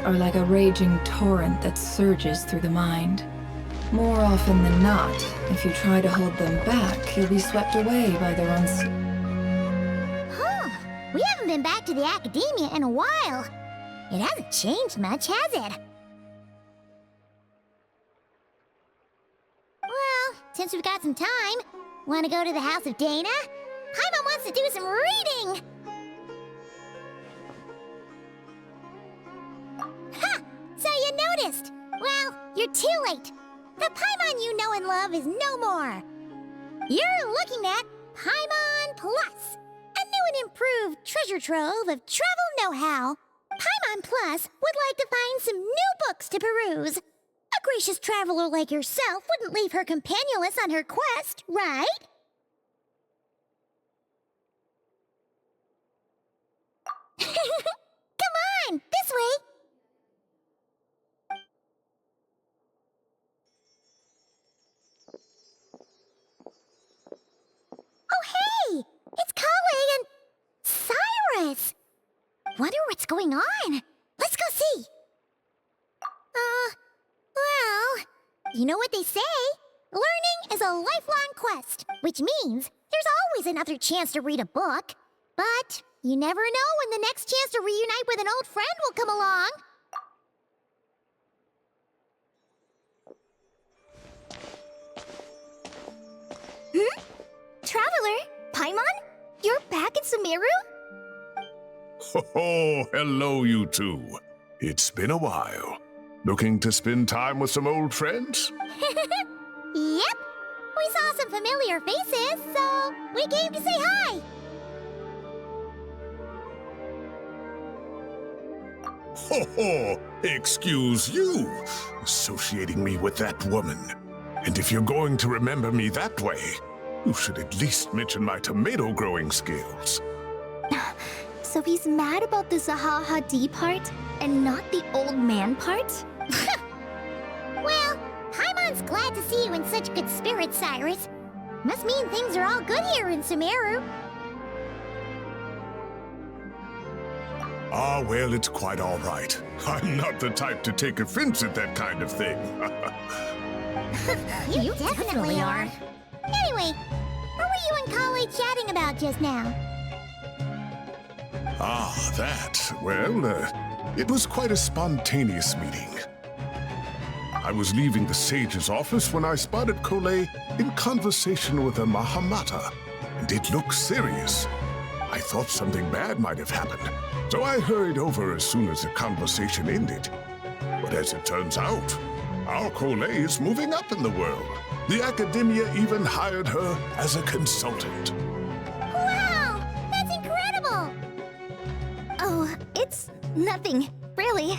are like a raging torrent that surges through the mind. More often than not, if you try to hold them back, you'll be swept away by their Huh. We haven't been back to the academia in a while. It hasn't changed much, has it? Well, since we've got some time, want to go to the house of Dana? Paimon wants to do some reading! Ha! So you noticed! Well, you're too late. The Paimon you know and love is no more. You're looking at Paimon Plus, a new and improved treasure trove of travel know-how. Paimon Plus would like to find some new books to peruse. A gracious traveler like yourself wouldn't leave her companionless on her quest, right? Come on, this way! Oh hey! It's Kale and Cyrus! Wonder what's going on. Let's go see. Well, you know what they say. Learning is a lifelong quest, which means there's always another chance to read a book. But you never know when the next chance to reunite with an old friend will come along. Traveler, Paimon? You're back in Sumeru? Oh, hello, you two. It's been a while. Looking to spend time with some old friends? Yep. We saw some familiar faces, so we came to say hi. Ho ho! Excuse you, associating me with that woman. And if you're going to remember me that way, you should at least mention my tomato growing skills. So he's mad about the Zaha D part and not the old man part? Well, Paimon's glad to see you in such good spirits, Cyrus. Must mean things are all good here in Sumeru. Ah, well, it's quite all right. I'm not the type to take offense at that kind of thing. You definitely are. Anyway, what were you and Kale chatting about just now? Ah, that. Well, it was quite a spontaneous meeting. I was leaving the sage's office when I spotted Kale in conversation with a Mahamata, and it looked serious. I thought something bad might have happened, so I hurried over as soon as the conversation ended. But as it turns out, our Kale is moving up in the world. The academia even hired her as a consultant. Wow! That's incredible! Oh, it's nothing, really.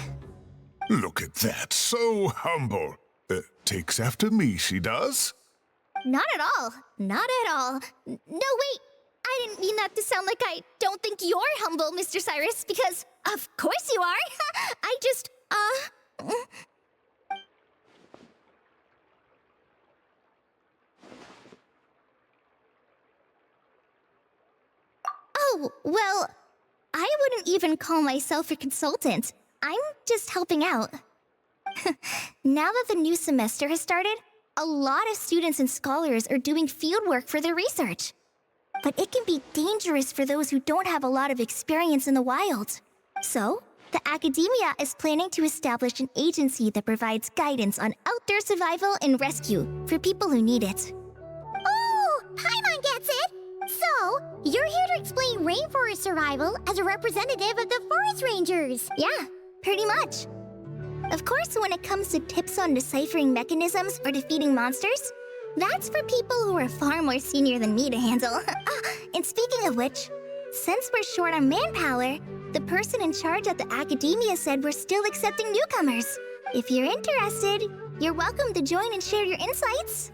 Look at that, so humble. Takes after me, she does. Not at all. Not at all. No, wait. I didn't mean that to sound like I don't think you're humble, Mr. Cyrus, because of course you are. I just, Oh, well, I wouldn't even call myself a consultant. I'm just helping out. Now that the new semester has started, a lot of students and scholars are doing fieldwork for their research. But it can be dangerous for those who don't have a lot of experience in the wild. So, the academia is planning to establish an agency that provides guidance on outdoor survival and rescue for people who need it. Oh, Paimon gets it! So, you're here to explain rainforest survival as a representative of the forest rangers. Yeah, pretty much. Of course, when it comes to tips on deciphering mechanisms or defeating monsters, that's for people who are far more senior than me to handle. And speaking of which, since we're short on manpower, the person in charge at the academia said we're still accepting newcomers. If you're interested, you're welcome to join and share your insights.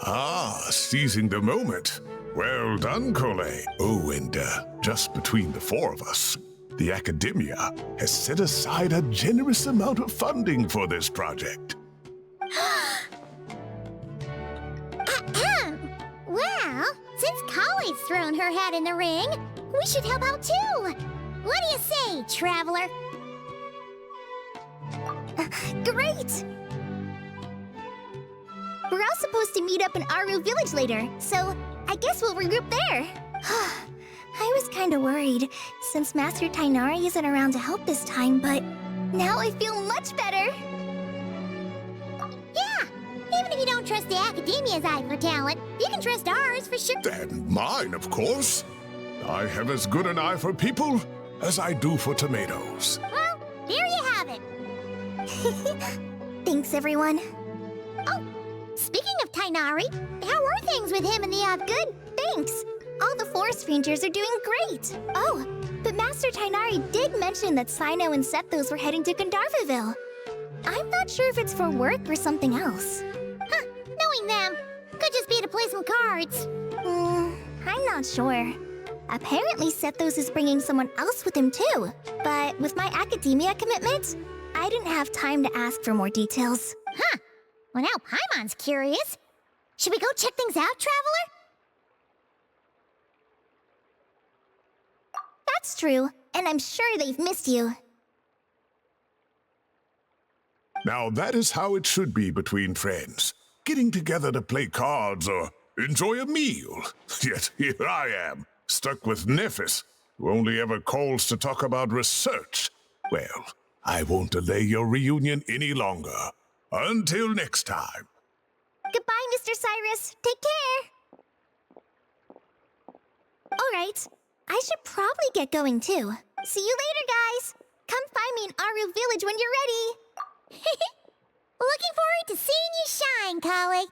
Ah, seizing the moment. Well done, Kale. Oh, and just between the four of us, the academia has set aside a generous amount of funding for this project. Well, since Kale's thrown her hat in the ring, we should help out too. What do you say, traveler? Great! We're all supposed to meet up in Aru Village later, so I guess we'll regroup there. I was kinda worried, since Master Tainari isn't around to help this time, but now I feel much better! Yeah! Even if you don't trust the Academia's eye for talent, you can trust ours for sure. And mine, of course. I have as good an eye for people as I do for tomatoes. Well, here you have it. Thanks, everyone. Oh, speaking of Tainari, how were things with him and the Good, thanks! All the forest rangers are doing great! Oh, but Master Tainari did mention that Sino and Sethos were heading to Gandharvaville. I'm not sure if it's for work or something else. Huh, knowing them, could just be to play some cards. I'm not sure. Apparently Sethos is bringing someone else with him too. But with my academia commitment, I didn't have time to ask for more details. Huh, well now Paimon's curious. Should we go check things out, Traveler? That's true, and I'm sure they've missed you. Now that is how it should be between friends. Getting together to play cards or enjoy a meal. Yet here I am, stuck with Nephis, who only ever calls to talk about research. Well, I won't delay your reunion any longer. Until next time. Goodbye, Mr. Cyrus. Take care. All right, I should probably get going too. See you later, guys. Come find me in Aru Village when you're ready. Looking forward to seeing you shine, Kale.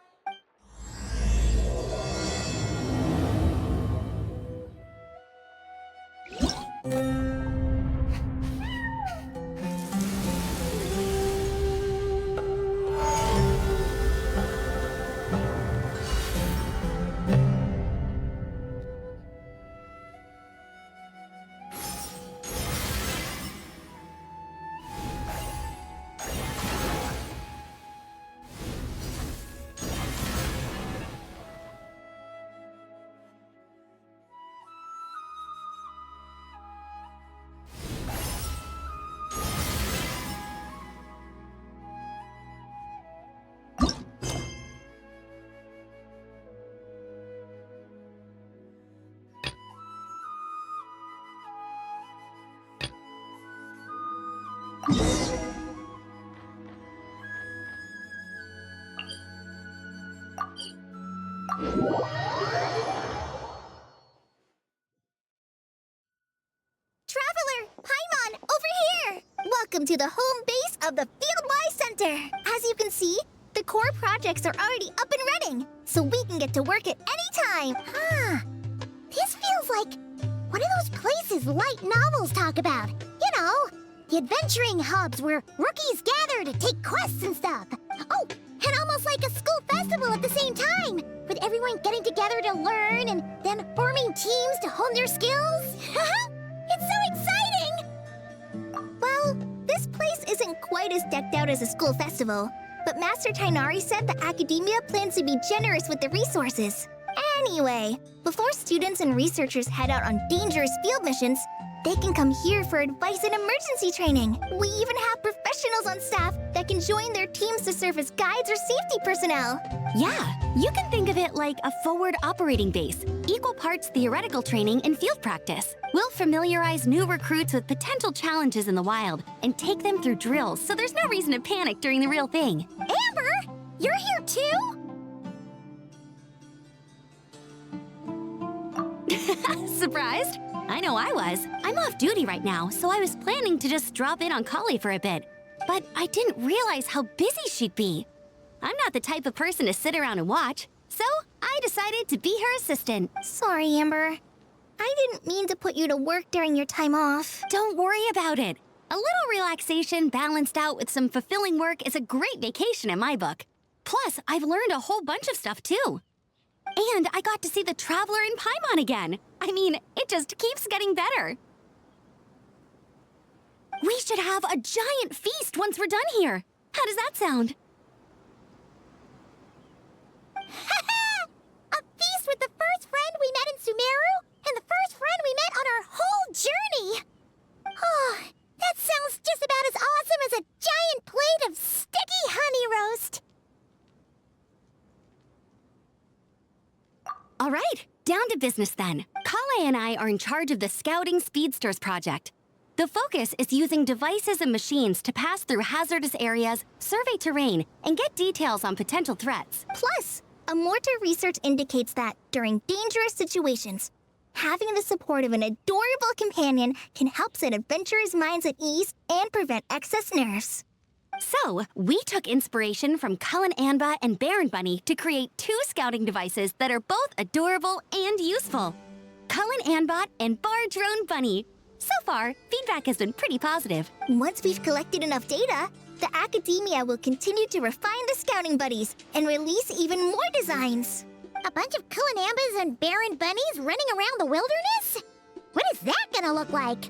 Traveler, Paimon, over here! Welcome to the home base of the Fieldwise Center. As you can see, the core projects are already up and running, so we can get to work at any time. Huh. This feels like one of those places light novels talk about. You know, the adventuring hubs where rookies gather to take quests and stuff. Oh, and almost like a school festival at the same time, with everyone getting together to learn and then forming teams to hone their skills. It's so exciting! Well, this place isn't quite as decked out as a school festival, but Master Tainari said the Academia plans to be generous with the resources. Anyway, before students and researchers head out on dangerous field missions, they can come here for advice and emergency training. We even have professionals on staff that can join their teams to serve as guides or safety personnel. Yeah, you can think of it like a forward operating base, equal parts theoretical training and field practice. We'll familiarize new recruits with potential challenges in the wild and take them through drills so there's no reason to panic during the real thing. Amber, you're here too? Surprised? I know I was. I'm off duty right now, so I was planning to just drop in on Kali for a bit. But I didn't realize how busy she'd be. I'm not the type of person to sit around and watch, so I decided to be her assistant. Sorry, Amber. I didn't mean to put you to work during your time off. Don't worry about it. A little relaxation balanced out with some fulfilling work is a great vacation in my book. Plus, I've learned a whole bunch of stuff too. And I got to see the Traveler and Paimon again. I mean, it just keeps getting better. We should have a giant feast once we're done here. How does that sound? A feast with the first friend we met in Sumeru and the first friend we met on our whole journey. Oh, that sounds just about as awesome as a giant plate of All right, down to business then. Kale and I are in charge of the Scouting Speedsters project. The focus is using devices and machines to pass through hazardous areas, survey terrain, and get details on potential threats. Plus, a mortar research indicates that during dangerous situations, having the support of an adorable companion can help set adventurers' minds at ease and prevent excess nerves. So, we took inspiration from Cullen Anba and Baron Bunny to create 2 scouting devices that are both adorable and useful. Cullen Anbot and Bar Drone Bunny. So far, feedback has been pretty positive. Once we've collected enough data, the academia will continue to refine the scouting buddies and release even more designs. A bunch of Kulanambas and Baron Bunnies running around the wilderness? What is that gonna look like?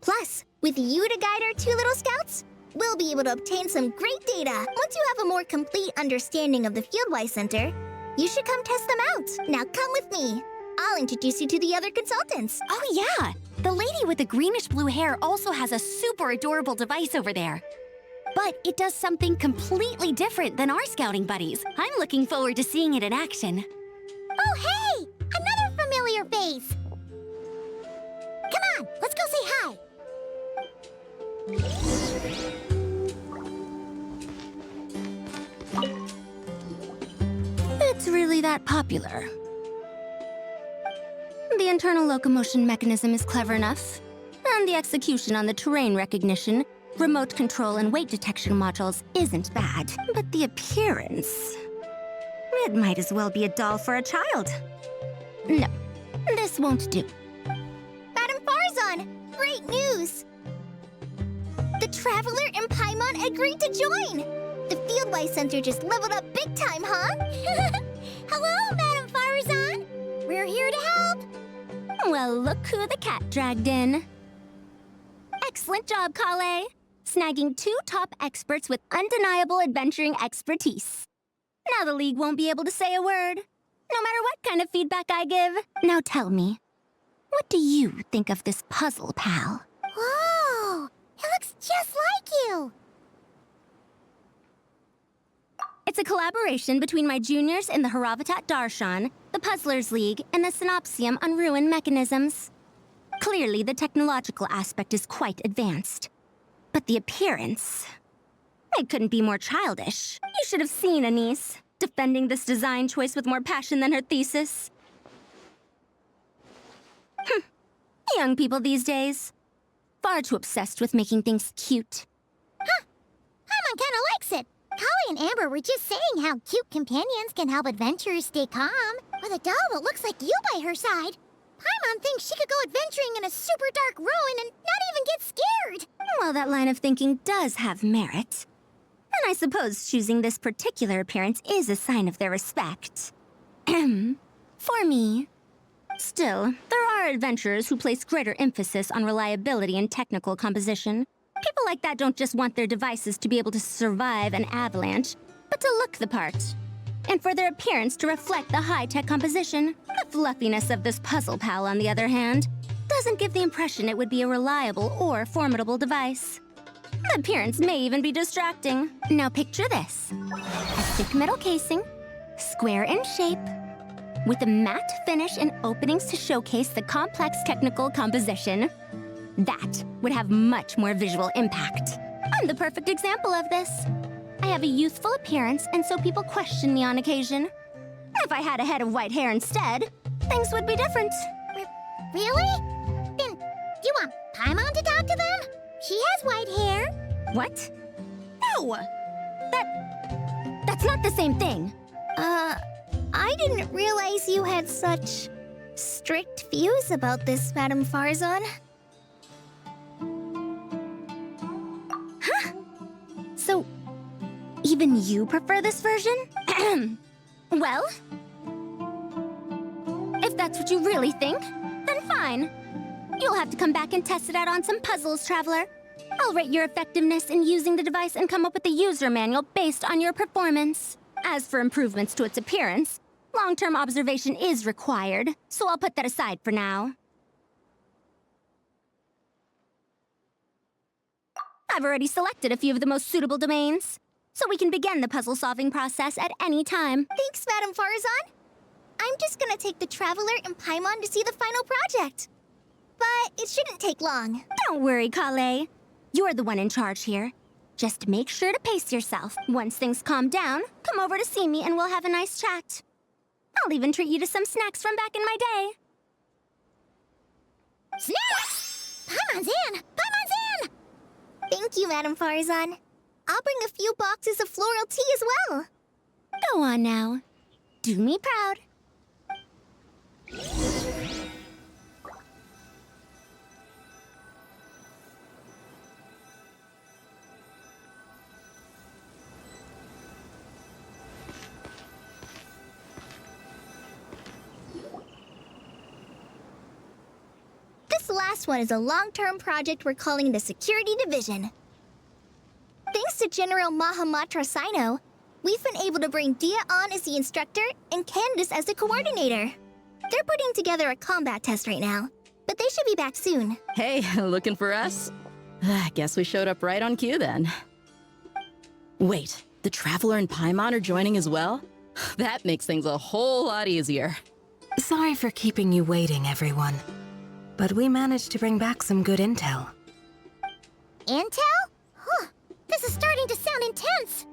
Plus, with you to guide our 2 little scouts, we'll be able to obtain some great data. Once you have a more complete understanding of the Fieldwise Center, you should come test them out. Now come with me. I'll introduce you to the other consultants. Oh yeah! The lady with the greenish-blue hair also has a super adorable device over there. But it does something completely different than our scouting buddies. I'm looking forward to seeing it in action. Oh, hey! Another familiar face! Come on, let's go say hi! It's really that popular. The internal locomotion mechanism is clever enough, and the execution on the terrain recognition, remote control, and weight detection modules isn't bad. But the appearance... it might as well be a doll for a child. No, this won't do. Madam Farzan, great news! The Traveler and Paimon agreed to join! The Fieldwise Center just leveled up big time, huh? Hello, Madam Farzan! We're here to help! Well, look who the cat dragged in. Excellent job, Kale. Snagging 2 top experts with undeniable adventuring expertise. Now the League won't be able to say a word, no matter what kind of feedback I give. Now tell me, what do you think of this puzzle, pal? Whoa! It looks just like you! It's a collaboration between my juniors in the Haravatat Darshan, the Puzzlers League, and the Synopsium on Ruin Mechanisms. Clearly, the technological aspect is quite advanced. But the appearance... it couldn't be more childish. You should have seen Anise, defending this design choice with more passion than her thesis. Young people these days. Far too obsessed with making things cute. Huh! Paimon kinda likes it! Kali and Amber were just saying how cute companions can help adventurers stay calm. With a doll that looks like you by her side, Paimon thinks she could go adventuring in a super dark ruin and not even get scared! Well, that line of thinking does have merit. And I suppose choosing this particular appearance is a sign of their respect. For me. Still, there are adventurers who place greater emphasis on reliability and technical composition. People like that don't just want their devices to be able to survive an avalanche, but to look the part. And for their appearance to reflect the high-tech composition. The fluffiness of this puzzle pal, on the other hand, doesn't give the impression it would be a reliable or formidable device. The appearance may even be distracting. Now picture this. A thick metal casing, square in shape, with a matte finish and openings to showcase the complex technical composition. That would have much more visual impact. I'm the perfect example of this. I have a youthful appearance, and so people question me on occasion. If I had a head of white hair instead, things would be different. Really? Then, do you want Paimon to talk to them? She has white hair. What? No! That's not the same thing. I didn't realize you had such strict views about this, Madam Farzan. Huh? So, even you prefer this version? Well, if that's what you really think, then fine. You'll have to come back and test it out on some puzzles, Traveler. I'll rate your effectiveness in using the device and come up with a user manual based on your performance. As for improvements to its appearance, long-term observation is required, so I'll put that aside for now. I've already selected a few of the most suitable domains. so we can begin the puzzle-solving process at any time. Thanks, Madame Farazan. I'm just gonna take the Traveler and Paimon to see the final project. But it shouldn't take long. Don't worry, Kale. You're the one in charge here. Just make sure to pace yourself. Once things calm down, come over to see me and we'll have a nice chat. I'll even treat you to some snacks from back in my day. Snacks! Paimon's in! Paimon's in! Thank you, Madame Farazan. I'll bring a few boxes of floral tea as well. Go on now. Do me proud. This last one is a long-term project we're calling the Security Division. Thanks to General Mahamatra Sino, we've been able to bring Dia on as the instructor and Candace as the coordinator. They're putting together a combat test right now, but they should be back soon. Hey, looking for us? Guess we showed up right on cue then. Wait, the Traveler and Paimon are joining as well? That makes things a whole lot easier. Sorry for keeping you waiting, everyone. But we managed to bring back some good intel. Intel? Huh. This is starting to sound intense.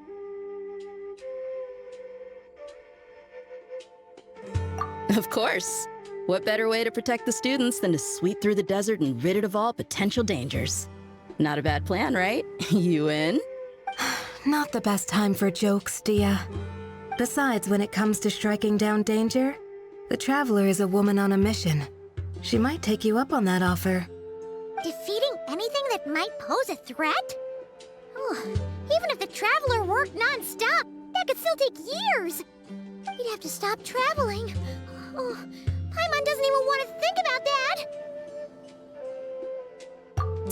Of course. What better way to protect the students than to sweep through the desert and rid it of all potential dangers? Not a bad plan, right? You in? Not the best time for jokes, Dia. Besides, when it comes to striking down danger, the Traveler is a woman on a mission. She might take you up on that offer. Defeating anything that might pose a threat? Even if the Traveler worked non-stop, that could still take years. He'd have to stop traveling. Paimon doesn't even want to think about that.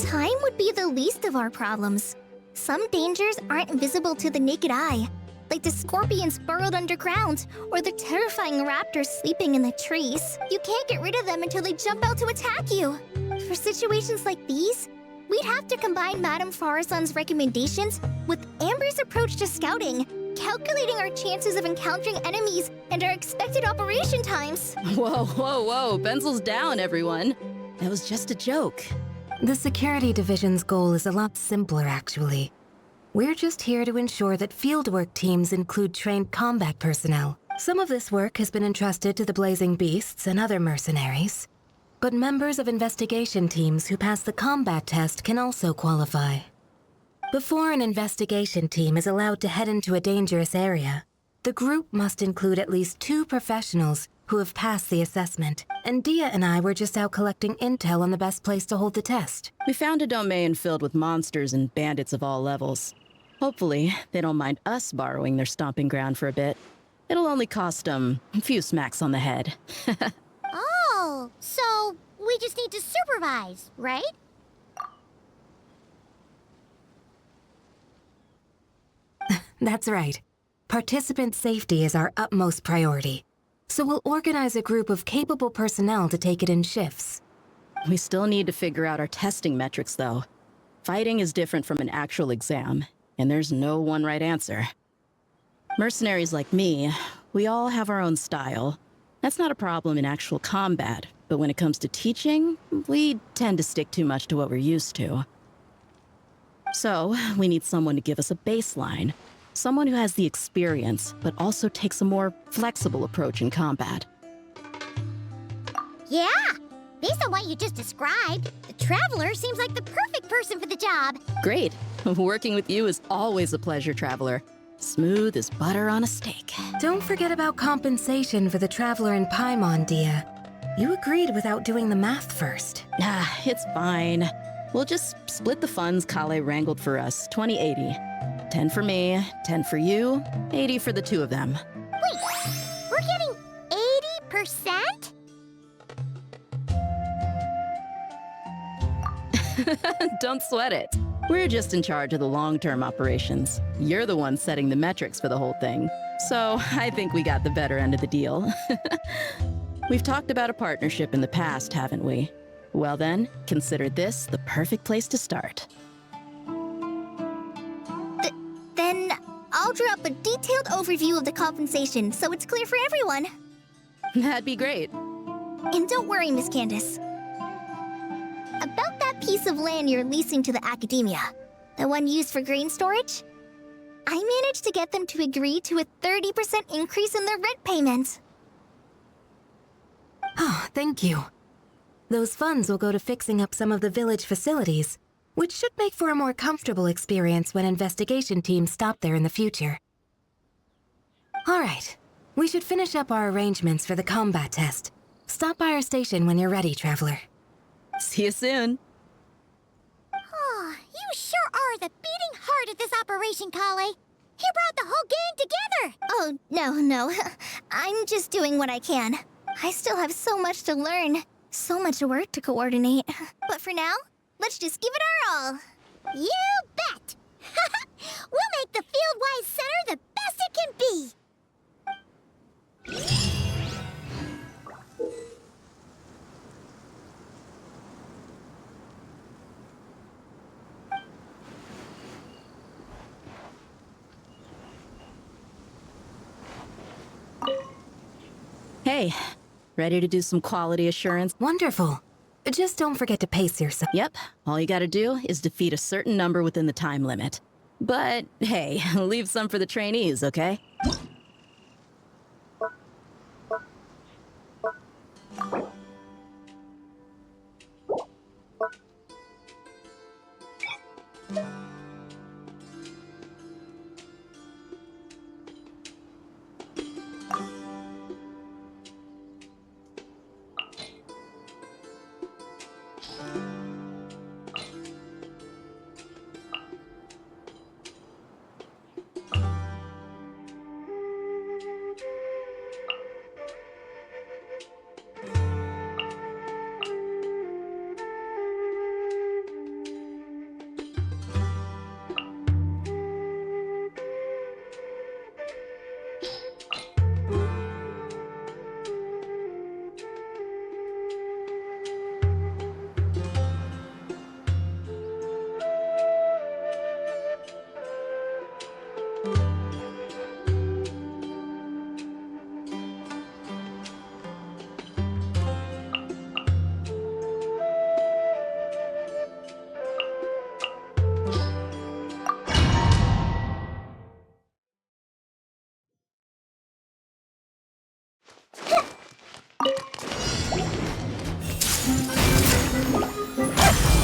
Time would be the least of our problems. Some dangers aren't visible to the naked eye, like the scorpions burrowed underground, or the terrifying raptors sleeping in the trees. You can't get rid of them until they jump out to attack you. For situations like these, we'd have to combine Madame Farazan's recommendations with Amber's approach to scouting, calculating our chances of encountering enemies and our expected operation times. Whoa, whoa, whoa, pencils down, everyone. That was just a joke. The Security Division's goal is a lot simpler, actually. We're just here to ensure that fieldwork teams include trained combat personnel. Some of this work has been entrusted to the Blazing Beasts and other mercenaries. But members of investigation teams who pass the combat test can also qualify. Before an investigation team is allowed to head into a dangerous area, the group must include at least 2 professionals who have passed the assessment, and Dia and I were just out collecting intel on the best place to hold the test. We found a domain filled with monsters and bandits of all levels. Hopefully, they don't mind us borrowing their stomping ground for a bit. It'll only cost a few smacks on the head. Oh, so we just need to supervise, right? That's right. Participant safety is our utmost priority. So we'll organize a group of capable personnel to take it in shifts. We still need to figure out our testing metrics, though. Fighting is different from an actual exam, and there's no one right answer. Mercenaries like me, we all have our own style. That's not a problem in actual combat, but when it comes to teaching, we tend to stick too much to what we're used to. So, we need someone to give us a baseline. Someone who has the experience, but also takes a more flexible approach in combat. Yeah! Based on what you just described, the Traveler seems like the perfect person for the job. Great. Working with you is always a pleasure, Traveler. Smooth as butter on a steak. Don't forget about compensation for the Traveler and Paimon, Dia. You agreed without doing the math first. It's fine. We'll just split the funds Kale wrangled for us, 20-80. 10 for me, 10 for you, 80 for the 2 of them. Wait, we're getting 80%? Don't sweat it. We're just in charge of the long-term operations. You're the one setting the metrics for the whole thing. So I think we got the better end of the deal. We've talked about a partnership in the past, haven't we? Well then, consider this the perfect place to start. Then I'll draw up a detailed overview of the compensation so it's clear for everyone. That'd be great. And don't worry, Miss Candace. About that piece of land you're leasing to the academia, the one used for grain storage, I managed to get them to agree to a 30% increase in their rent payment. Oh, thank you. Those funds will go to fixing up some of the village facilities, which should make for a more comfortable experience when investigation teams stop there in the future. All right, we should finish up our arrangements for the combat test. Stop by our station when you're ready, Traveler. See you soon. Oh, you sure are the beating heart of this operation, Kale. You brought the whole gang together. Oh, no. I'm just doing what I can. I still have so much to learn, so much work to coordinate. But for now, let's just give it our all. You bet. We'll make the Fieldwise Center the best it can be. Hey, ready to do some quality assurance? Wonderful. Just don't forget to pace yourself. Yep, all you gotta do is defeat a certain number within the time limit. But hey, leave some for the trainees, okay?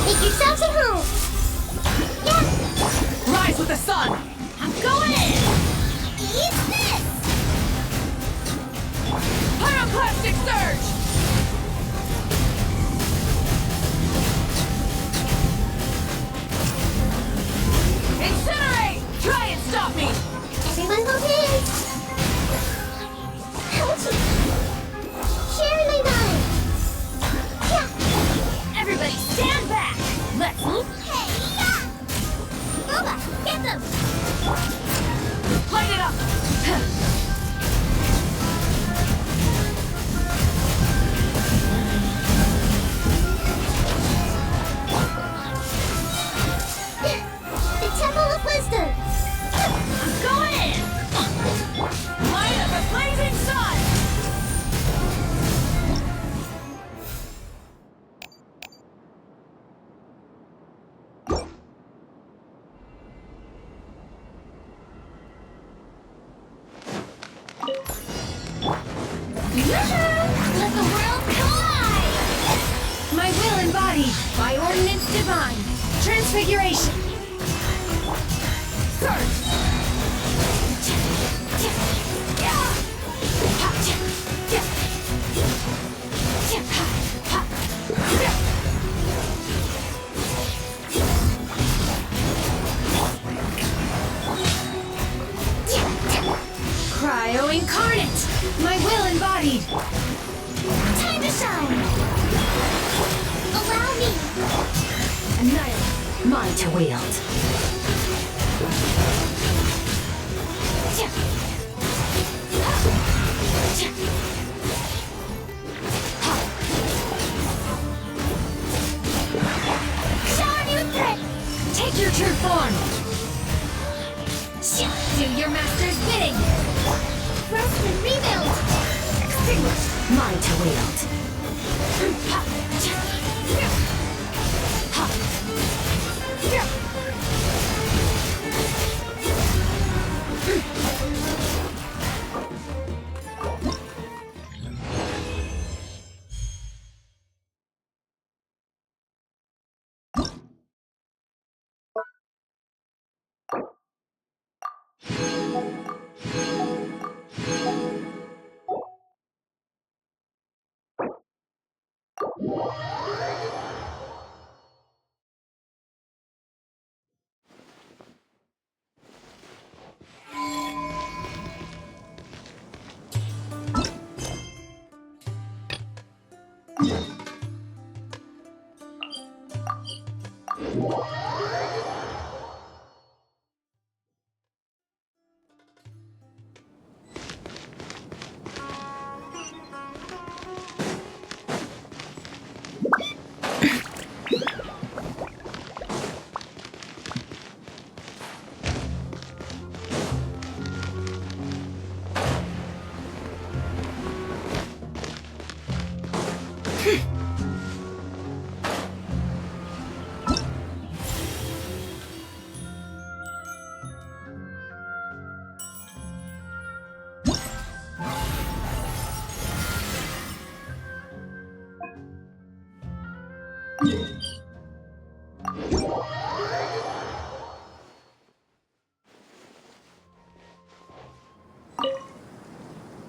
Make yourselves at home. Yeah. Rise with the sun! I'm going in. Eat this. Pyroclastic surge! Incinerate! Try and stop me! Everyone hold hands. Ouchie. Share my mind. Yeah. Everybody stand back! Let's move! Hey, yeah. Boba, get them. Light it up! The Temple of Wisdom. I'm going in! Light of the blazing sun! Let the world collide. My will embodied by ordinance divine. Transfiguration. Surge! Cryo incarnate! My will embodied! Time to shine. Allow me. Annihilate! Mine to wield. Shower new threat. Take your true form! Do your master's bidding! Rest and rebuild! Extinguish! Mine to wield!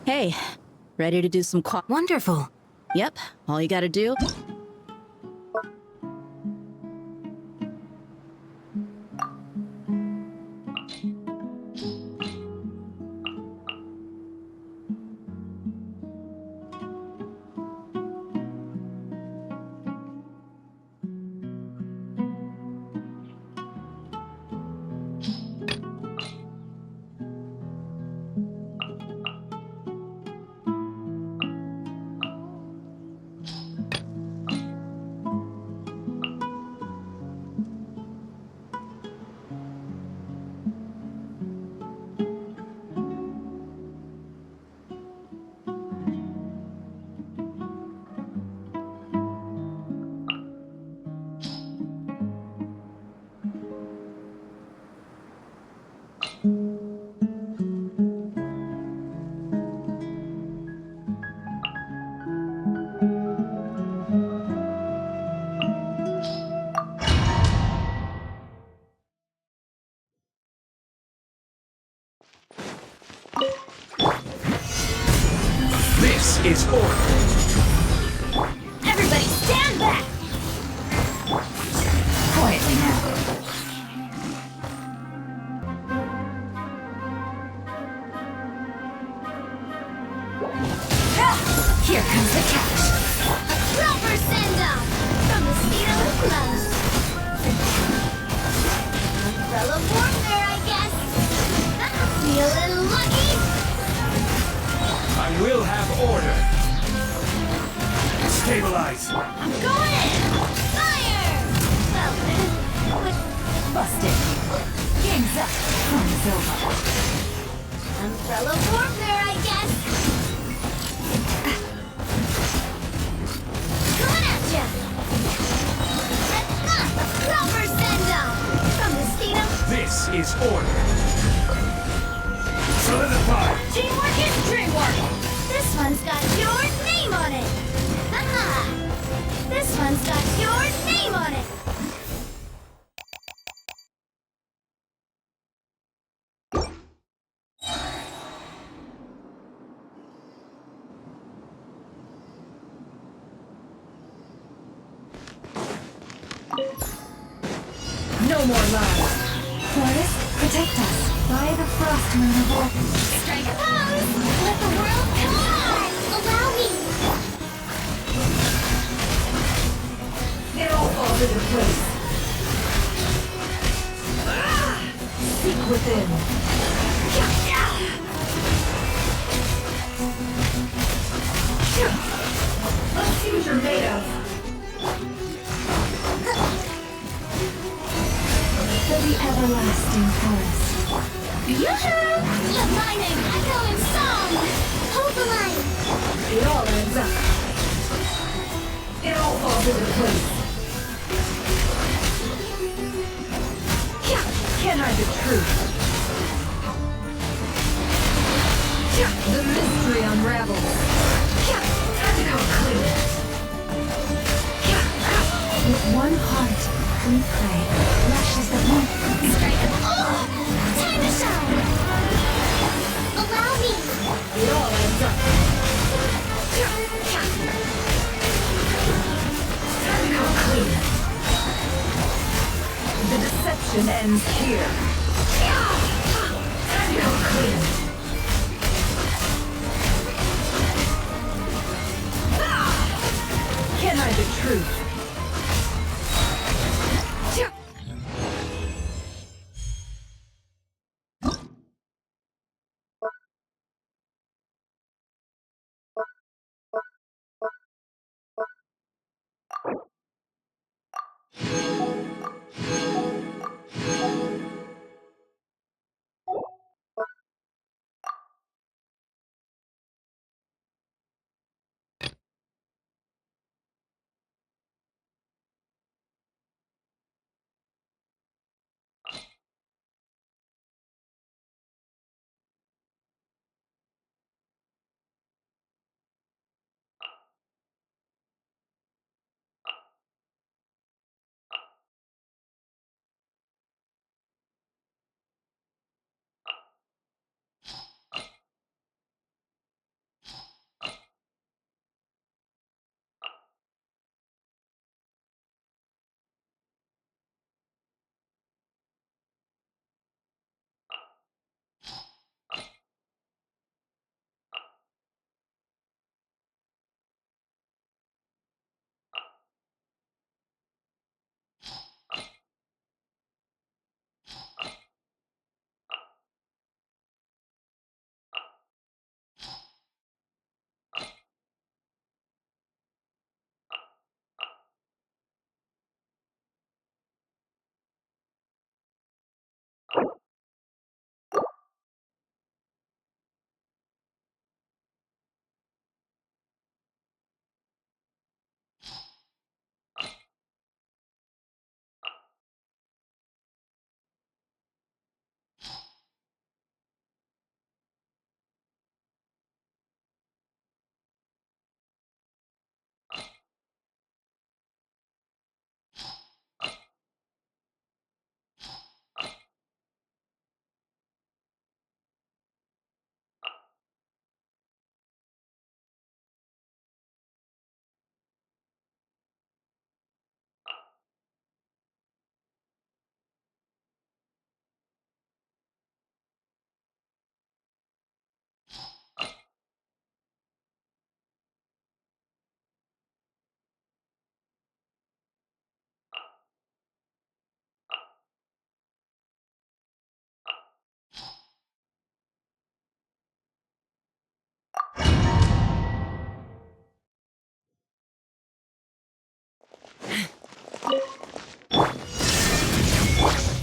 Hey, ready to do some Wonderful. Yep, all you gotta do... This is order. Everybody stand back! Quietly now. Here comes the catch. A proper send-off from the speed of love. Umbrella warfare, I guess. Feeling lucky? I will have order. Stabilize. I'm going in! Fire! Well, Busted. Game's up. Fun is over. umbrella warfare, I guess. Coming at ya! A proper send-off from the speed of... This is order. Solidify. Teamwork is dreamwork! This one's got your name on it! Haha! This one's got your name on it! No more lies. Forest, protect us by the frost moon of Orphan. Strike a pose! Let the world come on! Allow me! It all falls into place. Seek within. Let's see what you're made of. For the everlasting forest. Yoo-hoo! Let my name echo in song! Hold the line! It all adds up. It all falls into place. Can't hide the truth. The mystery unravels. Time to go clean. With one heart, we pray. Lashes that won't Strike! Oh! Time to shine! Allow me! it all adds up. Time to go clean. The deception ends here. Time to go clean. Can't hide the truth.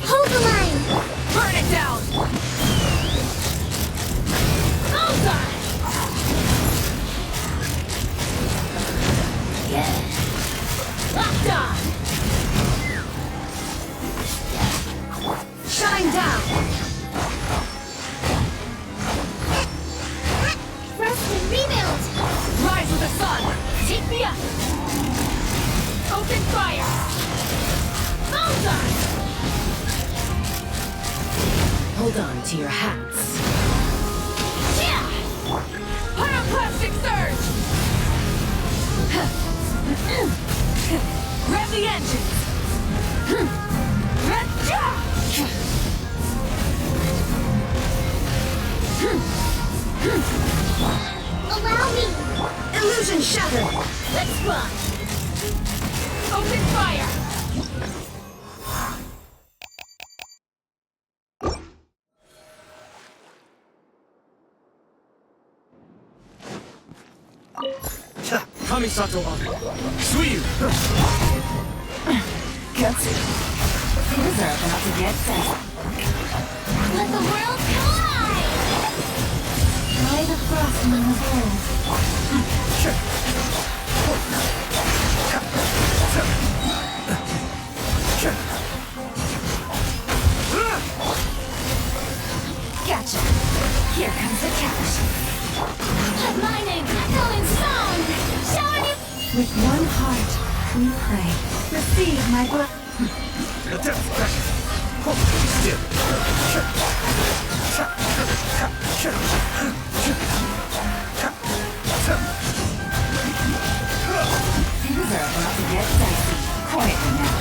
Hold the line! Burn it down! Bullseye! Locked on! Shine down! Rest and rebuild! Rise with the sun! Take me up! Open fire! Bullseye! Hold on to your hats. Yeah! Pyroclastic surge! Grab the engines! Allow me! Illusion shattered! Let's run! Open fire! Kamisato on. Sumeru! Genshin. Feels Things are about to get dicey. Let the world collide! By the frost moon of old. Gotcha. Here comes the cash. Let my name echo in song! Showing you... With one heart, we pray. Receive my blood. Things are about to get dicey. Quietly now.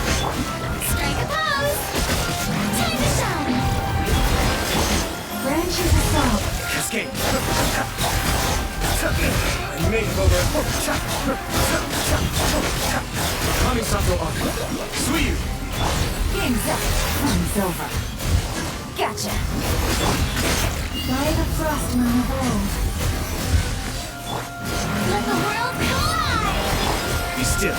Strike a pose! Time to shine! Branches assault. Cascade. Makeover. Kamisato Arc. Sumeru. Game's up. Fun's over. Gotcha. By the frost moon of old. Let the world collide! Be still.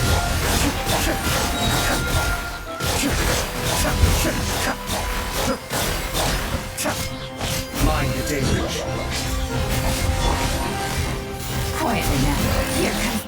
Mind the daybreak. Quietly now. Here comes...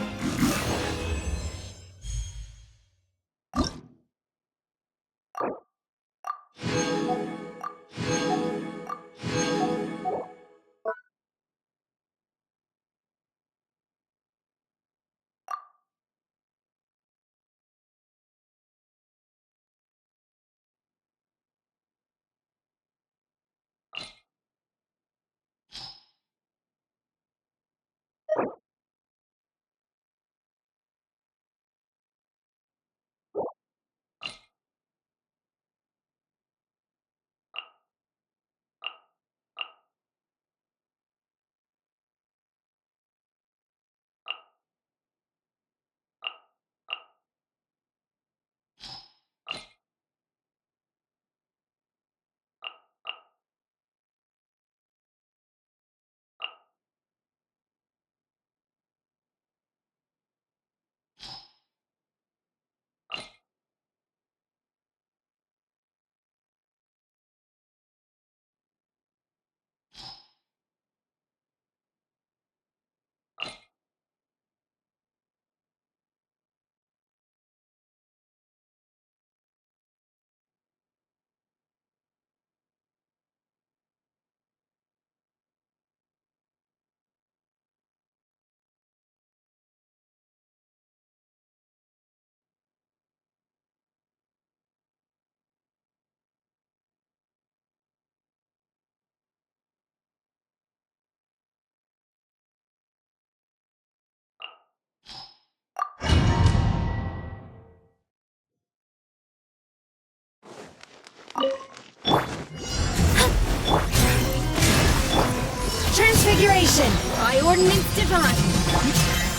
Transfiguration! By ordinance divine!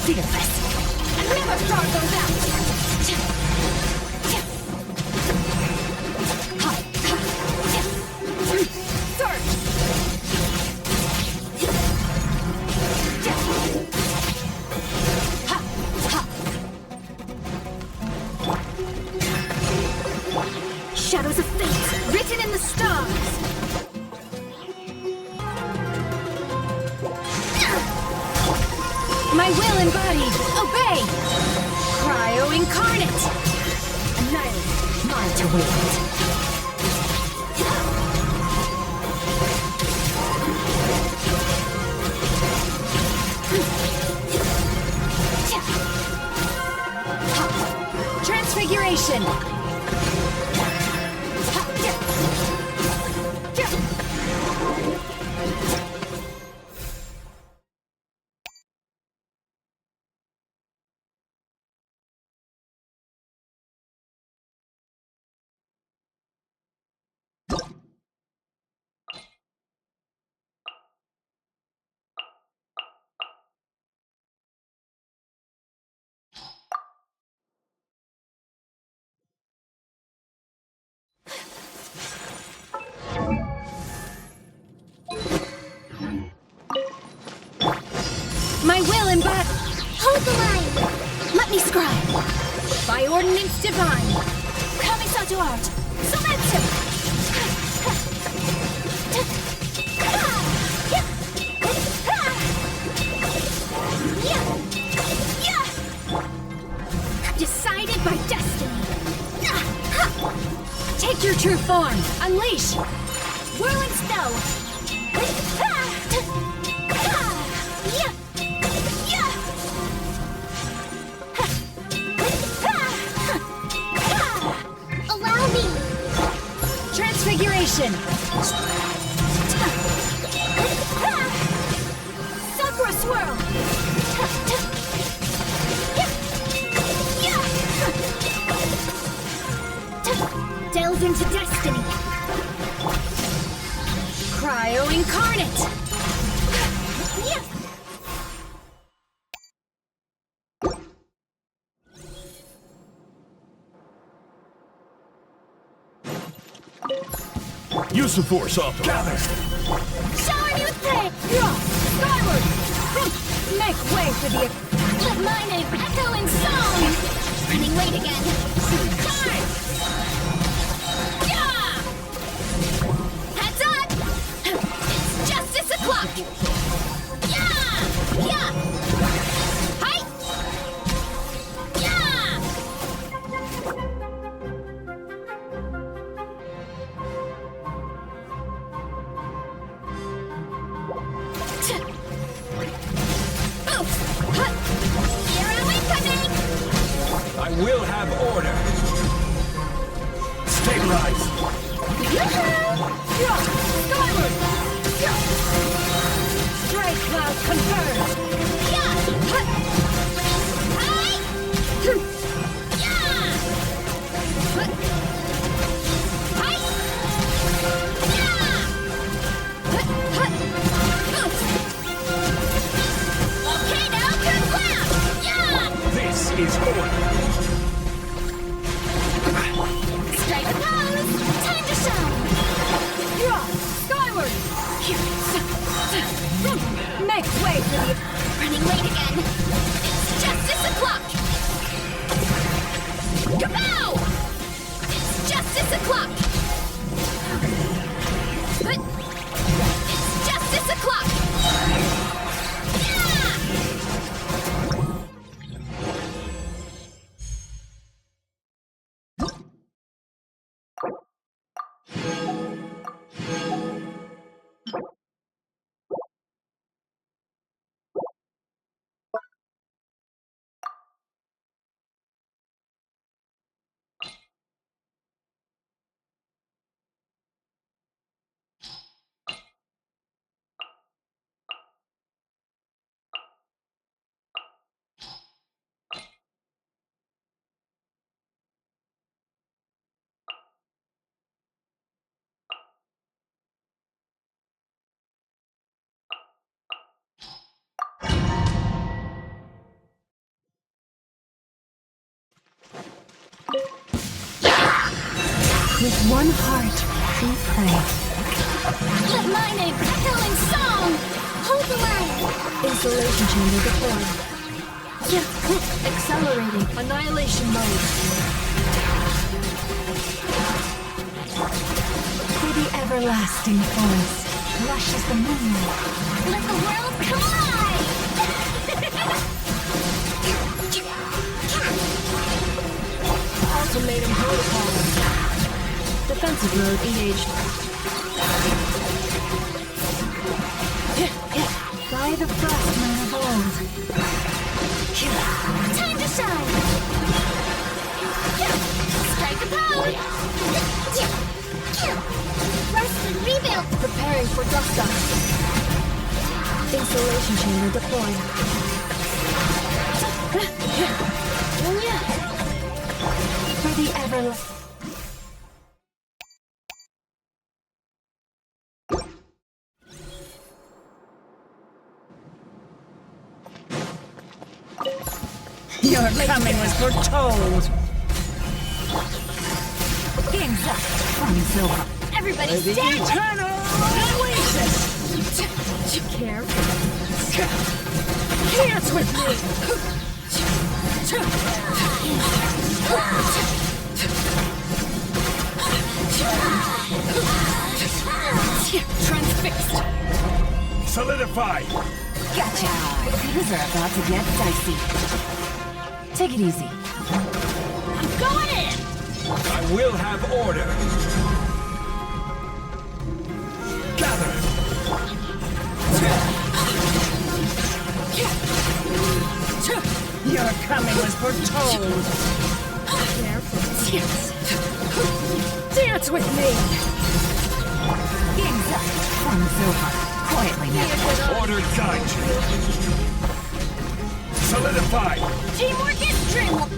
Fearless! Never throw those out! Surge! Shadows of fate, written in the stars! My will embodied, obey! Cryo incarnate! Annihilate, mine to wield. Transfiguration! My will embodied. Hold the line! Let me scribe. By ordinance divine. Kamisato art. Decided by destiny. Take your true form. Unleash. Whirling snow. Allow me. Transfiguration. Sakura swirl. Delve into destiny. Cryo incarnate. Use the force, Optimus. Gather! Shower me with pain! Skyward! Make way for the... Let my name echo in song! Running late again! Charge! Yeah! Heads up! It's justice o'clock! Yeah! Yeah! Hi! Yeah! You're awakening! I will have order. Stabilize. Skyward! Strike cloud confirmed! Yeah! Hi! Yeah! Hi! Yeah! Okay, now good cloud! Yeah! This is order. Strike a pose! Time to shine! Skyward! Make way for the... Running late again! It's justice o'clock! Kapow! It's justice o'clock! It's justice o'clock! Yeah! With one heart, we pray. Let my name echo in song! Hold the line! Installation chamber deployed. Accelerating. Annihilation mode. For the everlasting forest, lush as the moonlight. Let the world collide! Ultimatum protocol. Defensive mode engaged. By the frostman of old. Time to shine! Strike a pose! Rest and rebuild! Preparing for dust up. Installation chamber deployed. For the everlasting. Your coming was foretold. Game's up. Silver. Everybody's The dead! eternal oasis. Care? Dance with me. fixed! Solidify! Gotcha! Things are about to get dicey. Take it easy. I'm going in! I will have order! Gather! Your coming was foretold. Dance with me! Game's up. Fun's over. Quietly now. Order guide you! Solidify! Teamwork is dreamwork!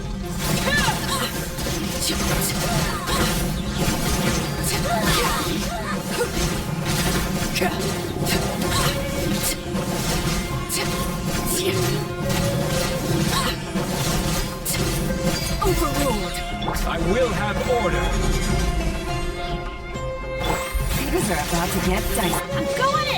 Overruled. I will have order! Things are about to get dicey. I'm going in!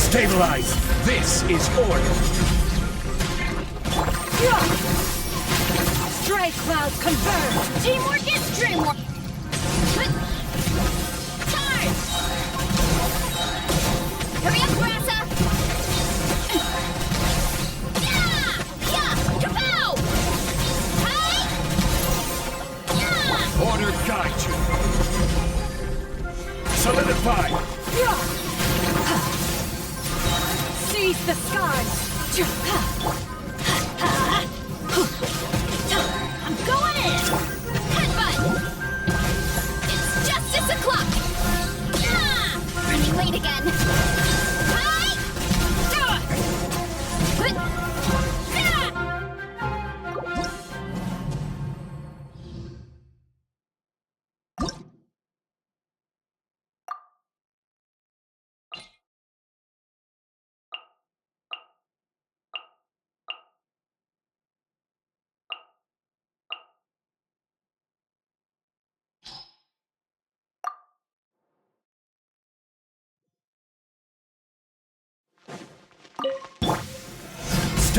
Stabilize! This is order! Stray clouds converge! Teamwork is dreamwork! Charge! Hurry up, Grassa! Yeah! Yeah! Kapow! Hi! Yeah! Order guide you! Solidify! Seize the skies! I'm going in! Headbutt! It's justice o'clock! Running late again! Hi!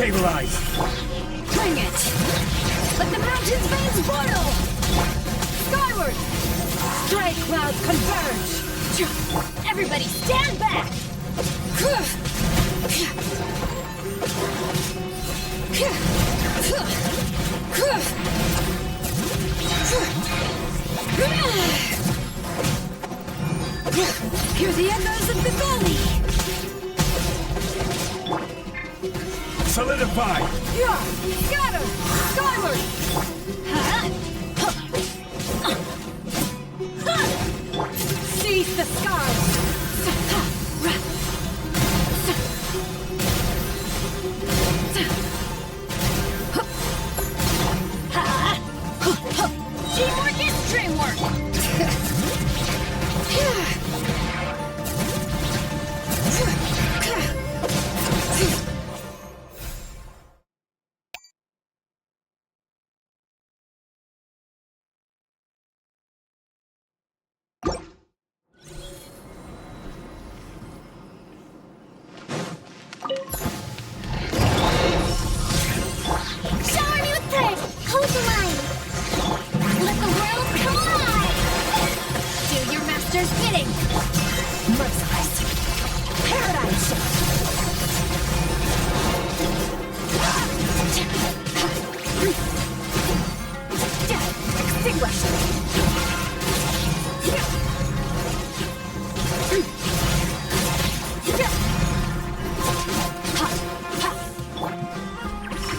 Stabilize! Bring it! Let the mountain's veins boil! Skyward! Stray clouds converge! Everybody stand back! Hear the echoes of the valley! Solidify! Yeah! Scatter! Skyward! Seize the skies! Teamwork is dreamwork!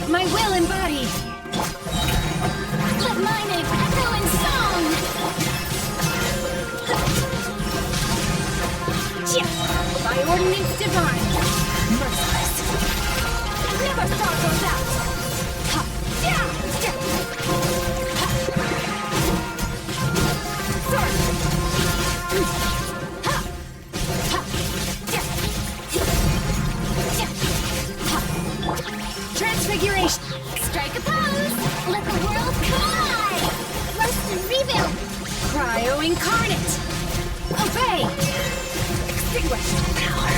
My will embodied. Let my name echo in song. By ordinance divine. Merciless. Never star goes out. Transfiguration. Strike a pose. Let the world collide. Rust and rebuild. Cryo incarnate. Obey. Extinguished power.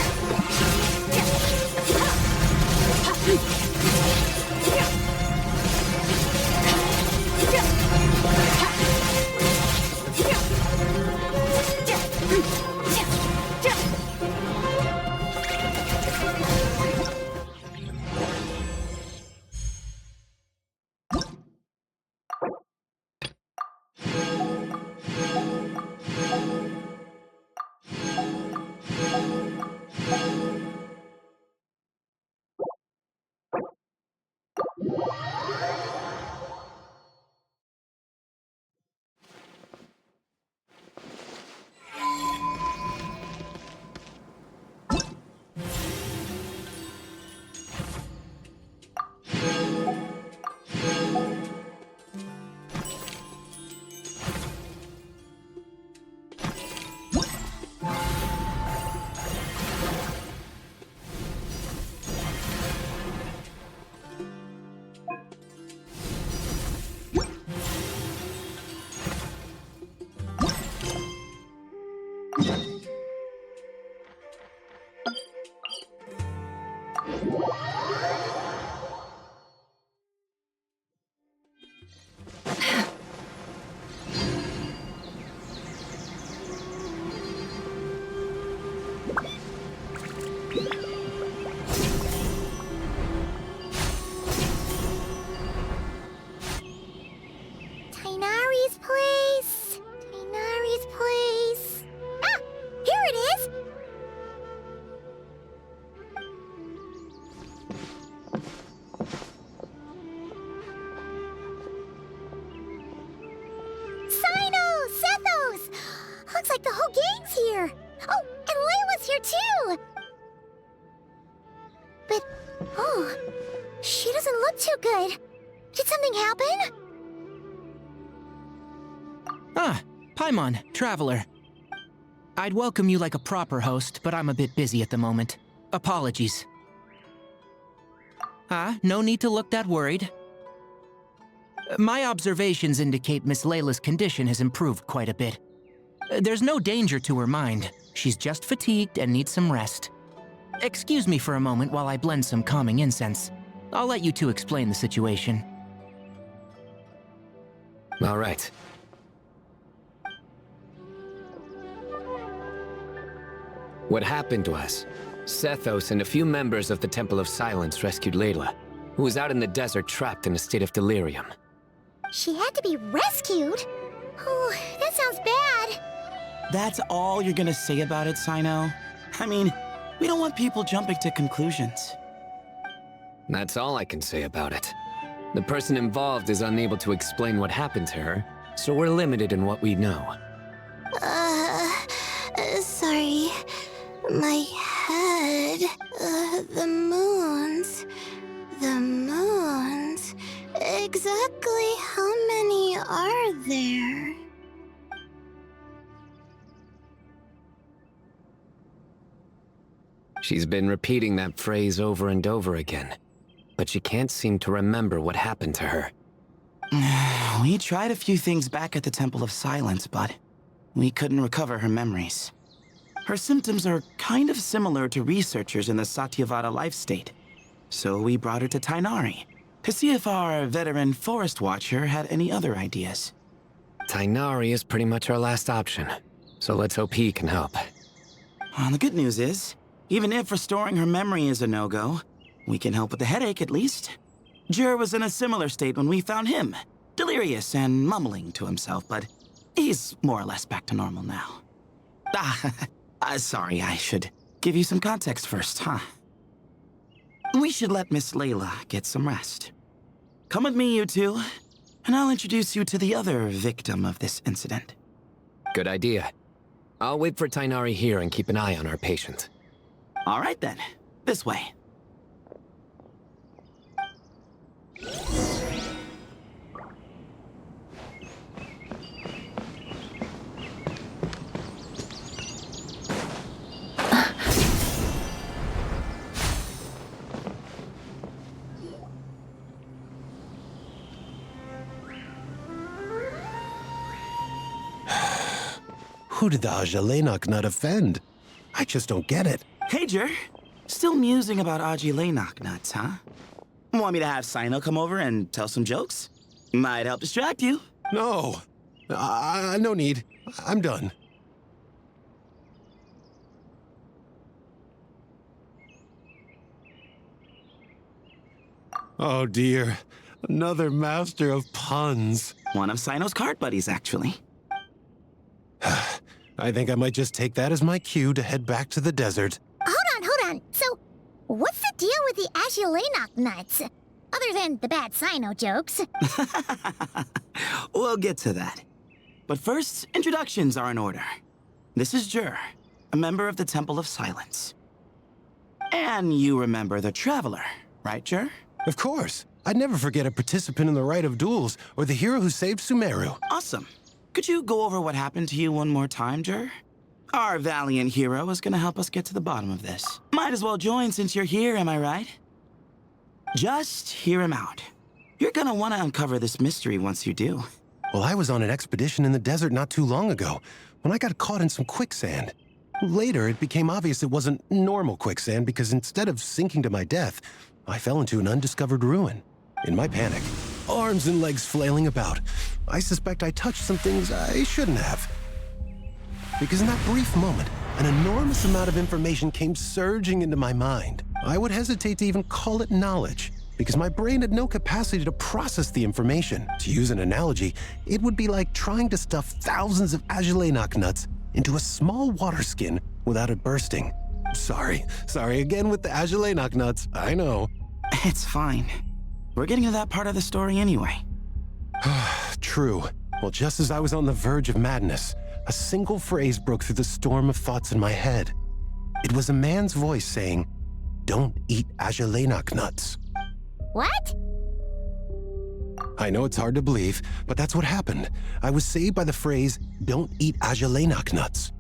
Tainari's place. Tainari's place. Ah! Here it is! Sino! Sethos! Looks like the whole gang's here. Oh, and Layla's here too! But, oh, she doesn't look too good. Did something happen? Ah, Paimon, Traveler. I'd welcome you like a proper host, but I'm a bit busy at the moment. Apologies. No need to look that worried. My observations indicate Miss Layla's condition has improved quite a bit. There's no danger to her mind. She's just fatigued and needs some rest. Excuse me for a moment while I blend some calming incense. I'll let you two explain the situation. All right. What happened was, Sethos and a few members of the Temple of Silence rescued Layla, who was out in the desert trapped in a state of delirium. She had to be rescued? Oh, that sounds bad. That's all you're gonna say about it, Sino? I mean, we don't want people jumping to conclusions. That's all I can say about it. The person involved is unable to explain what happened to her, so we're limited in what we know. Sorry. My head. The moons. The moons. Exactly how many are there? She's been repeating that phrase over and over again, but she can't seem to remember what happened to her. We tried a few things back at the Temple of Silence, but we couldn't recover her memories. Her symptoms are kind of similar to researchers in the Satyavada life state, so we brought her to Tainari to see if our veteran forest watcher had any other ideas. Tainari is pretty much our last option, so let's hope he can help. Well, the good news is, even if restoring her memory is a no-go, we can help with the headache at least. Jur was in a similar state when we found him, delirious and mumbling to himself, but he's more or less back to normal now. Sorry, I should give you some context first, huh? We should let Miss Layla get some rest. Come with me, you two, and I'll introduce you to the other victim of this incident. Good idea. I'll wait for Tainari here and keep an eye on our patient. All right then, this way. Who did the Aji nut offend? I just don't get it. Hey, Jer. Still musing about Aji nuts, huh? Want me to have Sino come over and tell some jokes? Might help distract you. No. No need. I'm done. Oh dear. Another master of puns. One of Sino's card buddies, actually. I think I might just take that as my cue to head back to the desert. Hold on. So, what's the deal with the Aji nuts? Other than the bad Sino jokes. We'll get to that. But first, introductions are in order. This is Jer, a member of the Temple of Silence. And you remember the Traveler, right, Jer? Of course. I'd never forget a participant in the Rite of Duels or the hero who saved Sumeru. Awesome. Could you go over what happened to you one more time, Jer? Our valiant hero is gonna help us get to the bottom of this. Might as well join since you're here, am I right? Just hear him out. You're gonna want to uncover this mystery once you do. Well, I was on an expedition in the desert not too long ago when I got caught in some quicksand. Later, it became obvious it wasn't normal quicksand because instead of sinking to my death, I fell into an undiscovered ruin. In my panic, arms and legs flailing about, I suspect I touched some things I shouldn't have. Because in that brief moment, an enormous amount of information came surging into my mind. I would hesitate to even call it knowledge, because my brain had no capacity to process the information. To use an analogy, it would be like trying to stuff thousands of Aji nuts into a small water skin without it bursting. Sorry again with the Aji nuts, I know. It's fine. We're getting to that part of the story anyway. True. Well, just as I was on the verge of madness, a single phrase broke through the storm of thoughts in my head. It was a man's voice saying, "Don't eat Aji nuts." What? I know it's hard to believe, but that's what happened. I was saved by the phrase, "Don't eat Aji nuts."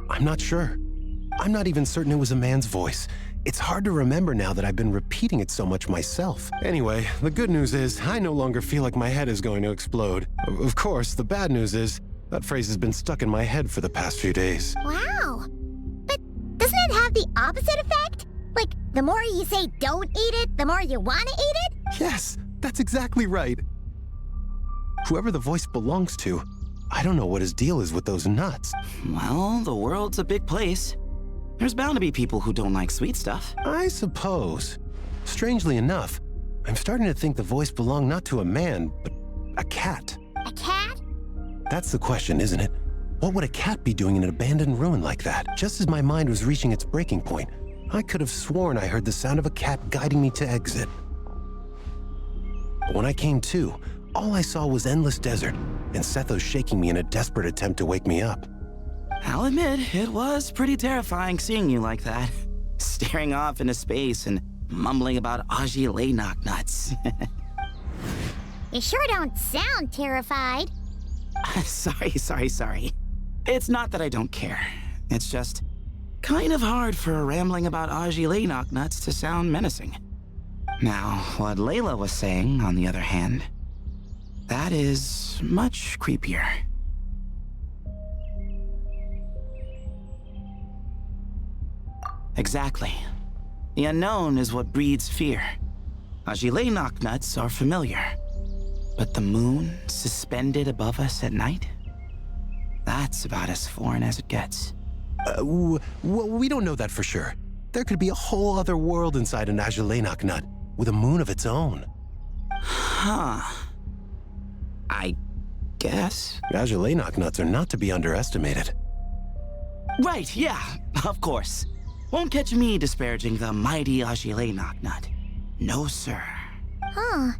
I'm not sure. I'm not even certain it was a man's voice. It's hard to remember now that I've been repeating it so much myself. Anyway, the good news is I no longer feel like my head is going to explode. Of course, the bad news is that phrase has been stuck in my head for the past few days. Wow. But doesn't it have the opposite effect? Like, the more you say don't eat it, the more you want to eat it? Yes, that's exactly right. Whoever the voice belongs to, I don't know what his deal is with those nuts. Well, the world's a big place. There's bound to be people who don't like sweet stuff. I suppose. Strangely enough, I'm starting to think the voice belonged not to a man, but a cat. A cat? That's the question, isn't it? What would a cat be doing in an abandoned ruin like that? Just as my mind was reaching its breaking point, I could have sworn I heard the sound of a cat guiding me to exit. But when I came to, all I saw was endless desert, and Sethos shaking me in a desperate attempt to wake me up. I'll admit, it was pretty terrifying seeing you like that. Staring off into space and mumbling about Aji nuts. You sure don't sound terrified. Sorry. It's not that I don't care. It's just kind of hard for rambling about Aji nuts to sound menacing. Now, what Layla was saying, on the other hand, that is much creepier. Exactly. The unknown is what breeds fear. Aji nuts are familiar. But the moon suspended above us at night? That's about as foreign as it gets. Well, we don't know that for sure. There could be a whole other world inside an Aji nut, with a moon of its own. Huh. I guess. Azulay knocknuts are not to be underestimated. Right, yeah, of course. Won't catch me disparaging the mighty Azulay knocknut. No, sir. Huh.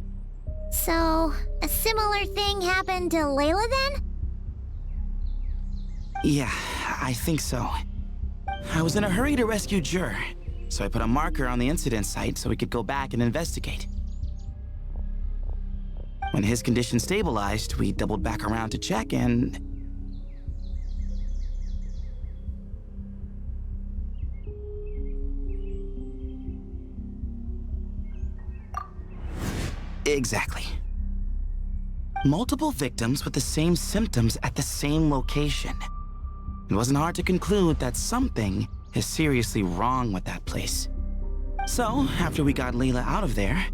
So, a similar thing happened to Layla then? Yeah, I think so. I was in a hurry to rescue Jur, so I put a marker on the incident site so we could go back and investigate. When his condition stabilized, we doubled back around to check and... Exactly. Multiple victims with the same symptoms at the same location. It wasn't hard to conclude that something is seriously wrong with that place. So, after we got Layla out of there,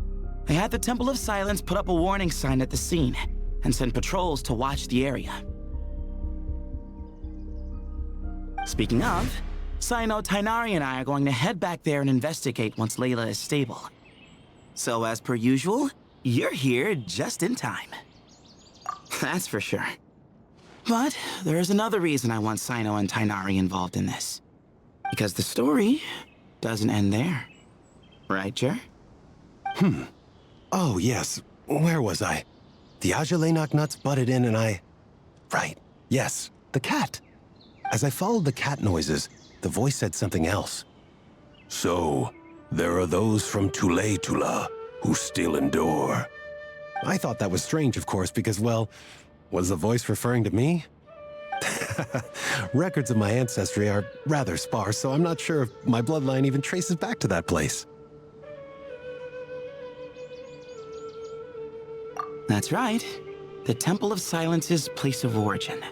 I had the Temple of Silence put up a warning sign at the scene and send patrols to watch the area. Speaking of, Sino, Tainari, and I are going to head back there and investigate once Layla is stable. So as per usual, you're here just in time. That's for sure. But there's another reason I want Sino and Tainari involved in this. Because the story doesn't end there. Right, Jer? Oh, yes. Where was I? The Azulay knocknuts butted in and I... Right. Yes, the cat. As I followed the cat noises, the voice said something else. So, there are those from Tula who still endure. I thought that was strange, of course, because, well, was the voice referring to me? Records of my ancestry are rather sparse, so I'm not sure if my bloodline even traces back to that place. That's right. The Temple of Silence's place of origin.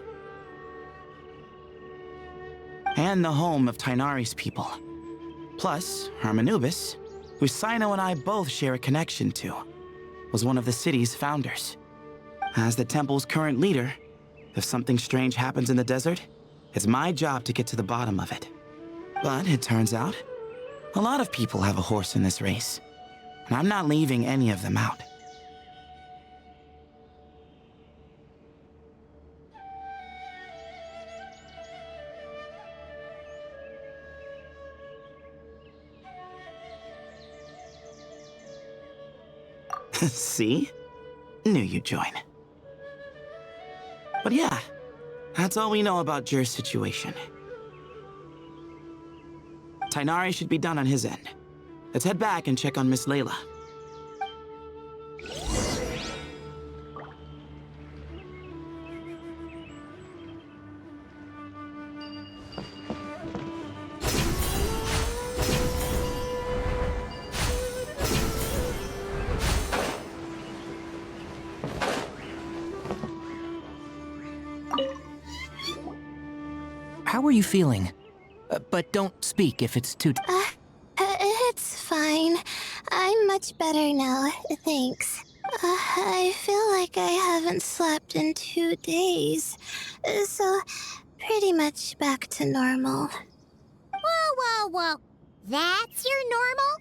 And the home of Tainari's people. Plus, Ibis, who Sino and I both share a connection to, was one of the city's founders. As the temple's current leader, if something strange happens in the desert, it's my job to get to the bottom of it. But it turns out, a lot of people have a horse in this race, and I'm not leaving any of them out. See? Knew you'd join. But yeah, that's all we know about Jur's situation. Tainari should be done on his end. Let's head back and check on Miss Layla. How are you feeling? But don't speak if it's too... It's fine. I'm much better now, thanks. I feel like I haven't slept in 2 days, so pretty much back to normal. Whoa. That's your normal?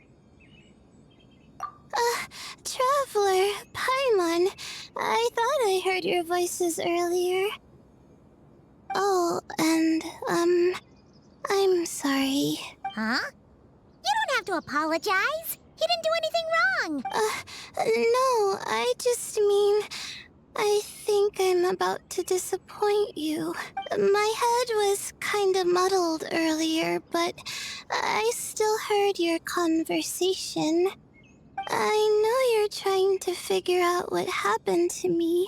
Traveler, Paimon, I thought I heard your voices earlier. Oh, and, I'm sorry. Huh? You don't have to apologize. You didn't do anything wrong. No, I just mean, I think I'm about to disappoint you. My head was kinda muddled earlier, but I still heard your conversation. I know you're trying to figure out what happened to me,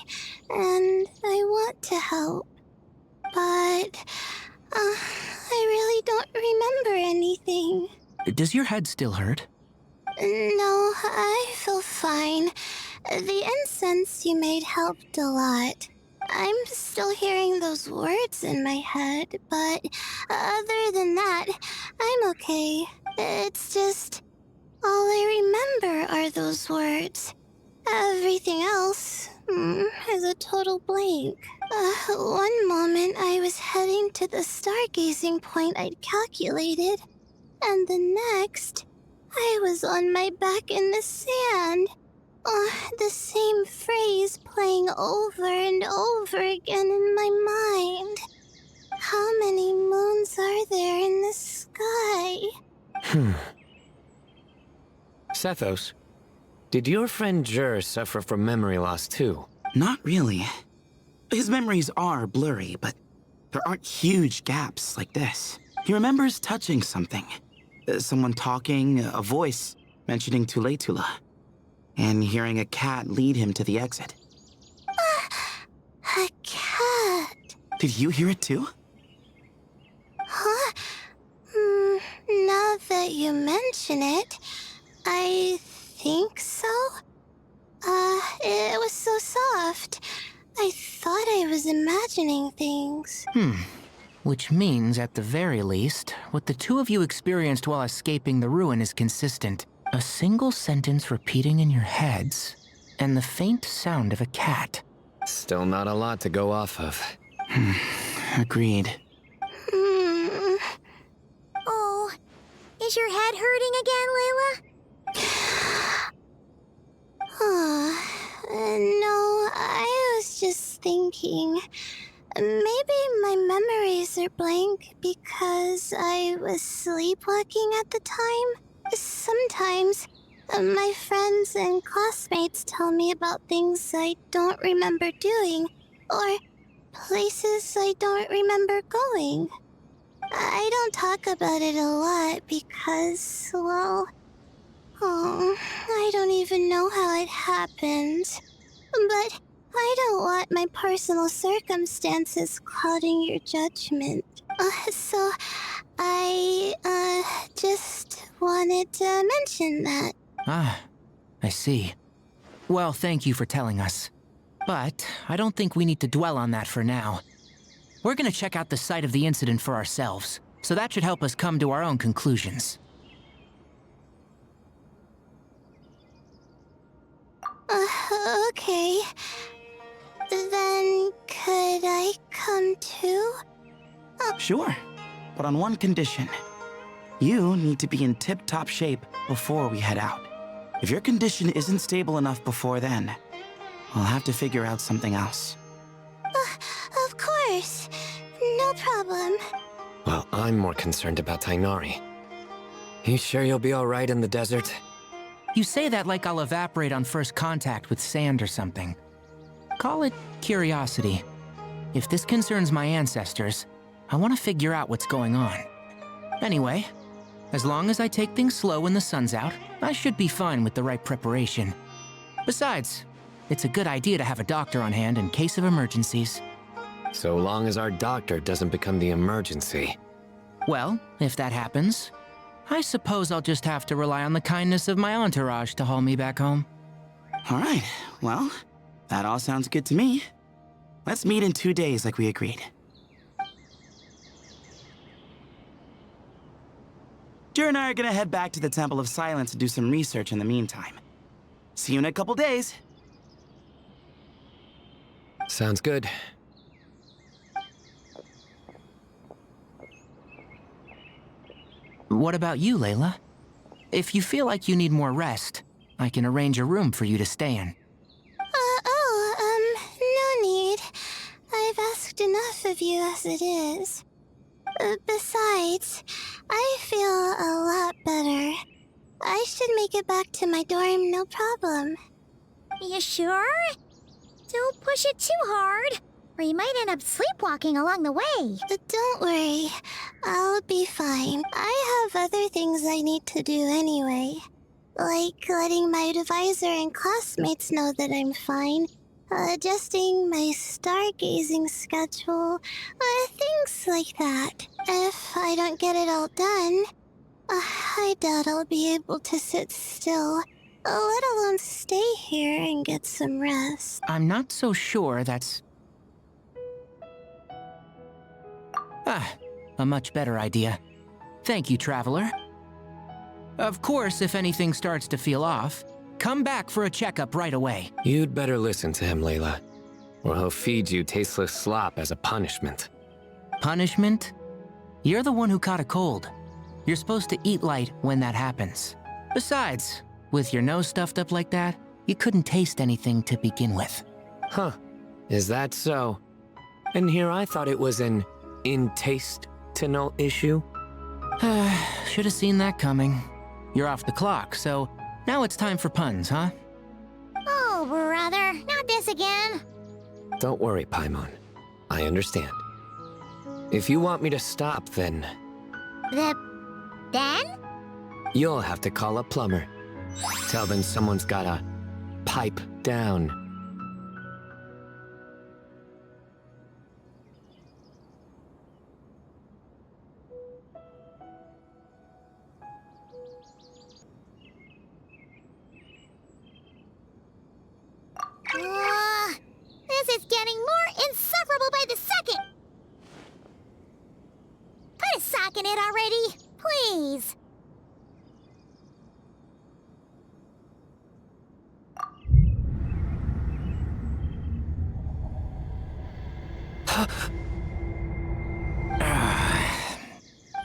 and I want to help. But, I really don't remember anything. Does your head still hurt? No, I feel fine. The incense you made helped a lot. I'm still hearing those words in my head, but other than that, I'm okay. It's just, all I remember are those words. Everything else is a total blank. One moment I was heading to the stargazing point I'd calculated, and the next, I was on my back in the sand. The same same phrase playing over and over again in my mind. How many moons are there in the sky? Sethos, did your friend Jur suffer from memory loss too? Not really. His memories are blurry, but there aren't huge gaps like this. He remembers touching something. Someone talking, a voice mentioning Tuletula, and hearing a cat lead him to the exit. A cat? Did you hear it too? Huh? Now that you mention it, I think so. It was so soft. I thought I was imagining things. Which means, at the very least, what the two of you experienced while escaping the ruin is consistent. A single sentence repeating in your heads, and the faint sound of a cat. Still not a lot to go off of. Agreed. Oh, is your head hurting again, Layla? No, I was just thinking. Maybe my memories are blank because I was sleepwalking at the time. Sometimes, my friends and classmates tell me about things I don't remember doing, or places I don't remember going. I don't talk about it a lot because, well, I don't even know how it happened. But I don't want my personal circumstances clouding your judgment. So I, just wanted to mention that. Ah, I see. Well, thank you for telling us. But I don't think we need to dwell on that for now. We're gonna check out the site of the incident for ourselves, so that should help us come to our own conclusions. Okay. Then could I come too? Sure, but on one condition. You need to be in tip-top shape before we head out. If your condition isn't stable enough before then, I'll have to figure out something else. Of course. No problem. Well, I'm more concerned about Tainari. You sure you'll be alright in the desert? You say that like I'll evaporate on first contact with sand or something. Call it curiosity. If this concerns my ancestors, I want to figure out what's going on. Anyway, as long as I take things slow when the sun's out, I should be fine with the right preparation. Besides, it's a good idea to have a doctor on hand in case of emergencies. So long as our doctor doesn't become the emergency. Well, if that happens, I suppose I'll just have to rely on the kindness of my entourage to haul me back home. All right, well, that all sounds good to me. Let's meet in 2 days like we agreed. Jur and I are gonna head back to the Temple of Silence to do some research in the meantime. See you in a couple days. Sounds good. What about you, Layla? If you feel like you need more rest, I can arrange a room for you to stay in. No need. I've asked enough of you as it is. Besides, I feel a lot better. I should make it back to my dorm, no problem. You sure? Don't push it too hard, or you might end up sleepwalking along the way. Don't worry. I'll be fine. I have other things I need to do anyway. Like letting my advisor and classmates know that I'm fine. Adjusting my stargazing schedule. Things like that. If I don't get it all done, I doubt I'll be able to sit still, let alone stay here and get some rest. I'm not so sure that's... a much better idea. Thank you, Traveler. Of course, if anything starts to feel off, come back for a checkup right away. You'd better listen to him, Layla, or he'll feed you tasteless slop as a punishment. Punishment? You're the one who caught a cold. You're supposed to eat light when that happens. Besides, with your nose stuffed up like that, you couldn't taste anything to begin with. Huh. Is that so? And here I thought it was an in-taste-to-know issue. Should have seen that coming. You're off the clock, so now it's time for puns, huh? Oh, brother, not this again. Don't worry, Paimon. I understand. If you want me to stop, then Then? you'll have to call a plumber. Tell them someone's gotta pipe down. This is getting more insufferable by the second. Put a sock in it already, please.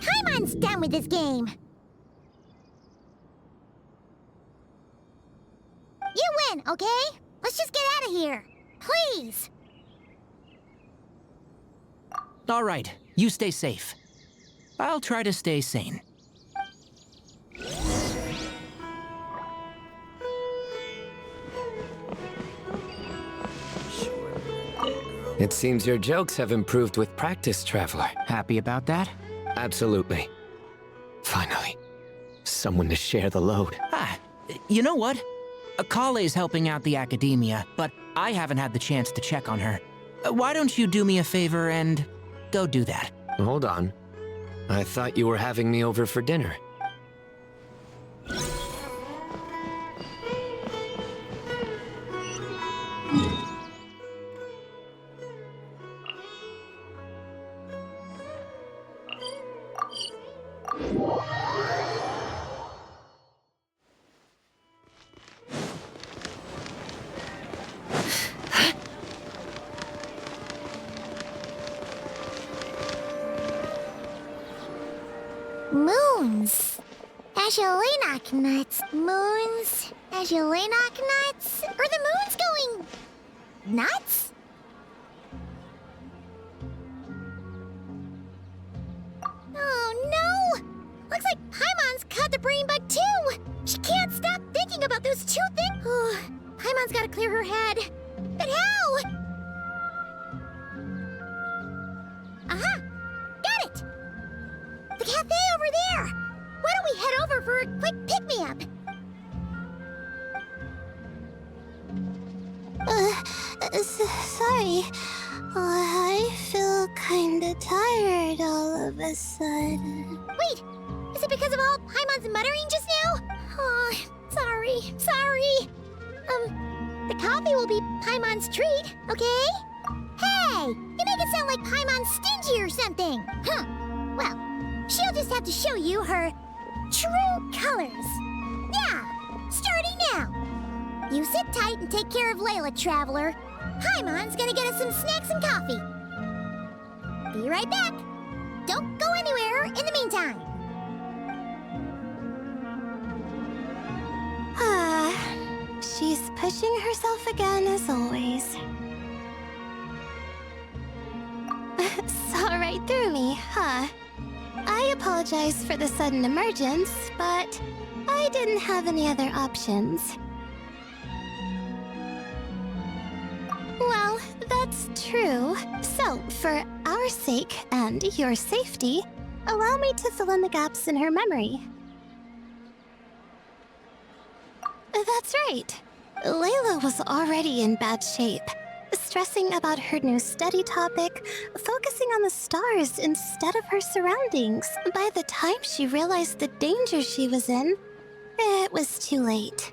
Paimon's done with this game. You win, okay? Let's just get out of here. Please. All right, you stay safe. I'll try to stay sane. It seems your jokes have improved with practice, Traveler. Happy about that? Absolutely. Finally, someone to share the load. You know what? Kale's helping out the academia, but I haven't had the chance to check on her. Why don't you do me a favor and go do that? Hold on. I thought you were having me over for dinner. Moons. Ashalenak nuts. Moons. Ashalenak nuts. Are the moons going nuts? Oh no! Looks like Paimon's caught the brain bug too! She can't stop thinking about those two things! Oh, Paimon's gotta clear her head. But how? Aha! Got it! The cafe over there! Why don't we head over for a quick pick-me-up? Sorry. I feel kinda tired all of a sudden. Wait! Is it because of all Paimon's muttering just now? Oh, sorry. The coffee will be Paimon's treat, okay? Hey! You make it sound like Paimon's stingy or something! Huh. Well, she'll just have to show you her true colors. Yeah, starting now. You sit tight and take care of Layla, Traveler. Paimon's gonna get us some snacks and coffee. Be right back. Don't go anywhere in the meantime. She's pushing herself again as always. Saw right through me, huh? I apologize for the sudden emergence, but I didn't have any other options. Well, that's true. So, for our sake and your safety, allow me to fill in the gaps in her memory. That's right. Layla was already in bad shape, stressing about her new study topic, focusing on the stars instead of her surroundings. By the time she realized the danger she was in, it was too late.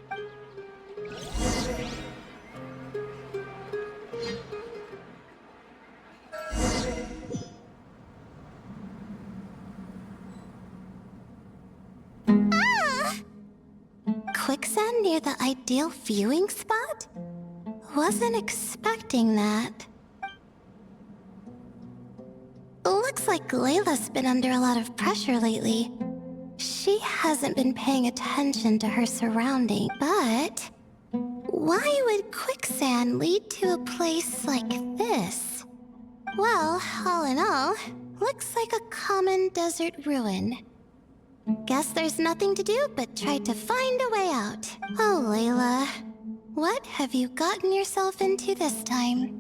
Quicksand near the ideal viewing spot? Wasn't expecting that. Looks like Layla's been under a lot of pressure lately. She hasn't been paying attention to her surroundings, but Why would quicksand lead to a place like this? Well, all in all, looks like a common desert ruin. Guess there's nothing to do but try to find a way out. Oh, Layla, what have you gotten yourself into this time?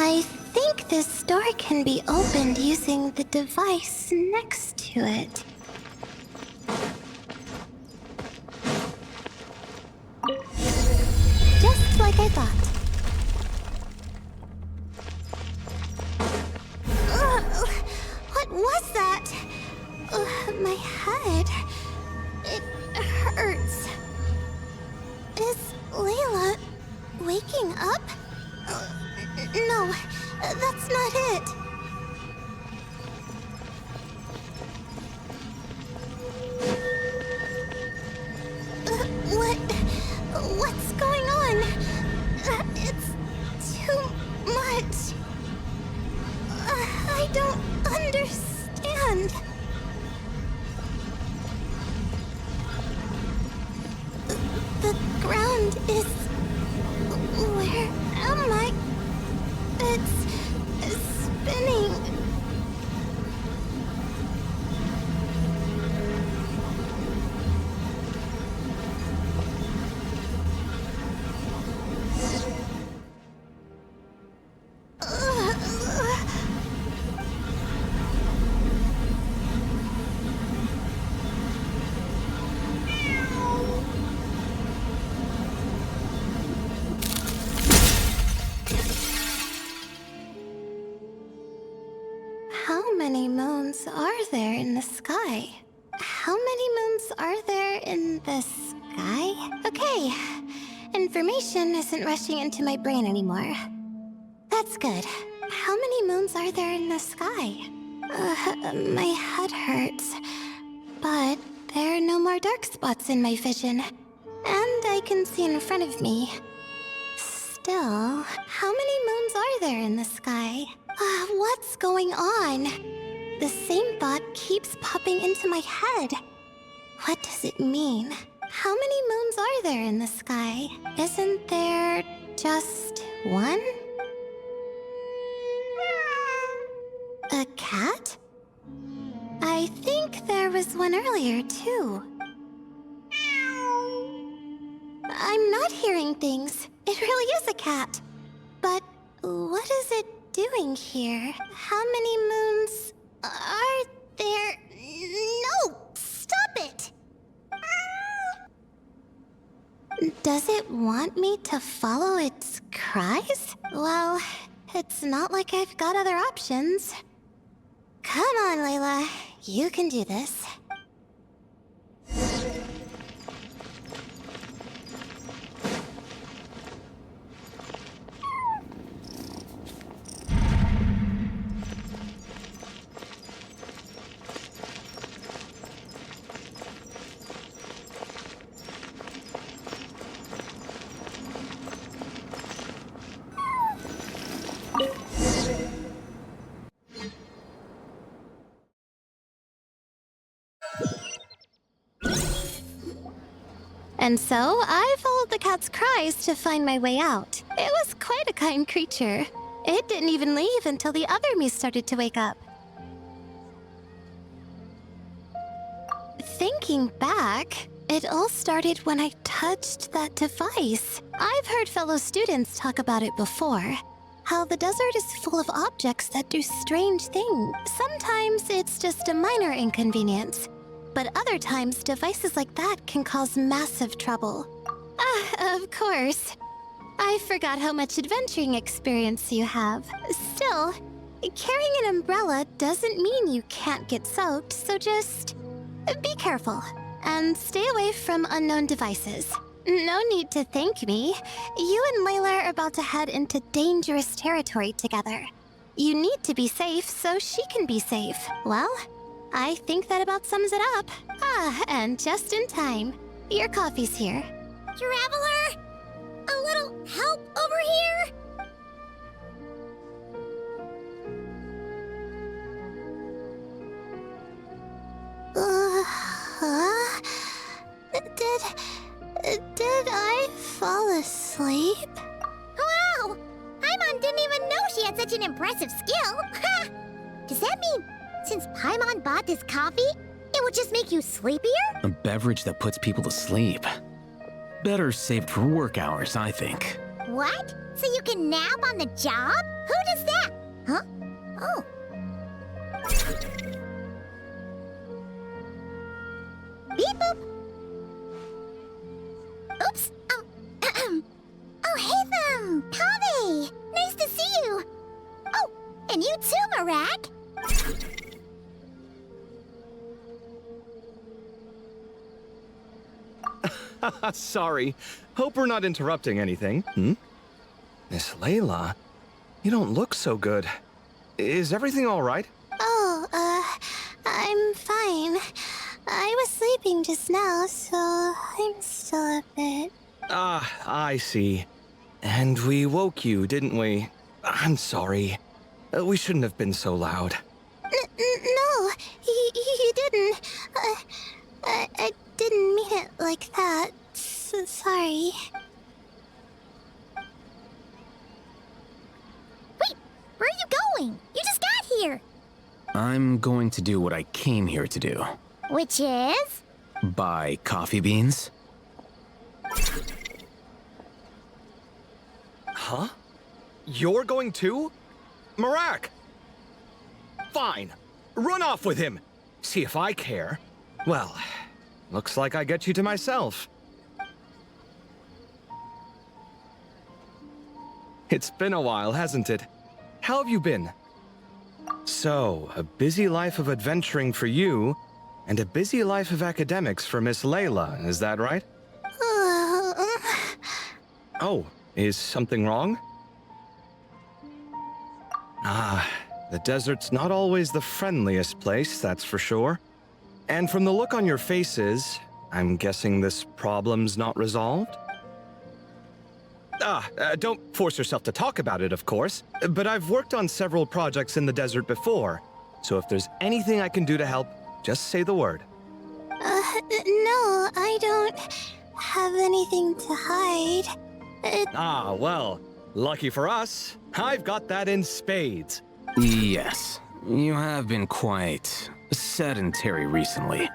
I think this door can be opened using the device next to it. Just like I thought. What was that? My head. It hurts. Is Layla waking up? No, that's not it. What's going on? It's too much. I don't understand. The ground is... Where am I? It's spinning. How many moons are there in the sky? How many moons are there in the sky? Okay, information isn't rushing into my brain anymore. That's good. How many moons are there in the sky? My head hurts. But there are no more dark spots in my vision. And I can see in front of me. Still, how many moons are there in the sky? What's going on? The same thought keeps popping into my head. What does it mean? How many moons are there in the sky? Isn't there just one? A cat? I think there was one earlier, too. I'm not hearing things. It really is a cat. But what is it doing here? How many moons are there? No! Stop it! Does it want me to follow its cries? Well, it's not like I've got other options. Come on, Layla. You can do this. And so, I followed the cat's cries to find my way out. It was quite a kind creature. It didn't even leave until the other me started to wake up. Thinking back, it all started when I touched that device. I've heard fellow students talk about it before. How the desert is full of objects that do strange things. Sometimes it's just a minor inconvenience. But other times, devices like that can cause massive trouble. Of course. I forgot how much adventuring experience you have. Still, carrying an umbrella doesn't mean you can't get soaked, so just be careful and stay away from unknown devices. No need to thank me. You and Layla are about to head into dangerous territory together. You need to be safe so she can be safe. Well, I think that about sums it up. And just in time. Your coffee's here. Traveler? A little help over here? Did I fall asleep? Wow! Paimon didn't even know she had such an impressive skill. Ha! Does that mean since Paimon bought this coffee, it would just make you sleepier? A beverage that puts people to sleep. Better saved for work hours, I think. What? So you can nap on the job? Who does that? Huh? Oh. Beep boop. Oops. Oh, hey them. Kaveh. Nice to see you. Oh, and you too, Marak. Sorry. Hope we're not interrupting anything. Miss Layla, you don't look so good. Is everything all right? Oh, I'm fine. I was sleeping just now, so I'm still a bit... I see. And we woke you, didn't we? I'm sorry. We shouldn't have been so loud. No, you didn't. I didn't mean it like that. Sorry. Wait, where are you going? You just got here. I'm going to do what I came here to do. Which is? Buy coffee beans. Huh? You're going too? Marak! Fine. Run off with him. See if I care. Well, looks like I get you to myself. It's been a while, hasn't it? How have you been? So, a busy life of adventuring for you, and a busy life of academics for Miss Layla, is that right? Oh, is something wrong? The desert's not always the friendliest place, that's for sure. And from the look on your faces, I'm guessing this problem's not resolved? Don't force yourself to talk about it, of course, but I've worked on several projects in the desert before, so if there's anything I can do to help, just say the word. No, I don't have anything to hide. Well, lucky for us, I've got that in spades. Yes, you have been quite sedentary recently.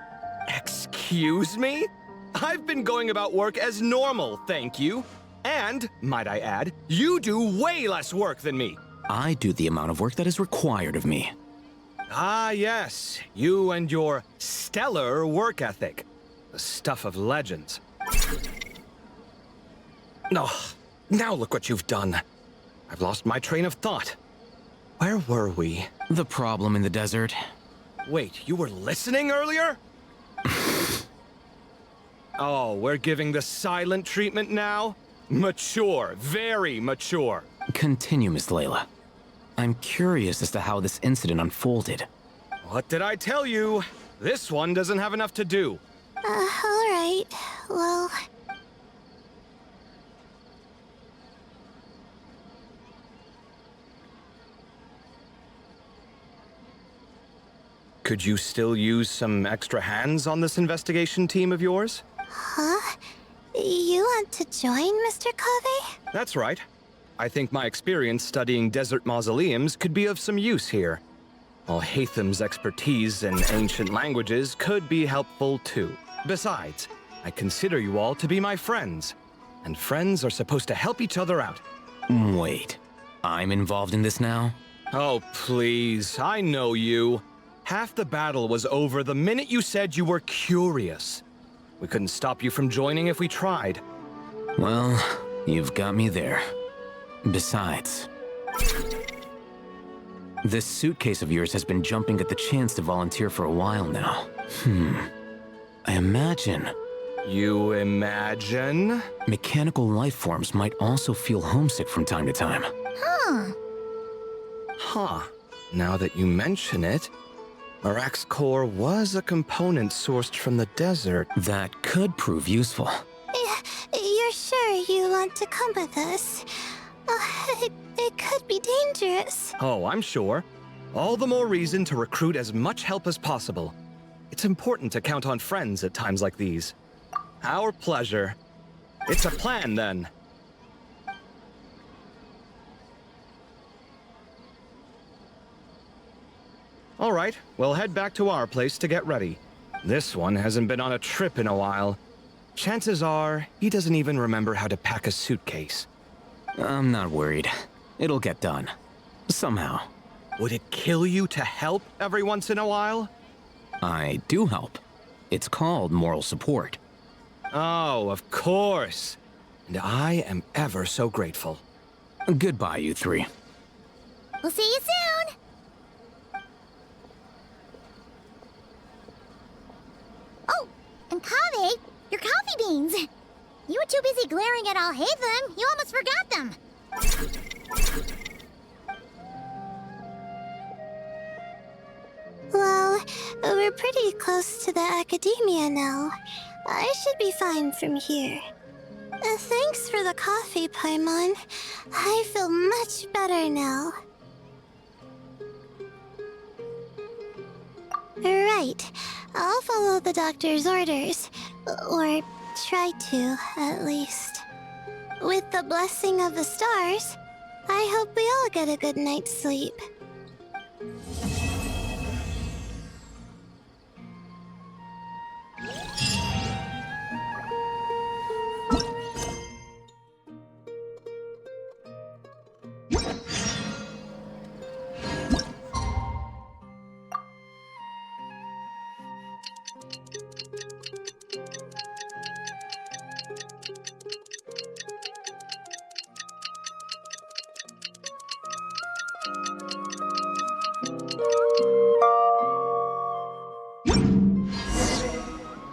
Excuse me? I've been going about work as normal, thank you. And, might I add, you do way less work than me. I do the amount of work that is required of me. Yes, you and your stellar work ethic. The stuff of legends. Now look what you've done. I've lost my train of thought. Where were we? The problem in the desert. Wait, you were listening earlier? Oh, we're giving the silent treatment now? Mature, very mature. Continue, Miss Layla. I'm curious as to how this incident unfolded. What did I tell you? This one doesn't have enough to do. Alright. Well... Could you still use some extra hands on this investigation team of yours? Huh? You want to join, Mr. Covey? That's right. I think my experience studying desert mausoleums could be of some use here. While Hatham's expertise in ancient languages could be helpful too. Besides, I consider you all to be my friends. And friends are supposed to help each other out. Wait, I'm involved in this now? Oh, please, I know you. Half the battle was over the minute you said you were curious. We couldn't stop you from joining if we tried. Well, you've got me there. Besides, this suitcase of yours has been jumping at the chance to volunteer for a while now. I imagine... You imagine? Mechanical life forms might also feel homesick from time to time. Huh. Now that you mention it, Marak's core was a component sourced from the desert. That could prove useful. You're sure you want to come with us? It could be dangerous. Oh, I'm sure. All the more reason to recruit as much help as possible. It's important to count on friends at times like these. Our pleasure. It's a plan, then. All right, we'll head back to our place to get ready. This one hasn't been on a trip in a while. Chances are, he doesn't even remember how to pack a suitcase. I'm not worried. It'll get done. Somehow. Would it kill you to help every once in a while? I do help. It's called moral support. Oh, of course. And I am ever so grateful. Goodbye, you three. We'll see you soon! Oh, and Kaveh, your coffee beans! You were too busy glaring at Al-Haytham, you almost forgot them! Well, we're pretty close to the academia now. I should be fine from here. Thanks for the coffee, Paimon. I feel much better now. Right. I'll follow the doctor's orders. Or try to, at least. With the blessing of the stars, I hope we all get a good night's sleep.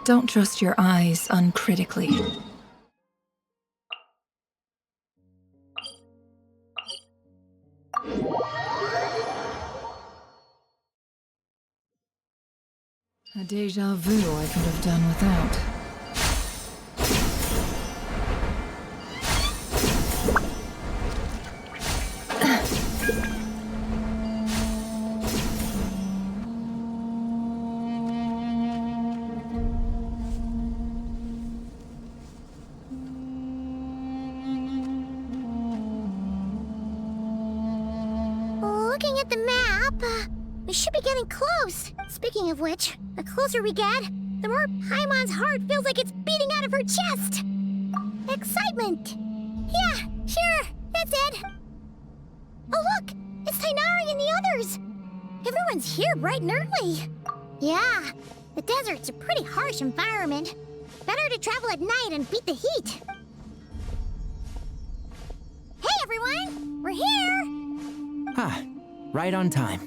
Don't trust your eyes uncritically. A déjà vu I could have done without. Looking at the map, we should be getting close. Speaking of which, the closer we get, the more Paimon's heart feels like it's beating out of her chest. Excitement. Yeah, sure, that's it. Oh look, it's Tainari and the others. Everyone's here bright and early. Yeah, the desert's a pretty harsh environment. Better to travel at night and beat the heat. Hey everyone, we're here. Ah, right on time.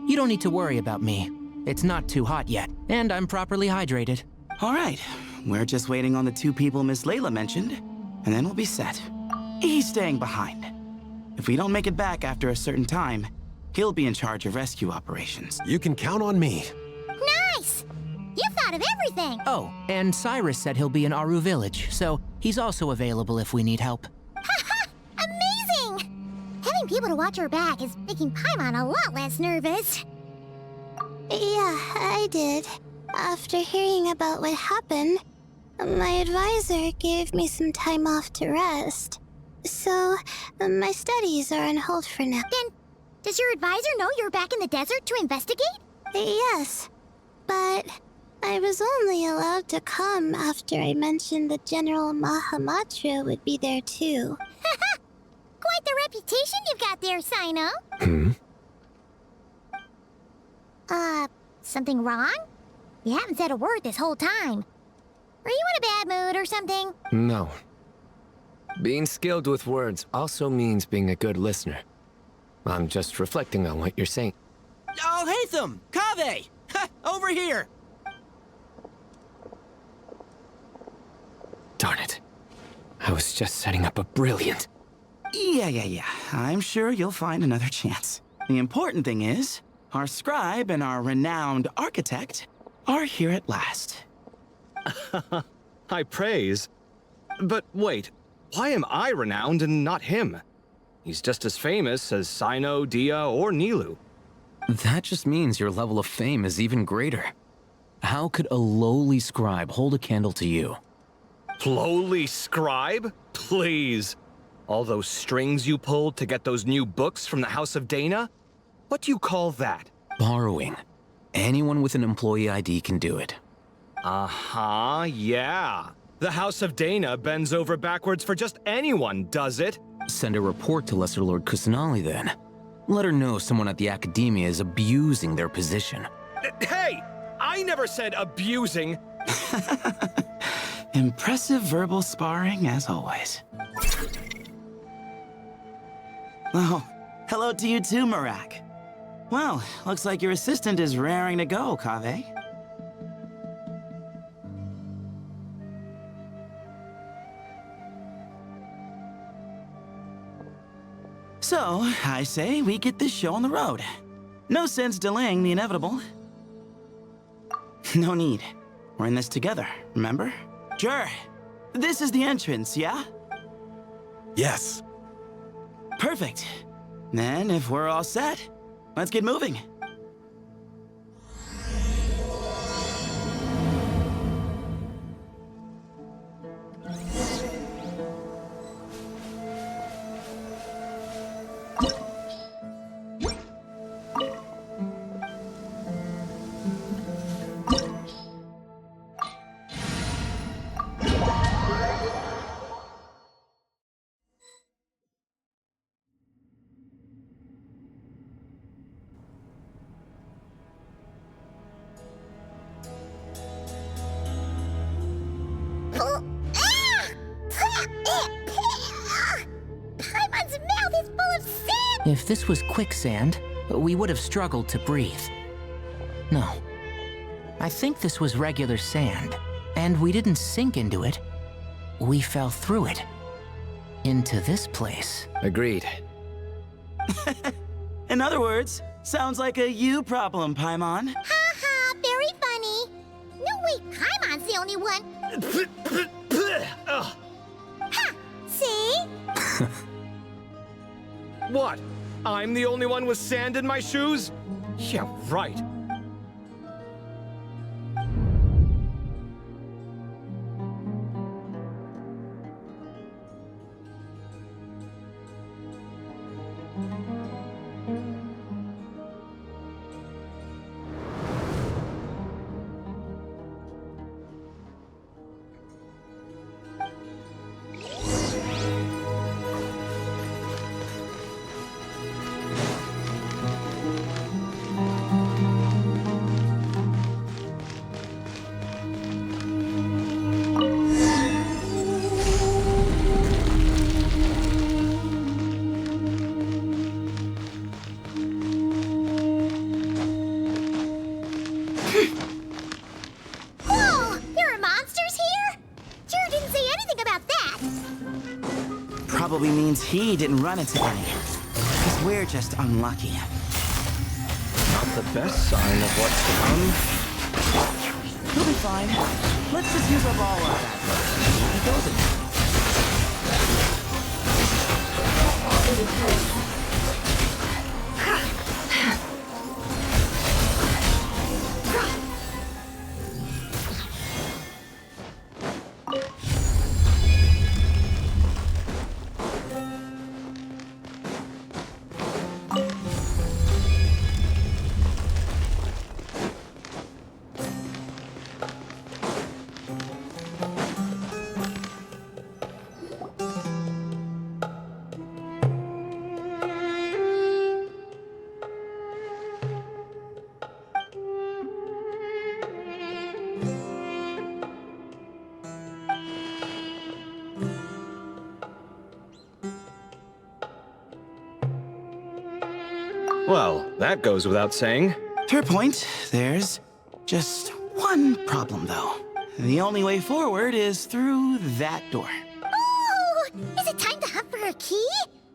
You don't need to worry about me. It's not too hot yet, and I'm properly hydrated. All right, we're just waiting on the 2 people Miss Layla mentioned, and then we'll be set. He's staying behind. If we don't make it back after a certain time, he'll be in charge of rescue operations. You can count on me. Nice! You thought of everything! Oh, and Cyrus said he'll be in Aru Village, so he's also available if we need help. Haha! Amazing! Having people to watch your back is making Paimon a lot less nervous. Yeah, I did. After hearing about what happened, my advisor gave me some time off to rest. So, my studies are on hold for now. Then, does your advisor know you're back in the desert to investigate? Yes, but I was only allowed to come after I mentioned that General Mahamatra would be there too. Haha! Quite the reputation you've got there, Sino. Something wrong? You haven't said a word this whole time. Are you in a bad mood or something? No. Being skilled with words also means being a good listener. I'm just reflecting on what you're saying. Oh, Hatham! Kaveh! Over here! Darn it. I was just setting up a brilliant... Yeah. I'm sure you'll find another chance. The important thing is, our scribe and our renowned architect are here at last. High praise. But wait, why am I renowned and not him? He's just as famous as Sino, Dia, or Nilu. That just means your level of fame is even greater. How could a lowly scribe hold a candle to you? Lowly scribe? Please. All those strings you pulled to get those new books from the House of Dana? What do you call that? Borrowing. Anyone with an employee ID can do it. Uh-huh, yeah. The House of Dana bends over backwards for just anyone, does it? Send a report to Lesser Lord Kusanali then. Let her know someone at the Academia is abusing their position. Hey! I never said abusing! Impressive verbal sparring, as always. Oh, hello to you too, Marak. Well, looks like your assistant is raring to go, Kaveh. So, I say we get this show on the road. No sense delaying the inevitable. No need. We're in this together, remember? Sure. This is the entrance, yeah? Yes. Perfect. Then, if we're all set, let's get moving. Paimon's mouth is full of sand! If this was quicksand, we would have struggled to breathe. No. I think this was regular sand, and we didn't sink into it. We fell through it. Into this place. Agreed. In other words, sounds like a you problem, Paimon. Ha, very funny. No way, Paimon's the only one. Ha! See? What? I'm the only one with sand in my shoes? Yeah, right. Whoa! There are monsters here? Sure didn't say anything about that. Probably means he didn't run it today. Because we're just unlucky. Not the best sign of what's to come. He'll be fine. Let's just use up all of that. He goes again. Well, that goes without saying. Fair point. There's just one problem, though. The only way forward is through that door. Oh! Is it time to hunt for a key?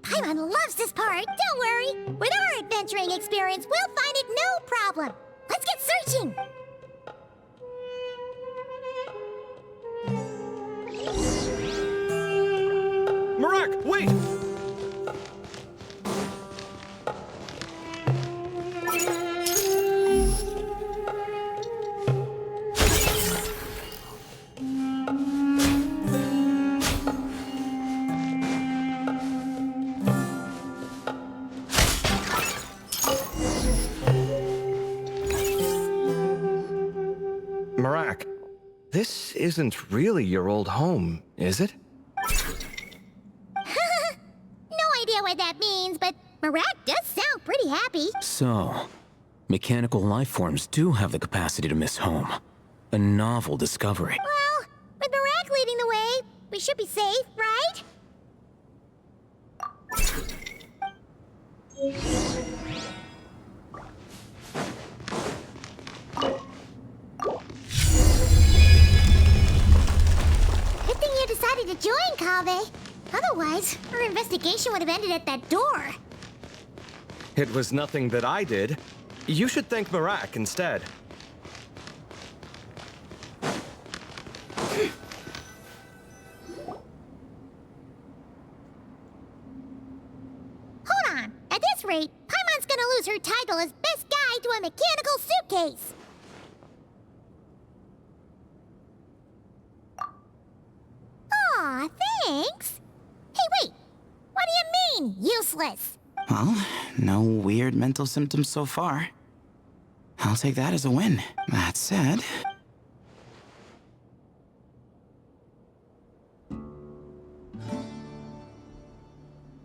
Paimon loves this part, don't worry. With our adventuring experience, we'll find it no problem. Let's get searching! Marak, wait! Marak, this isn't really your old home, is it? No idea what that means, but Marak does sound pretty happy. So, mechanical life forms do have the capacity to miss home. A novel discovery. Well, with Marak leading the way, we should be safe, right? Good thing you decided to join, Kaveh. Otherwise, our investigation would have ended at that door. It was nothing that I did. You should thank Marak instead. Hold on. At this rate, Paimon's gonna lose her title as best guide to a mechanical suitcase. Aw, thanks. Hey, wait. What do you mean, useless? Well, no weird mental symptoms so far. I'll take that as a win. That said...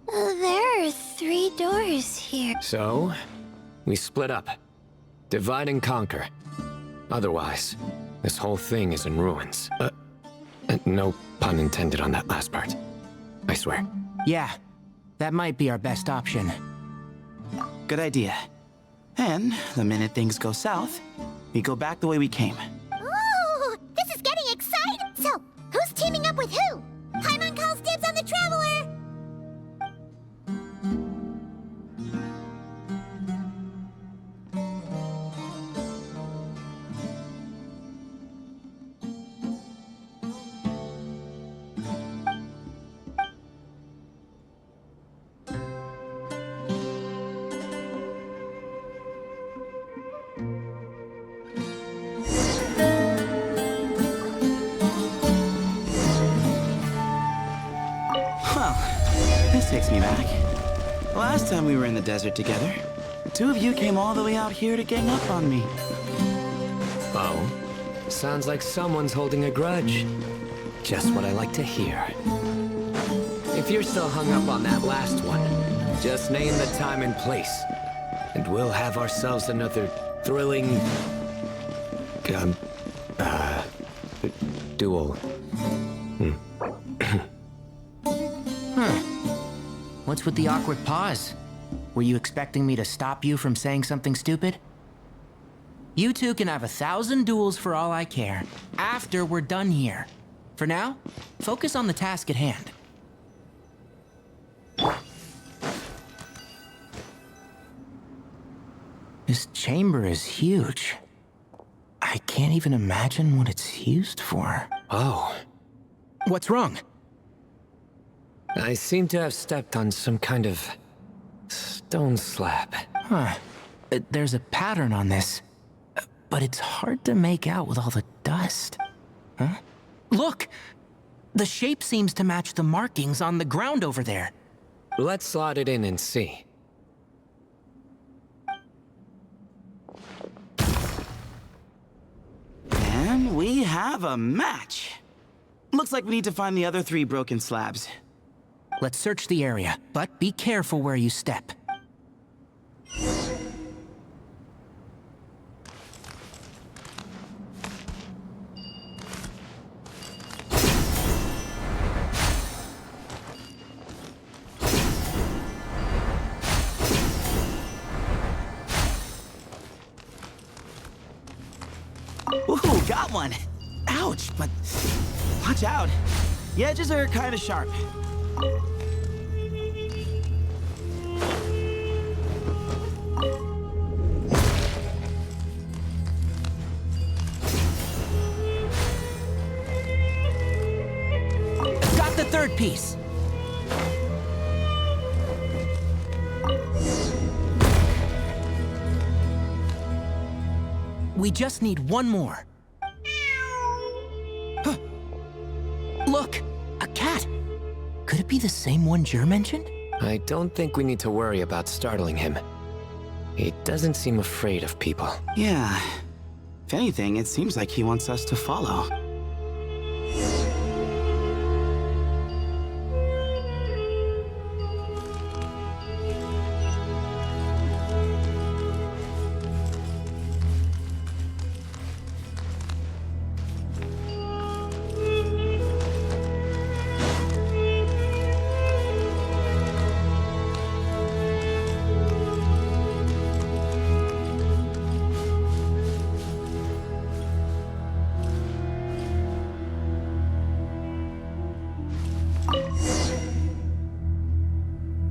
There are 3 doors here. So, we split up. Divide and conquer. Otherwise, this whole thing is in ruins. No pun intended on that last part. I swear. Yeah, that might be our best option. Good idea. And the minute things go south, we go back the way we came. Ooh, this is getting exciting. So, who's teaming up with who? Paimon calls dibs on the Traveler. This takes me back. Last time we were in the desert together, the 2 of you came all the way out here to gang up on me. Oh? Sounds like someone's holding a grudge. Just what I like to hear. If you're still hung up on that last one, just name the time and place, and we'll have ourselves another thrilling... duel. What's with the awkward pause? Were you expecting me to stop you from saying something stupid? You two can have 1,000 duels for all I care, after we're done here. For now, focus on the task at hand. This chamber is huge. I can't even imagine what it's used for. Oh. What's wrong? I seem to have stepped on some kind of stone slab. Huh. There's a pattern on this, but it's hard to make out with all the dust. Huh? Look! The shape seems to match the markings on the ground over there. Let's slot it in and see. And we have a match. Looks like we need to find the other 3 broken slabs. Let's search the area, but be careful where you step. Ooh, got one. Ouch, but watch out. The edges are kind of sharp. Got the 3rd piece. We just need one more. Huh. Look, a cat. Could it be the same one Jer mentioned? I don't think we need to worry about startling him. He doesn't seem afraid of people. Yeah. If anything, it seems like he wants us to follow.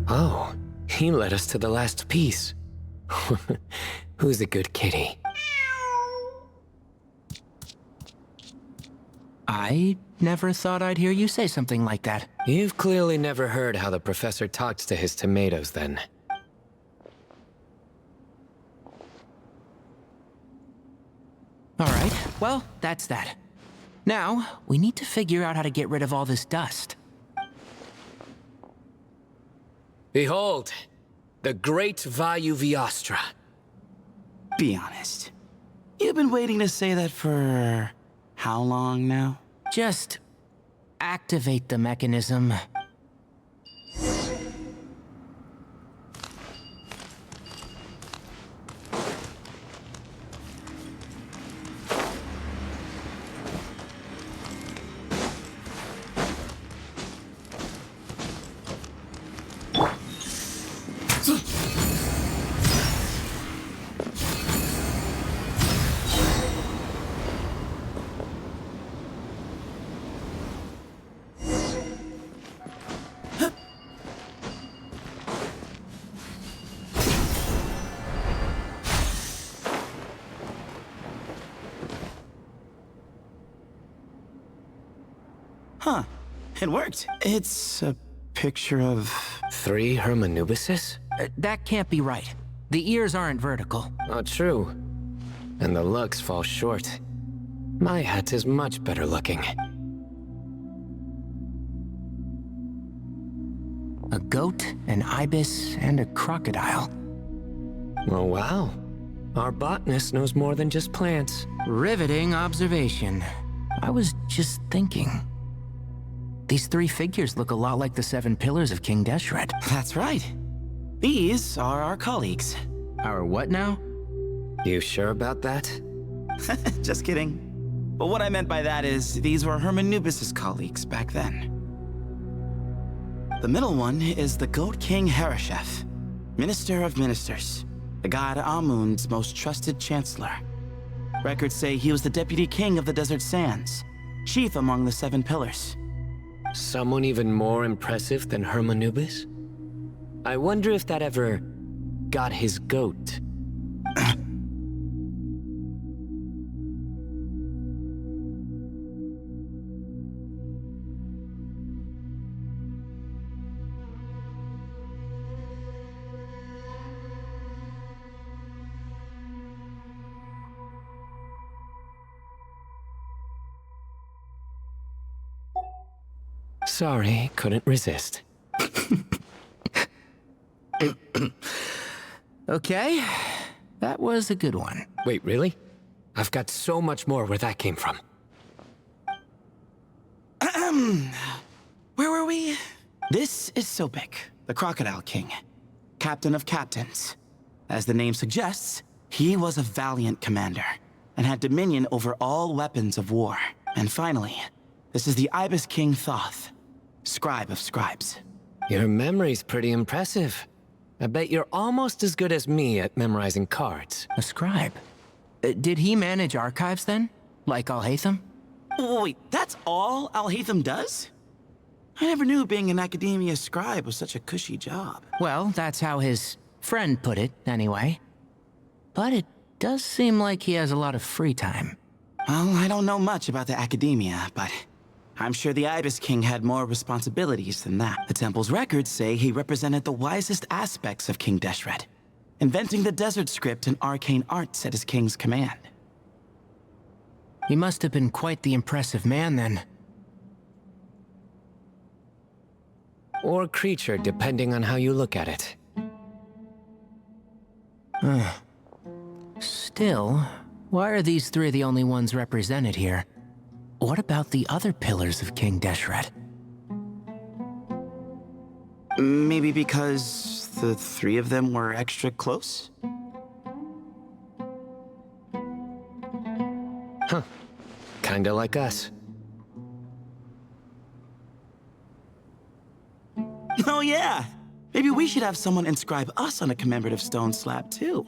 Oh, he led us to the last piece. Who's a good kitty? I never thought I'd hear you say something like that. You've clearly never heard how the professor talks to his tomatoes, then. All right, well, that's that. Now, we need to figure out how to get rid of all this dust. Behold, the great Vayu Viastra. Be honest. You've been waiting to say that for how long now? Just activate the mechanism. Huh. It worked. It's a picture of... 3 Hermanubises? That can't be right. The ears aren't vertical. Not true. And the looks fall short. My hat is much better looking. A goat, an ibis, and a crocodile. Oh, wow. Our botanist knows more than just plants. Riveting observation. I was just thinking. These 3 figures look a lot like the 7 pillars of King Deshret. That's right. These are our colleagues. Our what now? You sure about that? Just kidding. But what I meant by that is, these were Hermanubis' colleagues back then. The middle one is the Goat King Hereshef, Minister of Ministers, the god Amun's most trusted chancellor. Records say he was the deputy king of the desert sands, chief among the 7 pillars. Someone even more impressive than Hermanubis? I wonder if that ever got his goat. Sorry, couldn't resist. Okay, that was a good one. Wait, really? I've got so much more where that came from. Where were we? This is Sopik, the Crocodile King, captain of captains. As the name suggests, he was a valiant commander and had dominion over all weapons of war. And finally, this is the Ibis King Thoth, scribe of scribes. Your memory's pretty impressive. I bet you're almost as good as me at memorizing cards. A scribe? Did he manage archives then? Like Alhaitham? Wait, that's all Alhaitham does? I never knew being an academia scribe was such a cushy job. Well, that's how his friend put it, anyway. But it does seem like he has a lot of free time. Well, I don't know much about the academia, but I'm sure the Ibis King had more responsibilities than that. The temple's records say he represented the wisest aspects of King Deshret, inventing the desert script and arcane arts at his king's command. He must have been quite the impressive man, then. Or creature, depending on how you look at it. Still, why are these 3 the only ones represented here? What about the other pillars of King Deshret? Maybe because the 3 of them were extra close? Huh. Kinda like us. Oh yeah! Maybe we should have someone inscribe us on a commemorative stone slab too.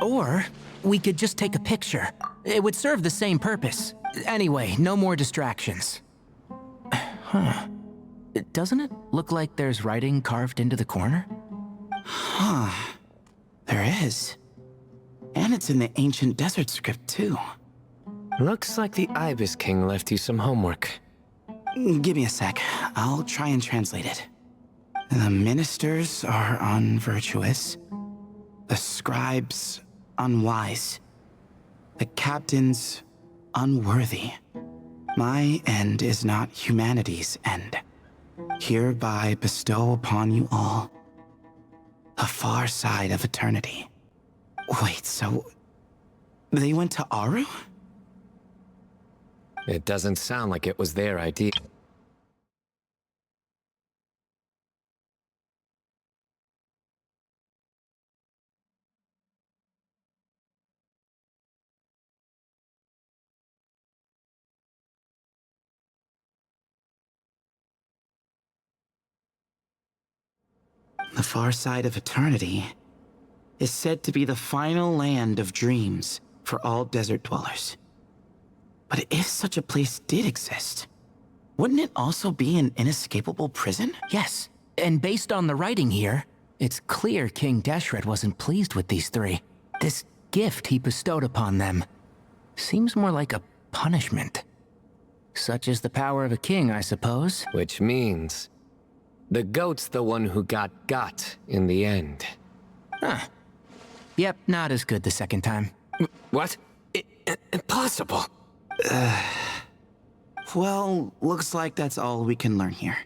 Or we could just take a picture. It would serve the same purpose. Anyway, no more distractions. Huh. Doesn't it look like there's writing carved into the corner? Huh. There is. And it's in the ancient desert script too. Looks like the Ibis King left you some homework. Give me a sec. I'll try and translate it. The ministers are unvirtuous. The scribes unwise. The captains unworthy. My end is not humanity's end. Hereby bestow upon you all the far side of eternity. Wait, so they went to Aru? It doesn't sound like it was their idea. The far side of eternity is said to be the final land of dreams for all desert dwellers. But if such a place did exist, wouldn't it also be an inescapable prison? Yes, and based on the writing here, it's clear King Deshret wasn't pleased with these 3. This gift he bestowed upon them seems more like a punishment. Such is the power of a king, I suppose. Which means the goat's the one who got in the end. Huh. Yep, not as good the second time. What? Impossible. Well, looks like that's all we can learn here.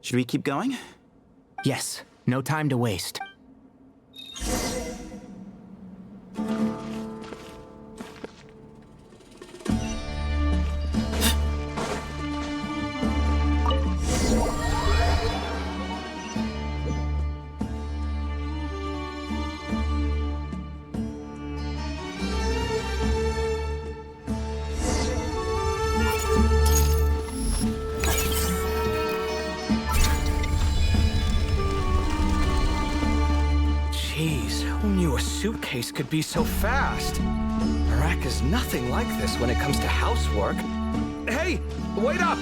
Should we keep going? Yes, no time to waste. suitcase could be so fast. Marak is nothing like this when it comes to housework. Hey, wait up!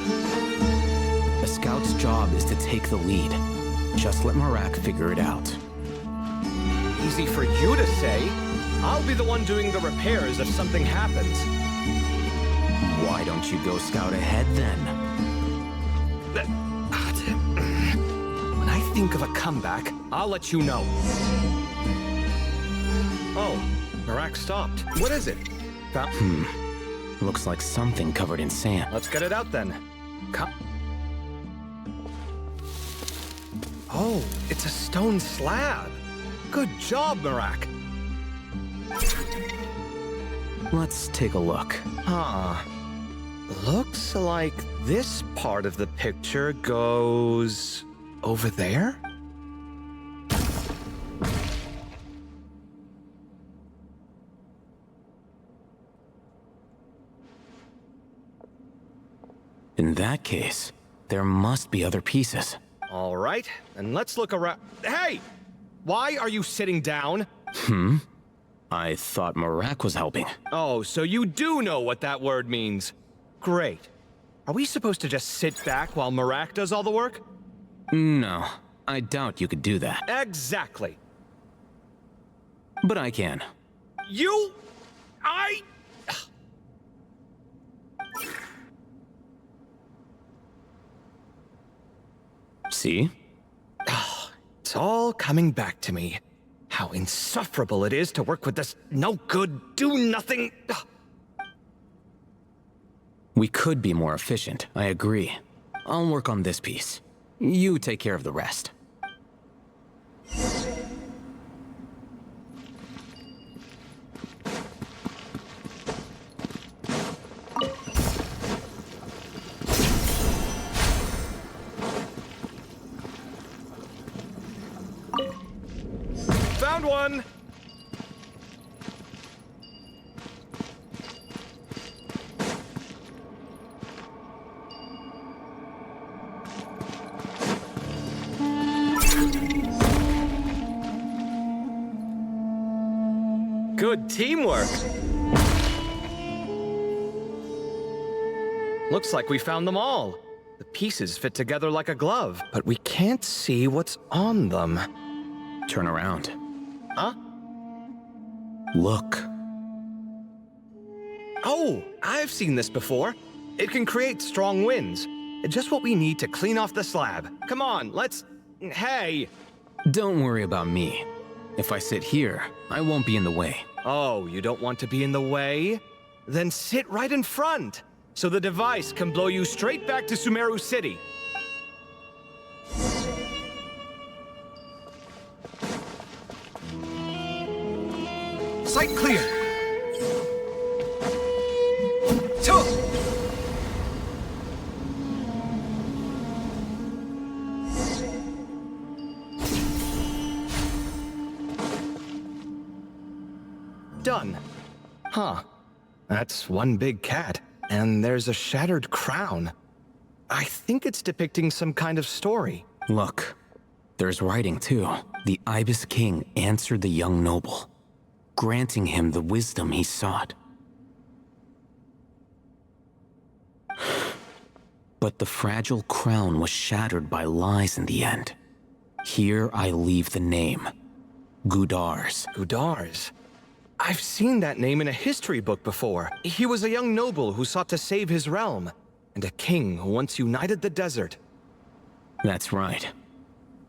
A scout's job is to take the lead. Just let Marak figure it out. Easy for you to say. I'll be the one doing the repairs if something happens. Why don't you go scout ahead then? When I think of a comeback, I'll let you know. Oh, Marak stopped. What is it? Looks like something covered in sand. Let's get it out then. Oh, it's a stone slab. Good job, Marak. Let's take a look. Huh. Looks like this part of the picture goes over there? In that case, there must be other pieces. All right, and let's look around. Hey! Why are you sitting down? I thought Marak was helping. Oh, so you do know what that word means. Great. Are we supposed to just sit back while Marak does all the work? No, I doubt you could do that. Exactly. But I can. See? It's all coming back to me. How insufferable it is to work with this no-good, do-nothing... We could be more efficient, I agree. I'll work on this piece. You take care of the rest. Found one! Good teamwork! Looks like we found them all. The pieces fit together like a glove, but we can't see what's on them. Turn around. Huh? Look. Oh, I've seen this before. It can create strong winds. Just what we need to clean off the slab. Come on, let's... Hey! Don't worry about me. If I sit here, I won't be in the way. Oh, you don't want to be in the way? Then sit right in front, so the device can blow you straight back to Sumeru City. Sight clear! Done. Huh. That's one big cat. And there's a shattered crown. I think it's depicting some kind of story. Look. There's writing, too. The Ibis king answered the young noble, granting him the wisdom he sought. But the fragile crown was shattered by lies in the end. Here I leave the name. Gudars. Gudars? I've seen that name in a history book before. He was a young noble who sought to save his realm, and a king who once united the desert. That's right.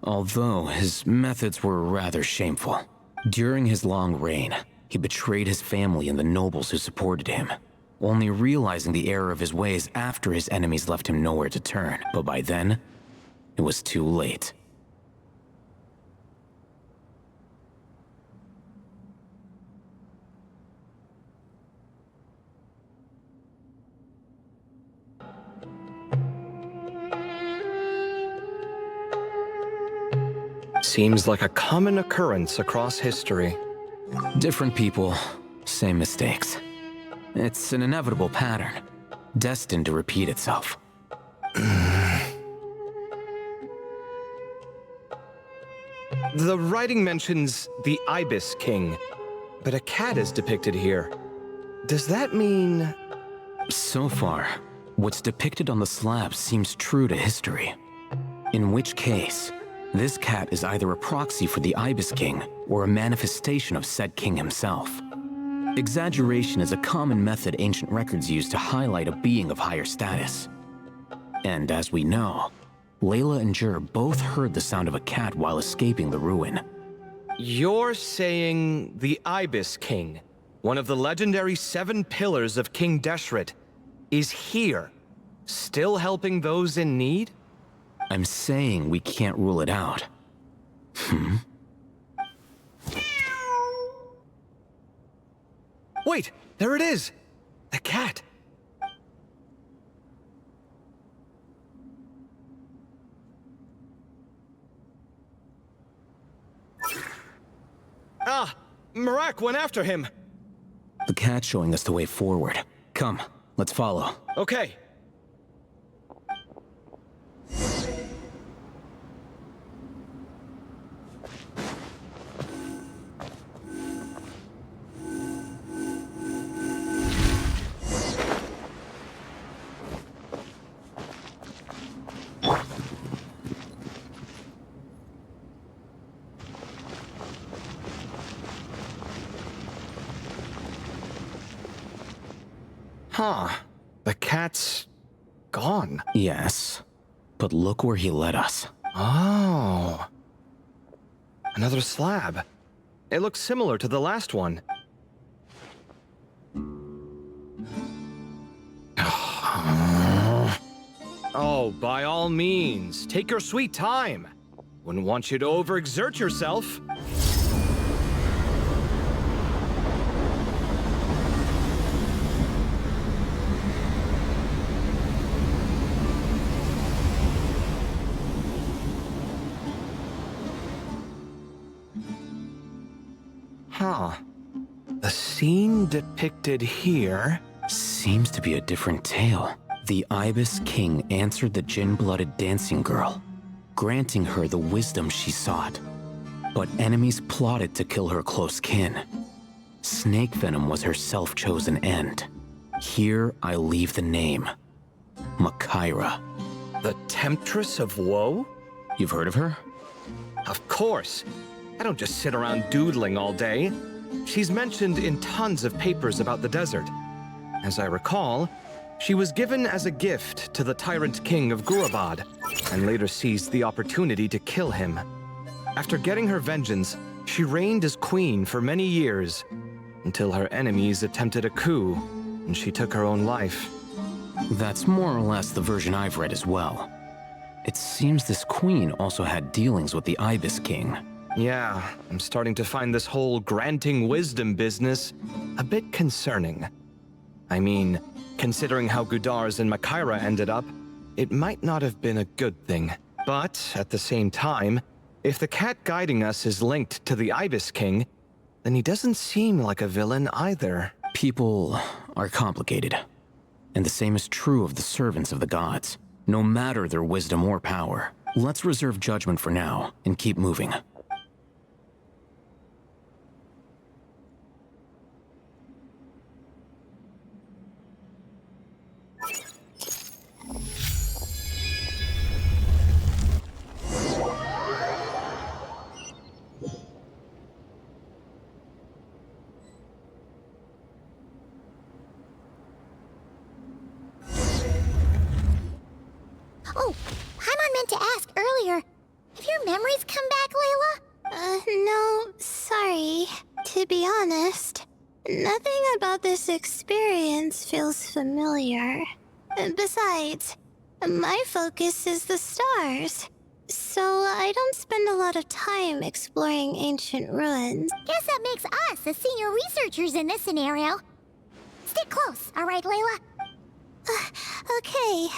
Although his methods were rather shameful. During his long reign, he betrayed his family and the nobles who supported him, only realizing the error of his ways after his enemies left him nowhere to turn. But by then, it was too late. Seems like a common occurrence across history. Different people, same mistakes. It's an inevitable pattern, destined to repeat itself. The writing mentions the Ibis king. But a cat is depicted here. Does that mean... So far, what's depicted on the slab seems true to history. In which case, this cat is either a proxy for the Ibis King or a manifestation of said king himself. Exaggeration is a common method ancient records use to highlight a being of higher status. And as we know, Layla and Jur both heard the sound of a cat while escaping the ruin. You're saying the Ibis King, one of the legendary 7 pillars of King Deshret, is here, still helping those in need? I'm saying we can't rule it out. Wait, there it is! The cat! Ah! Marak went after him! The cat's showing us the way forward. Come, let's follow. Okay. Huh. The cat's... gone. Yes, but look where he led us. Oh. Another slab. It looks similar to the last one. Oh, by all means, take your sweet time. Wouldn't want you to overexert yourself. Huh. The scene depicted here... Seems to be a different tale. The Ibis King answered the Jinn-blooded dancing girl, granting her the wisdom she sought. But enemies plotted to kill her close kin. Snake venom was her self-chosen end. Here I leave the name. Makaira. The Temptress of Woe? You've heard of her? Of course. I don't just sit around doodling all day. She's mentioned in tons of papers about the desert. As I recall, she was given as a gift to the tyrant king of Gurabad, and later seized the opportunity to kill him. After getting her vengeance, she reigned as queen for many years, until her enemies attempted a coup, and she took her own life. That's more or less the version I've read as well. It seems this queen also had dealings with the Ibis King. Yeah, I'm starting to find this whole granting wisdom business a bit concerning. I mean, considering how Gudars and Makaira ended up, it might not have been a good thing. But, at the same time, if the cat guiding us is linked to the Ibis King, then he doesn't seem like a villain either. People are complicated. And the same is true of the servants of the gods, no matter their wisdom or power. Let's reserve judgment for now, and keep moving. Oh, Paimon meant to ask earlier. Have your memories come back, Layla? No, sorry. To be honest, nothing about this experience feels familiar. Besides, my focus is the stars, so I don't spend a lot of time exploring ancient ruins. Guess that makes us the senior researchers in this scenario. Stick close, all right, Layla? Okay.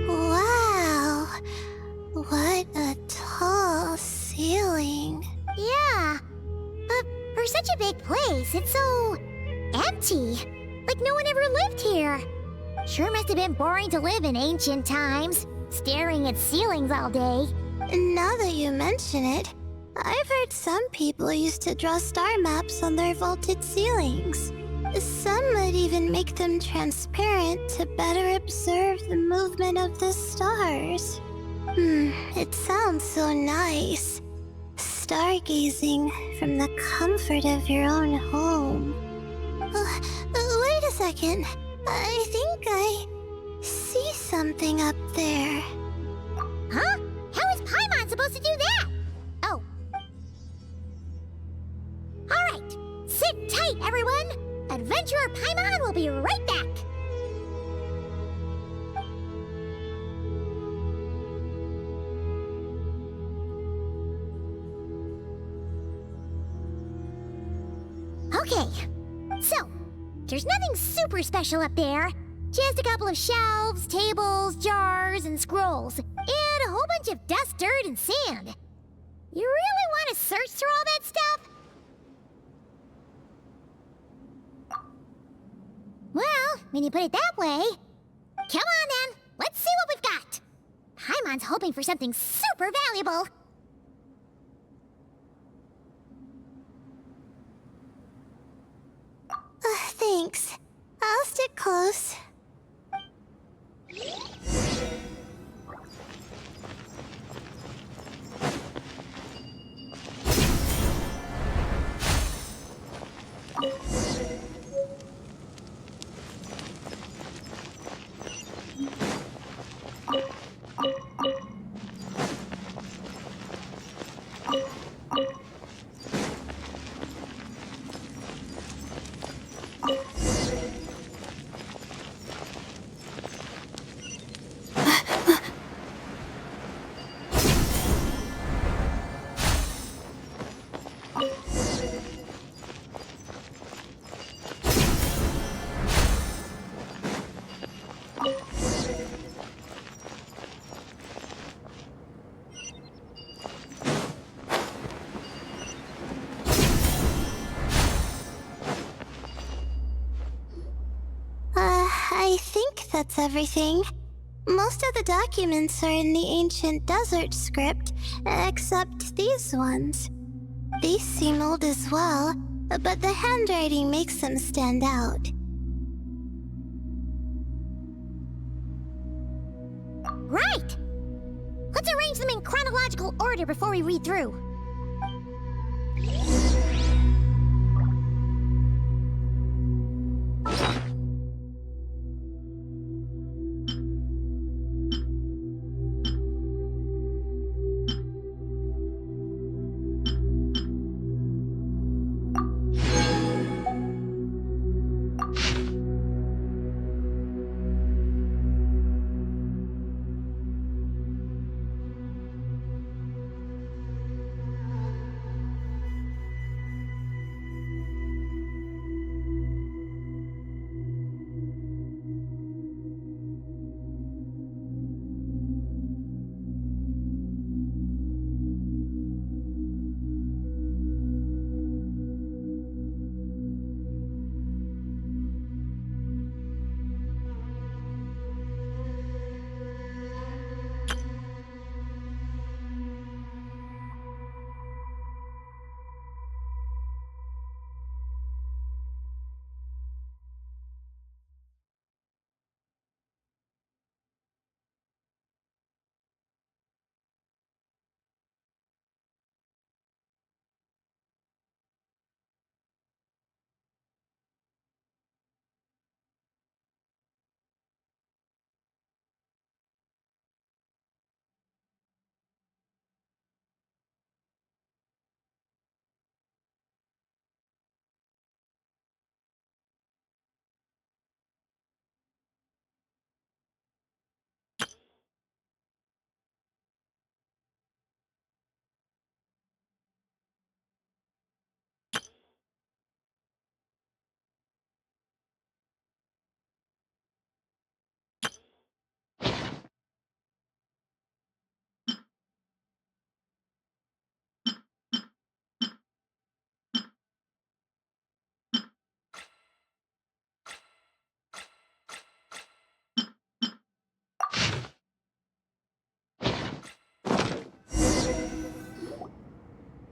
Wow, what a tall ceiling. Yeah, but for some such a big place. It's so empty. Like no one ever lived here. Sure must have been boring to live in ancient times, staring at ceilings all day. Now that you mention it, I've heard some people used to draw star maps on their vaulted ceilings. Some might even make them transparent to better observe the movement of the stars. It sounds so nice. Stargazing from the comfort of your own home. Wait a second. I think I see something up there. Huh? How is Paimon supposed to do that? Oh. Alright, sit tight, everyone! Adventurer Paimon will be right back! Okay, so, there's nothing super special up there. Just a couple of shelves, tables, jars, and scrolls. And a whole bunch of dust, dirt, and sand. You really want to search through all that stuff? Well, when you put it that way... Come on then, let's see what we've got. Paimon's hoping for something super valuable. Thanks. I'll stick close. I think that's everything. Most of the documents are in the ancient desert script, except these ones. These seem old as well, but the handwriting makes them stand out. Right! Let's arrange them in chronological order before we read through.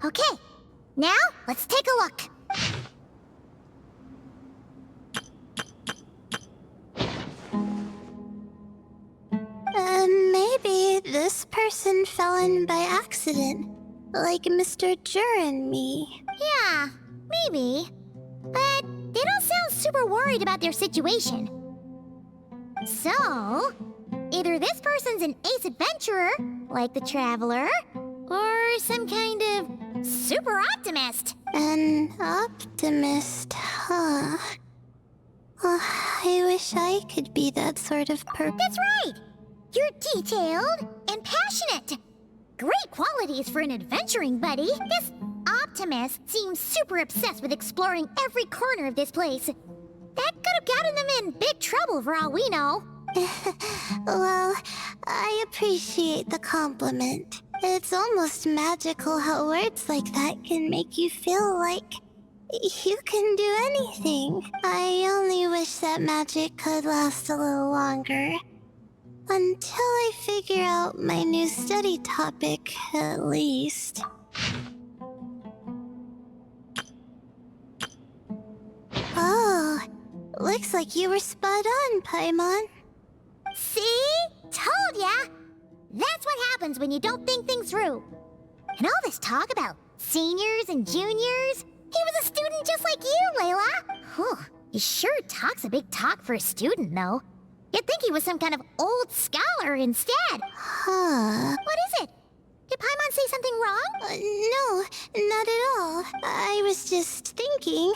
Okay, now let's take a look. Maybe this person fell in by accident, like Mr. Jur and me. Yeah, maybe. But they don't sound super worried about their situation. So, either this person's an ace adventurer, like the Traveler, or some kind of super optimist. An optimist, huh? Oh, I wish I could be that sort of person. That's right! You're detailed and passionate. Great qualities for an adventuring buddy. This optimist seems super obsessed with exploring every corner of this place. That could have gotten them in big trouble for all we know. Well, I appreciate the compliment. It's almost magical how words like that can make you feel like you can do anything. I only wish that magic could last a little longer. Until I figure out my new study topic, at least. Oh, looks like you were spot on, Paimon. See? Told ya! That's what happens when you don't think things through. And all this talk about seniors and juniors, he was a student just like you, Layla. Whew, he sure talks a big talk for a student, though. You'd think he was some kind of old scholar instead. Huh. What is it? Did Paimon say something wrong? No, not at all. I was just thinking.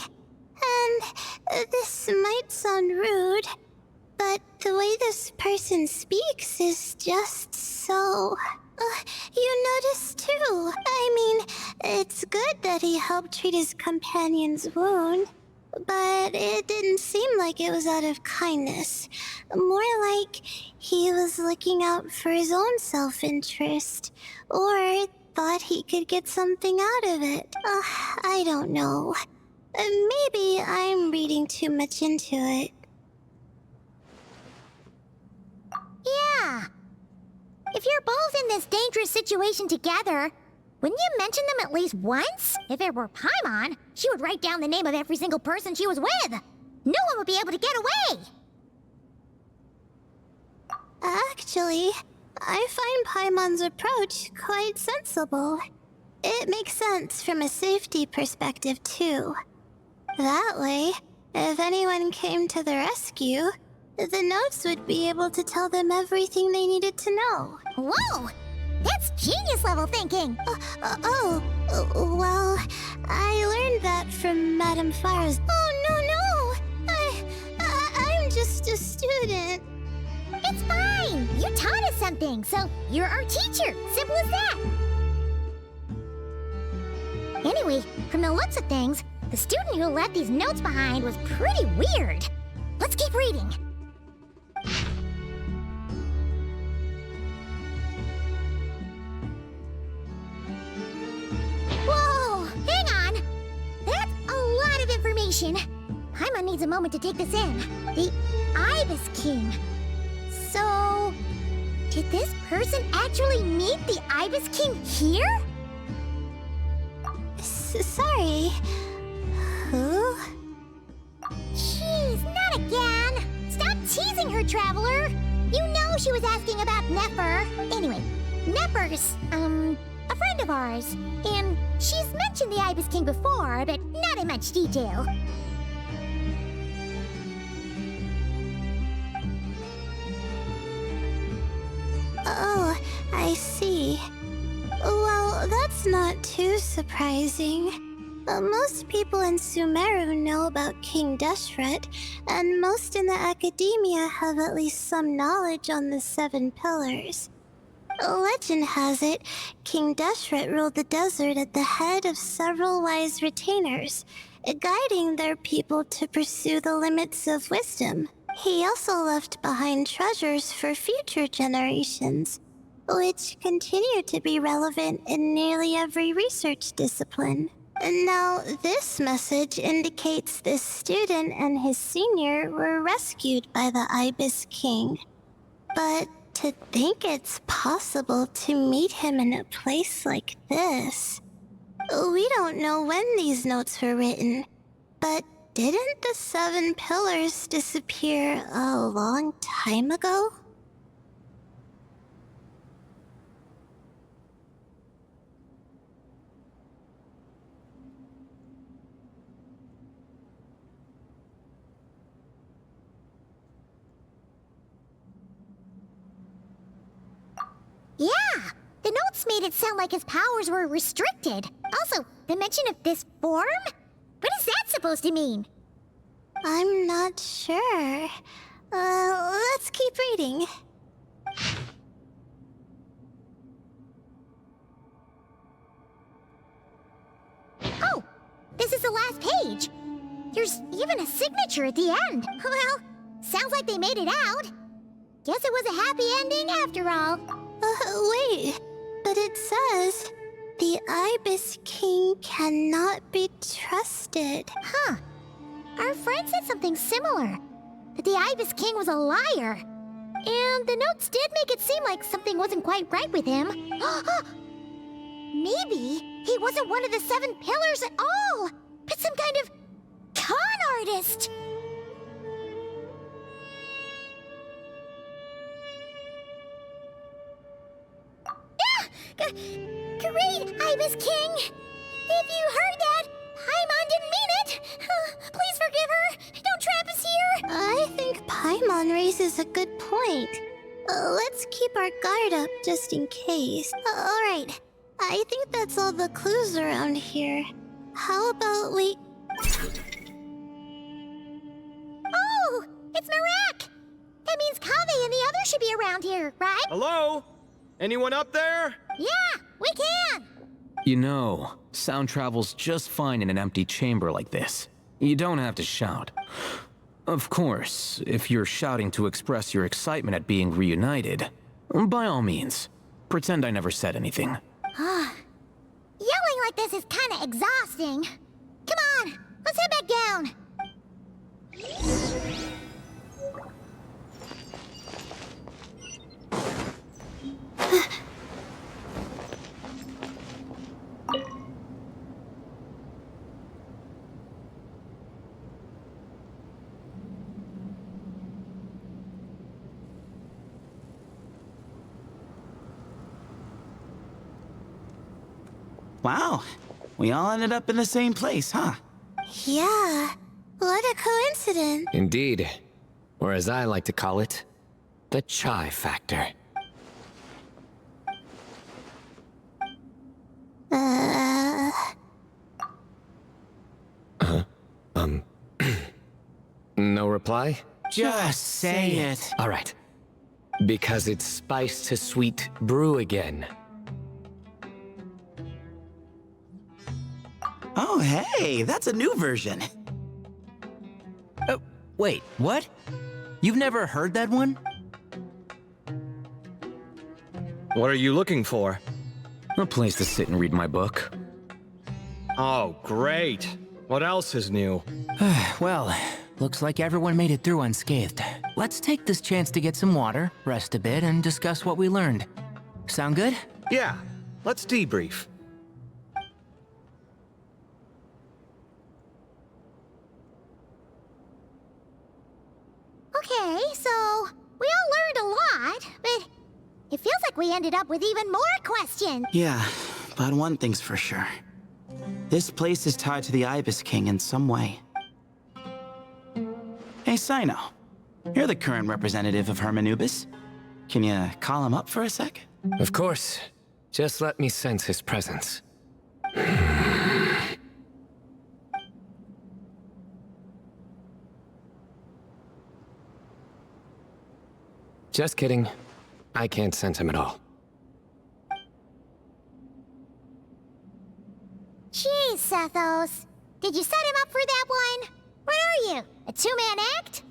And this might sound rude, but the way this person speaks is just so... you noticed too. I mean, it's good that he helped treat his companion's wound. But it didn't seem like it was out of kindness. More like he was looking out for his own self-interest. Or thought he could get something out of it. I don't know. Maybe I'm reading too much into it. Yeah. If you're both in this dangerous situation together, wouldn't you mention them at least once? If it were Paimon, she would write down the name of every single person she was with. No one would be able to get away. Actually, I find Paimon's approach quite sensible. It makes sense from a safety perspective, too. That way, if anyone came to the rescue, the notes would be able to tell them everything they needed to know. Whoa! That's genius-level thinking! Well, I learned that from Madame Farah's... Oh, no! I'm just a student. It's fine! You taught us something, so you're our teacher. Simple as that. Anyway, from the looks of things, the student who left these notes behind was pretty weird. Let's keep reading. Whoa! Hang on! That's a lot of information. Paimon needs a moment to take this in. The Ibis King. So, did this person actually meet the Ibis King here? Sorry. Who? Jeez, not again! Stop teasing her, Traveler! You know she was asking about Nefer. Anyway, Nefer's, a friend of ours. And she's mentioned the Ibis King before, but not in much detail. Oh, I see. Well, that's not too surprising. Most people in Sumeru know about King Deshret, and most in the academia have at least some knowledge on the 7 pillars. Legend has it, King Deshret ruled the desert at the head of several wise retainers, guiding their people to pursue the limits of wisdom. He also left behind treasures for future generations, which continue to be relevant in nearly every research discipline. Now, this message indicates this student and his senior were rescued by the Ibis King. But to think it's possible to meet him in a place like this... We don't know when these notes were written, but didn't the 7 pillars disappear a long time ago? Yeah! The notes made it sound like his powers were restricted. Also, the mention of this form? What is that supposed to mean? I'm not sure. Let's keep reading. Oh! This is the last page! There's even a signature at the end. Well, sounds like they made it out. Guess it was a happy ending after all. Wait. But it says, the Ibis King cannot be trusted. Huh. Our friend said something similar. That the Ibis King was a liar. And the notes did make it seem like something wasn't quite right with him. Maybe he wasn't one of the 7 pillars at all, but some kind of con artist. Great, Ibis King! If you heard that, Paimon didn't mean it! Please forgive her! Don't trap us here! I think Paimon raises a good point. Let's keep our guard up just in case. Alright, I think that's all the clues around here. How about we... Oh! It's Marak! That means Kaveh and the others should be around here, right? Hello? Anyone up there? Yeah, we can! You know, sound travels just fine in an empty chamber like this. You don't have to shout. Of course, if you're shouting to express your excitement at being reunited, by all means, pretend I never said anything. Yelling like this is kinda exhausting. Come on, let's head back down. Wow, we all ended up in the same place, huh? Yeah, what a coincidence. Indeed. Or as I like to call it, the chai factor. No reply? Just say it. All right. Because it's spice to sweet brew again. Oh, hey, that's a new version. Wait, what? You've never heard that one? What are you looking for? A place to sit and read my book. Oh, great. What else is new? Well, looks like everyone made it through unscathed. Let's take this chance to get some water, rest a bit, and discuss what we learned. Sound good? Yeah, let's debrief. Okay, so we all learned a lot, but it feels like we ended up with even more questions. Yeah, but one thing's for sure. This place is tied to the Ibis King in some way. Hey, Sino. You're the current representative of Hermanubis. Can you call him up for a sec? Of course. Just let me sense his presence. Just kidding. I can't sense him at all. Jeez, Sethos. Did you set him up for that one? What are you, a two-man act?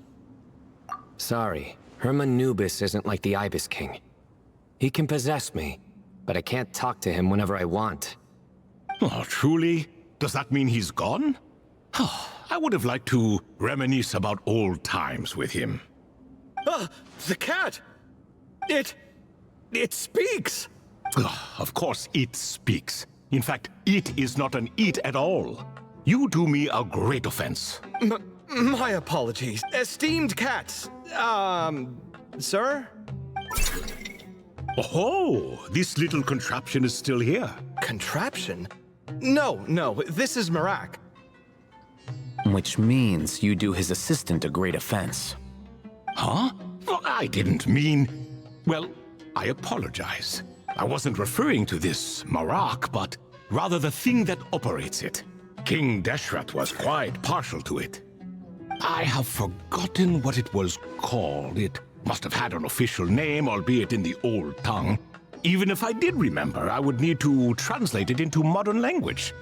Sorry, Hermanubis isn't like the Ibis King. He can possess me, but I can't talk to him whenever I want. Oh, truly? Does that mean he's gone? I would have liked to reminisce about old times with him. The cat! It speaks! Of course it speaks. In fact, it is not an eat at all. You do me a great offense. My apologies. Esteemed cats. Sir? Oh, this little contraption is still here. Contraption? No, this is Marak. Which means you do his assistant a great offense. Huh? Well, I didn't mean... Well, I apologize. I wasn't referring to this Marak, but rather the thing that operates it. King Deshret was quite partial to it. I have forgotten what it was called. It must have had an official name, albeit in the old tongue. Even if I did remember, I would need to translate it into modern language.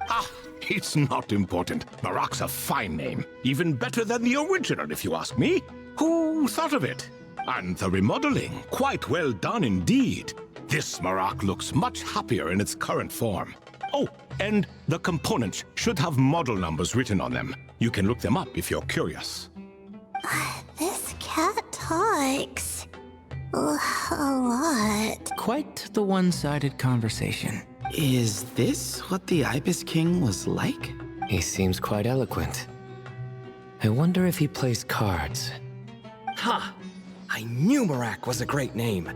Ah, it's not important. Marak's a fine name. Even better than the original, if you ask me. Who thought of it? And the remodeling, quite well done indeed. This Marak looks much happier in its current form. Oh, and the components should have model numbers written on them. You can look them up if you're curious. This cat talks a lot. Quite the one-sided conversation. Is this what the Ibis King was like? He seems quite eloquent. I wonder if he plays cards. Ha! I knew Marak was a great name.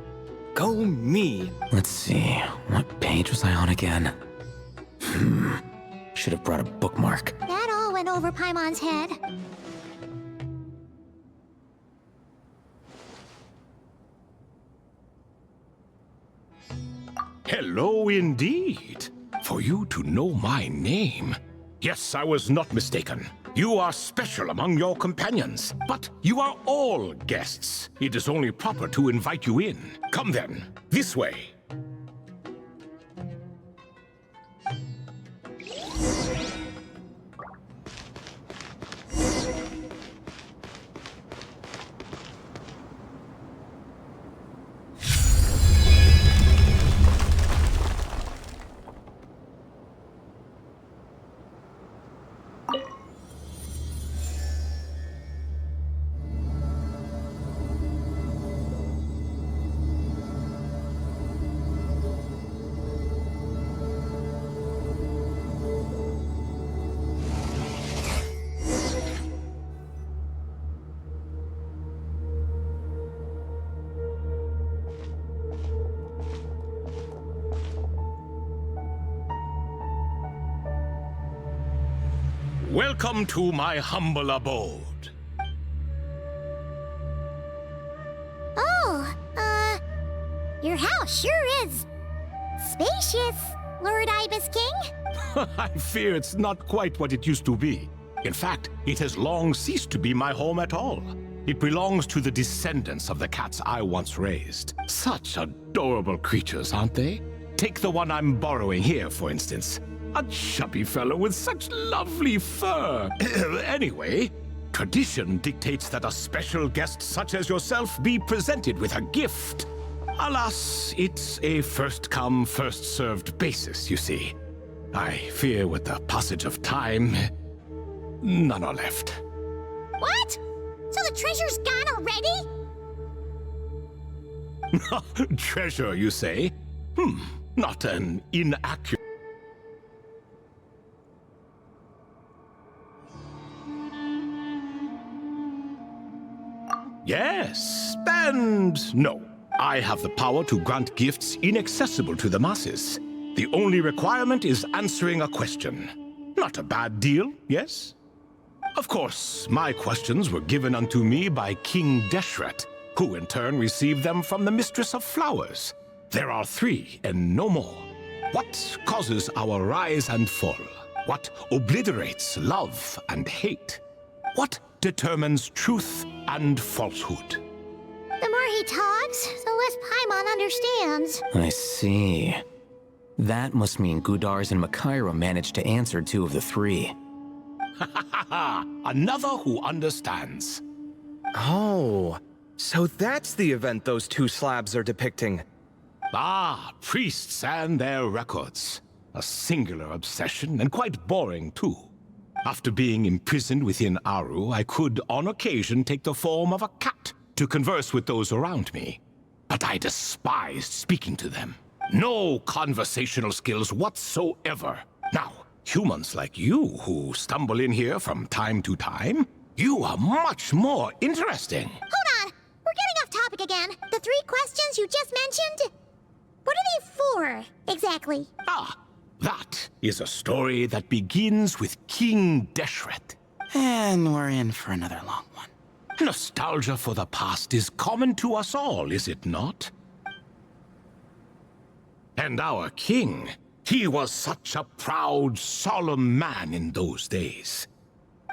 Go me. Let's see, what page was I on again? Should have brought a bookmark. That all went over Paimon's head. Hello indeed. For you to know my name. Yes, I was not mistaken. You are special among your companions, but you are all guests. It is only proper to invite you in. Come then, this way. Welcome to my humble abode. Oh, your house sure is spacious, Lord Ibis King. I fear it's not quite what it used to be. In fact, it has long ceased to be my home at all. It belongs to the descendants of the cats I once raised. Such adorable creatures, aren't they? Take the one I'm borrowing here, for instance. A chubby fellow with such lovely fur. Anyway, tradition dictates that a special guest such as yourself be presented with a gift. Alas, it's a first-come, first-served basis, you see. I fear with the passage of time, none are left. What? So the treasure's gone already? Treasure, you say? Not an inaccurate... Yes, and no. I have the power to grant gifts inaccessible to the masses. The only requirement is answering a question. Not a bad deal, yes? Of course, my questions were given unto me by King Deshret, who in turn received them from the Mistress of Flowers. There are 3 and no more. What causes our rise and fall? What obliterates love and hate? What determines truth and falsehood? The more he talks, the less Paimon understands. I see. That must mean Gudars and Makaira managed to answer 2 of the 3. Another who understands. Oh, so that's the event those 2 slabs are depicting. Ah, priests and their records. A singular obsession, and quite boring too. After being imprisoned within Aru, I could, on occasion, take the form of a cat to converse with those around me. But I despised speaking to them. No conversational skills whatsoever. Now, humans like you who stumble in here from time to time, you are much more interesting. Hold on! We're getting off topic again. The 3 questions you just mentioned? What are they for, exactly? That is a story that begins with King Deshret. And we're in for another long one. Nostalgia for the past is common to us all, is it not? And our king, he was such a proud, solemn man in those days.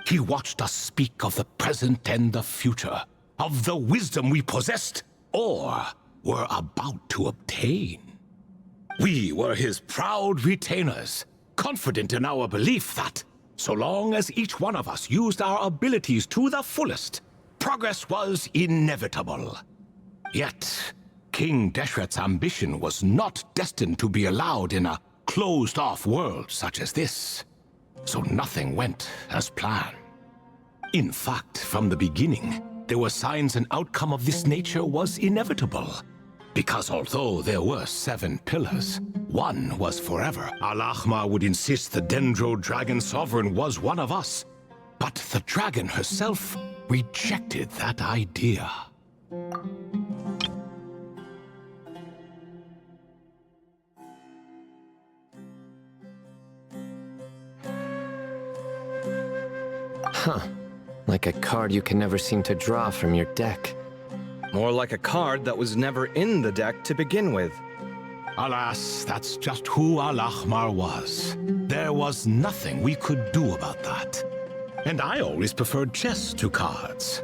He watched us speak of the present and the future, of the wisdom we possessed or were about to obtain. We were his proud retainers, confident in our belief that, so long as each one of us used our abilities to the fullest, progress was inevitable. Yet, King Deshret's ambition was not destined to be allowed in a closed-off world such as this. So nothing went as planned. In fact, from the beginning, there were signs an outcome of this nature was inevitable. Because although there were 7 pillars, one was forever. Al-Ahmar would insist the Dendro Dragon Sovereign was one of us. But the dragon herself rejected that idea. Huh. Like a card you can never seem to draw from your deck. More like a card that was never in the deck to begin with. Alas, that's just who Al-Ahmar was. There was nothing we could do about that. And I always preferred chess to cards.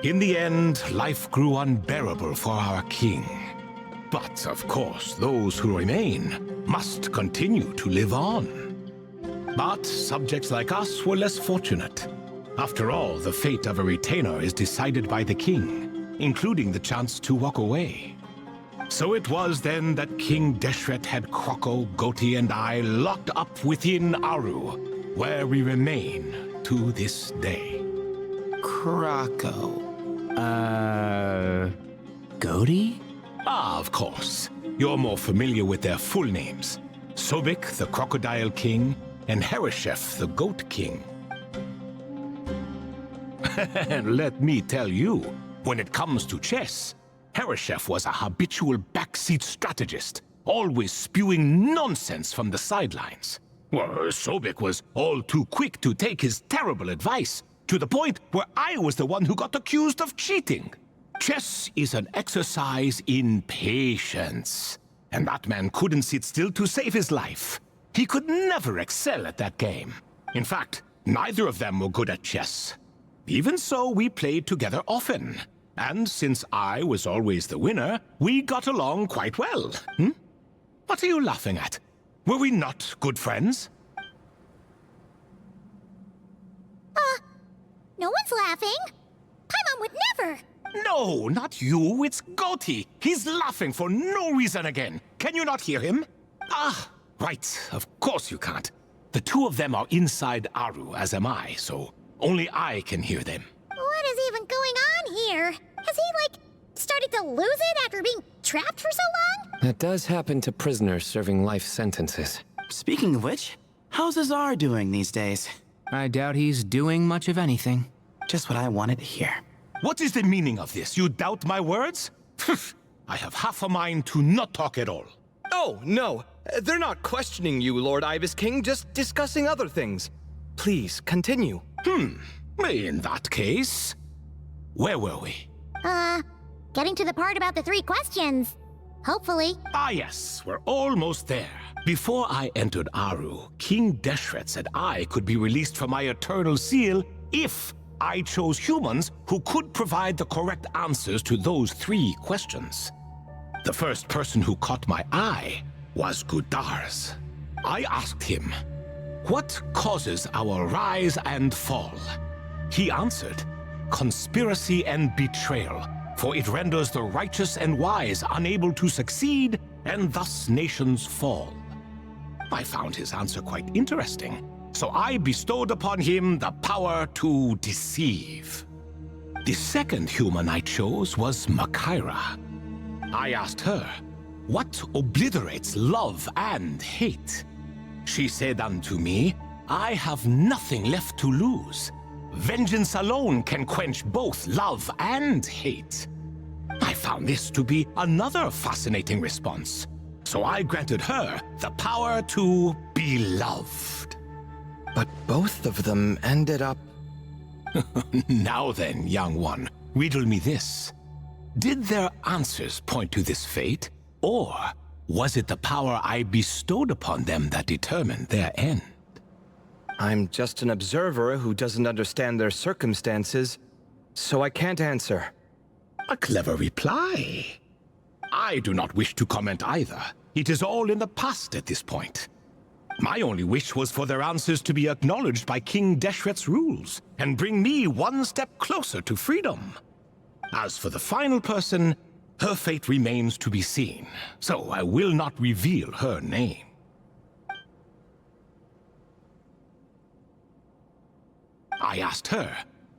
In the end, life grew unbearable for our king. But, of course, those who remain must continue to live on. But subjects like us were less fortunate. After all, the fate of a retainer is decided by the king, including the chance to walk away. So it was then that King Deshret had Kroko, Goti, and I locked up within Aru, where we remain to this day. Kroko. Goti? Ah, of course. You're more familiar with their full names. Sobek, the Crocodile King, and Hereshef, the Goat King. And let me tell you, when it comes to chess, Hereshef was a habitual backseat strategist, always spewing nonsense from the sidelines. Well, Sobek was all too quick to take his terrible advice, to the point where I was the one who got accused of cheating. Chess is an exercise in patience, and that man couldn't sit still to save his life. He could never excel at that game. In fact, neither of them were good at chess. Even so, we played together often. And since I was always the winner, we got along quite well. What are you laughing at? Were we not good friends? No one's laughing. Paimon would never. No, not you. It's Goti. He's laughing for no reason again. Can you not hear him? Ah, right. Of course you can't. The two of them are inside Aru, as am I, so only I can hear them. What is even going on here? Has he, started to lose it after being trapped for so long? That does happen to prisoners serving life sentences. Speaking of which, how's Azar doing these days? I doubt he's doing much of anything. Just what I wanted to hear. What is the meaning of this? You doubt my words? I have half a mind to not talk at all. Oh, no. They're not questioning you, Lord Ibis King, just discussing other things. Please, continue. In that case, where were we? Getting to the part about the 3 questions. Hopefully. Ah, yes, we're almost there. Before I entered Aru, King Deshret said I could be released from my eternal seal if I chose humans who could provide the correct answers to those 3 questions. The first person who caught my eye was Gudars. I asked him, what causes our rise and fall? He answered, conspiracy and betrayal, for it renders the righteous and wise unable to succeed, and thus nations fall. I found his answer quite interesting, so I bestowed upon him the power to deceive. The second human I chose was Makaira. I asked her, what obliterates love and hate? She said unto me, I have nothing left to lose. Vengeance alone can quench both love and hate. I found this to be another fascinating response, so I granted her the power to be loved. But both of them ended up... Now then, young one, riddle me this. Did their answers point to this fate, or was it the power I bestowed upon them that determined their end? I'm just an observer who doesn't understand their circumstances, so I can't answer. A clever reply. I do not wish to comment either. It is all in the past at this point. My only wish was for their answers to be acknowledged by King Deshret's rules and bring me one step closer to freedom. As for the final person, her fate remains to be seen, so I will not reveal her name. I asked her,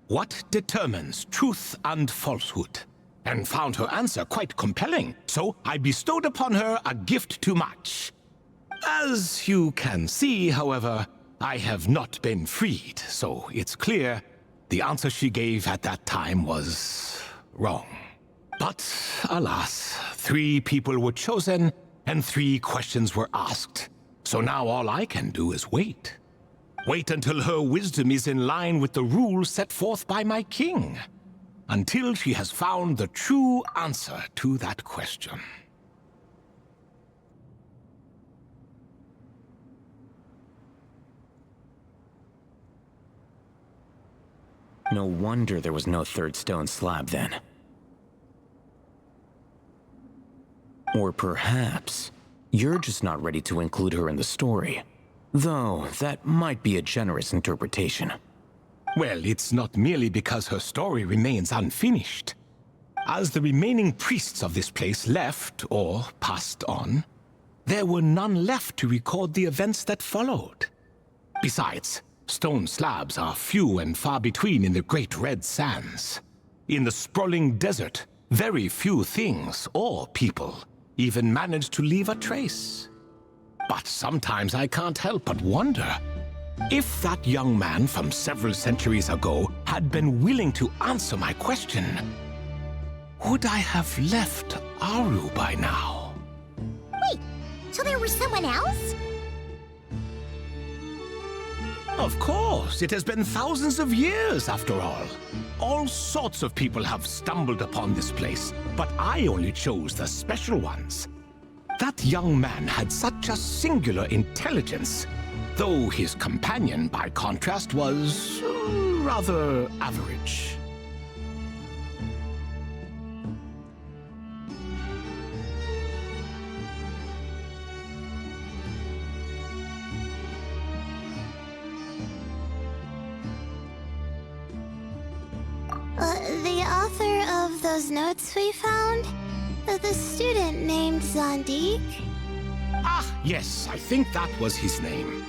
what determines truth and falsehood? And found her answer quite compelling, so I bestowed upon her a gift to match. As you can see, however, I have not been freed, so it's clear the answer she gave at that time was wrong. But, alas, 3 people were chosen, and 3 questions were asked. So now all I can do is wait. Wait until her wisdom is in line with the rules set forth by my king. Until she has found the true answer to that question. No wonder there was no third stone slab then. Or perhaps you're just not ready to include her in the story. Though, that might be a generous interpretation. Well, it's not merely because her story remains unfinished. As the remaining priests of this place left, or passed on, there were none left to record the events that followed. Besides, stone slabs are few and far between in the Great Red Sands. In the sprawling desert, very few things or people even manage to leave a trace. But sometimes I can't help but wonder, if that young man from several centuries ago had been willing to answer my question, would I have left Aru by now? Wait, so there was someone else? Of course, it has been thousands of years after all. All sorts of people have stumbled upon this place, but I only chose the special ones. That young man had such a singular intelligence, though his companion, by contrast, was rather average. The author of those notes we found? The student named Zandik? Ah, yes, I think that was his name.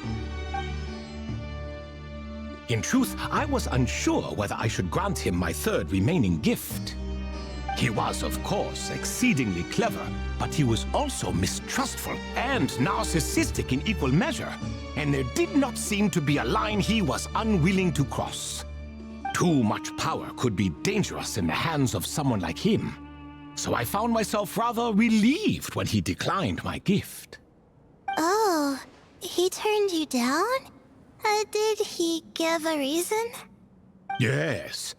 In truth, I was unsure whether I should grant him my third remaining gift. He was, of course, exceedingly clever, but he was also mistrustful and narcissistic in equal measure, and there did not seem to be a line he was unwilling to cross. Too much power could be dangerous in the hands of someone like him, so I found myself rather relieved when he declined my gift. Oh, he turned you down? Did he give a reason? Yes.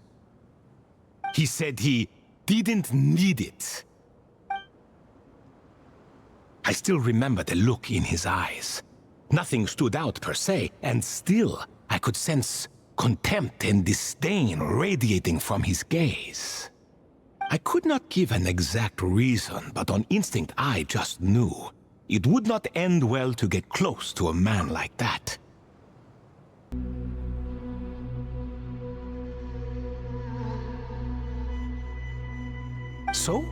He said he didn't need it. I still remember the look in his eyes. Nothing stood out per se, and still I could sense contempt and disdain radiating from his gaze. I could not give an exact reason, but on instinct I just knew it would not end well to get close to a man like that. So,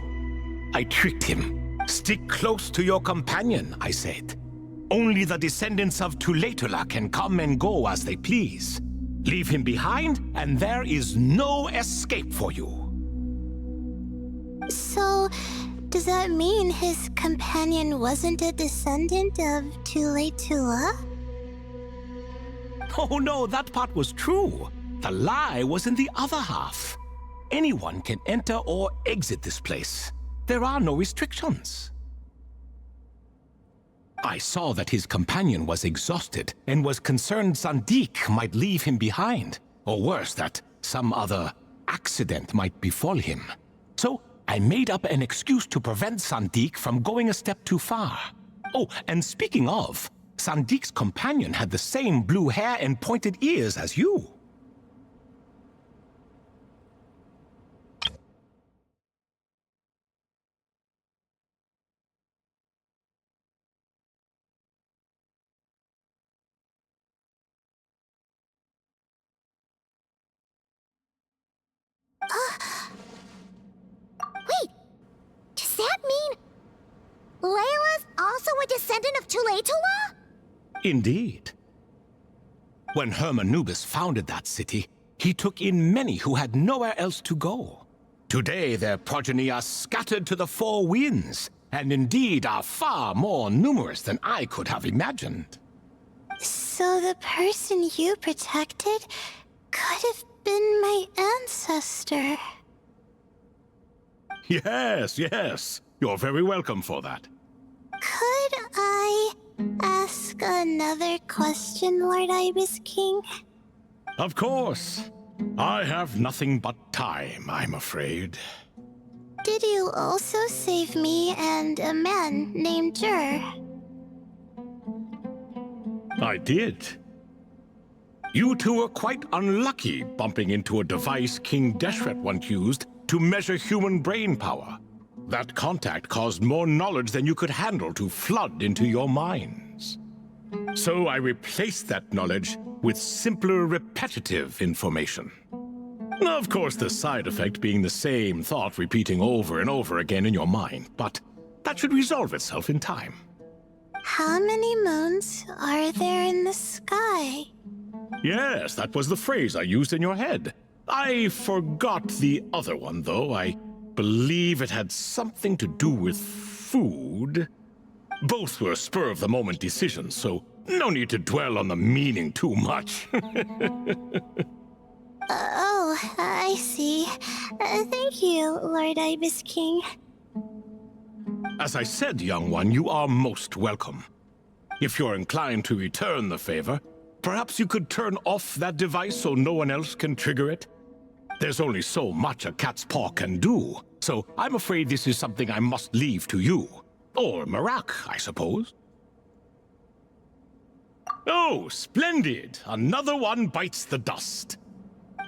I tricked him. Stick close to your companion, I said. Only the descendants of Tulatula can come and go as they please. Leave him behind, and there is no escape for you. So, Does that mean his companion wasn't a descendant of Tula? Oh no, that part was true. The lie was in the other half. Anyone can enter or exit this place. There are no restrictions. I saw that his companion was exhausted and was concerned Sandik might leave him behind, or worse, that some other accident might befall him. So I made up an excuse to prevent Sandik from going a step too far. Oh, and speaking of, Sandik's companion had the same blue hair and pointed ears as you. Wait, does that mean Layla's also a descendant of Tula? Indeed. When Hermanubis founded that city, he took in many who had nowhere else to go. Today, their progeny are scattered to the four winds, and indeed are far more numerous than I could have imagined. So the person you protected could have been my ancestor. Yes, yes. You're very welcome for that. Could I ask another question, Lord Ibis King? Of course. I have nothing but time, I'm afraid. Did you also save me and a man named Jur? I did. You two were quite unlucky bumping into a device King Deshret once used to measure human brain power. That contact caused more knowledge than you could handle to flood into your minds. So I replaced that knowledge with simpler, repetitive information. Of course, the side effect being the same thought repeating over and over again in your mind, but that should resolve itself in time. How many moons are there in the sky? Yes, that was the phrase I used in your head. I forgot the other one, though. I believe it had something to do with food. Both were spur-of-the-moment decisions, so no need to dwell on the meaning too much. Oh, I see. Thank you, Lord Ibis King. As I said, young one, you are most welcome. If you're inclined to return the favor, perhaps you could turn off that device so no one else can trigger it? There's only so much a cat's paw can do, so I'm afraid this is something I must leave to you. Or Marak, I suppose. Oh, splendid! Another one bites the dust.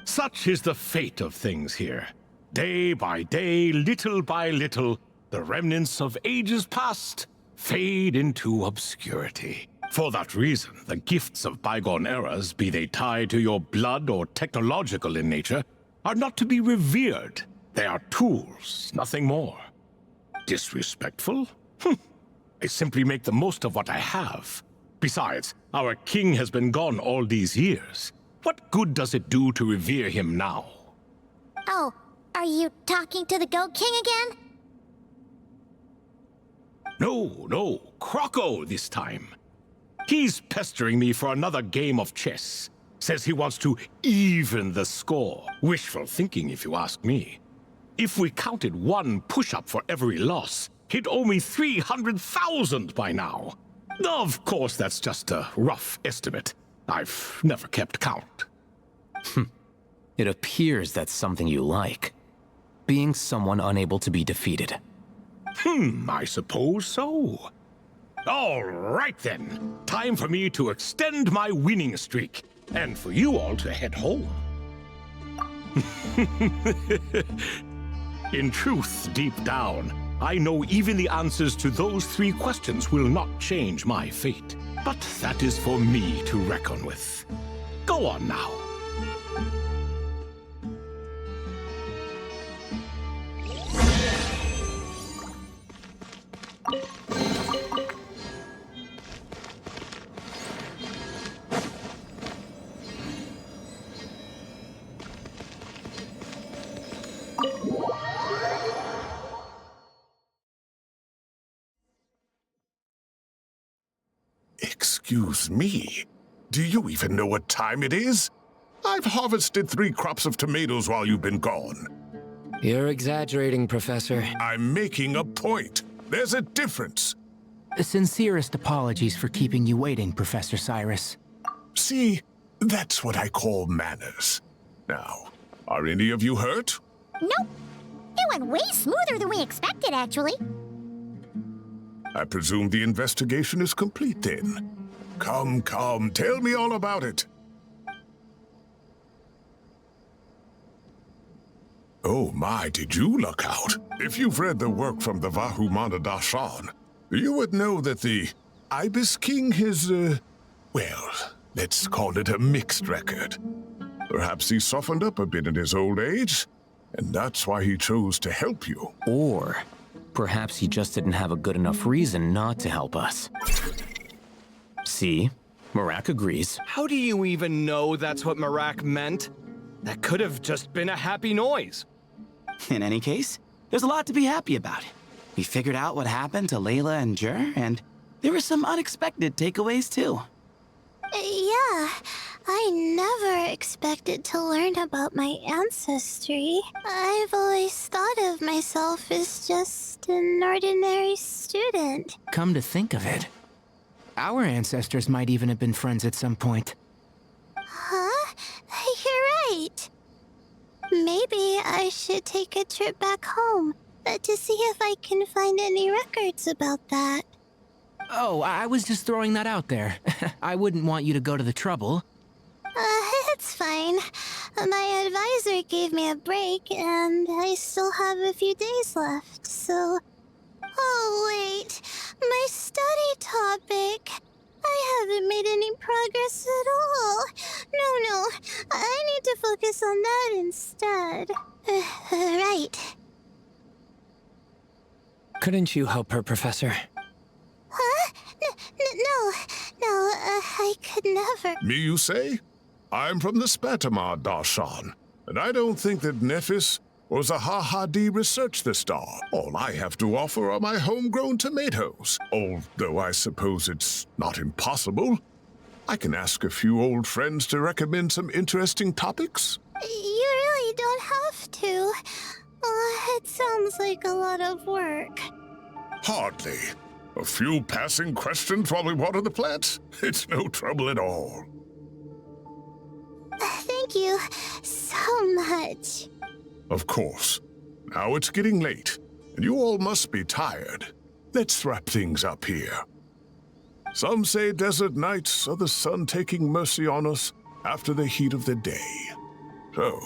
Such is the fate of things here. Day by day, little by little, the remnants of ages past fade into obscurity. For that reason, the gifts of bygone eras, be they tied to your blood or technological in nature, are not to be revered. They are tools, nothing more. Disrespectful? I simply make the most of what I have. Besides, our king has been gone all these years. What good does it do to revere him now? Oh, are you talking to the Goat King again? No, Croco this time. He's pestering me for another game of chess. Says he wants to even the score. Wishful thinking, if you ask me. If we counted one push-up for every loss, he'd owe me 300,000 by now. Of course, that's just a rough estimate. I've never kept count. It appears that's something you like. Being someone unable to be defeated. I suppose so. All right then. Time for me to extend my winning streak, and for you all to head home. In truth, deep down, I know even the answers to those 3 questions will not change my fate. But that is for me to reckon with. Go on now. Excuse me. Do you even know what time it is? I've harvested 3 crops of tomatoes while you've been gone. You're exaggerating, Professor. I'm making a point. There's a difference. Sincerest apologies for keeping you waiting, Professor Cyrus. See, that's what I call manners. Now, are any of you hurt? Nope. It went way smoother than we expected, actually. I presume the investigation is complete then. Come, tell me all about it. Oh my, did you luck out? If you've read the work from the Vahumana Dashan, you would know that the Ibis King has, well, let's call it a mixed record. Perhaps he softened up a bit in his old age, and that's why he chose to help you. Or perhaps he just didn't have a good enough reason not to help us. See? Marak agrees. How do you even know that's what Marak meant? That could have just been a happy noise. In any case, there's a lot to be happy about. We figured out what happened to Layla and Jur, and there were some unexpected takeaways too. Yeah, I never expected to learn about my ancestry. I've always thought of myself as just an ordinary student. Come to think of it, our ancestors might even have been friends at some point. Huh? You're right. Maybe I should take a trip back home to see if I can find any records about that. Oh, I was just throwing that out there. I wouldn't want you to go to the trouble. It's fine. My advisor gave me a break, and I still have a few days left, so... Oh, wait. My study topic. I haven't made any progress at all. No. I need to focus on that instead. Right. Couldn't you help her, Professor? Huh? No, I could never. Me, you say? I'm from the Spatamar Darshan, and I don't think that Nephis or Zahahadi researched the star. All I have to offer are my homegrown tomatoes. Although I suppose it's not impossible. I can ask a few old friends to recommend some interesting topics. You really don't have to. It sounds like a lot of work. Hardly. A few passing questions while we water the plants? It's no trouble at all. Thank you so much. Of course. Now it's getting late, and you all must be tired. Let's wrap things up here. Some say desert nights are the sun taking mercy on us after the heat of the day. So,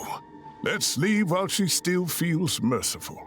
let's leave while she still feels merciful.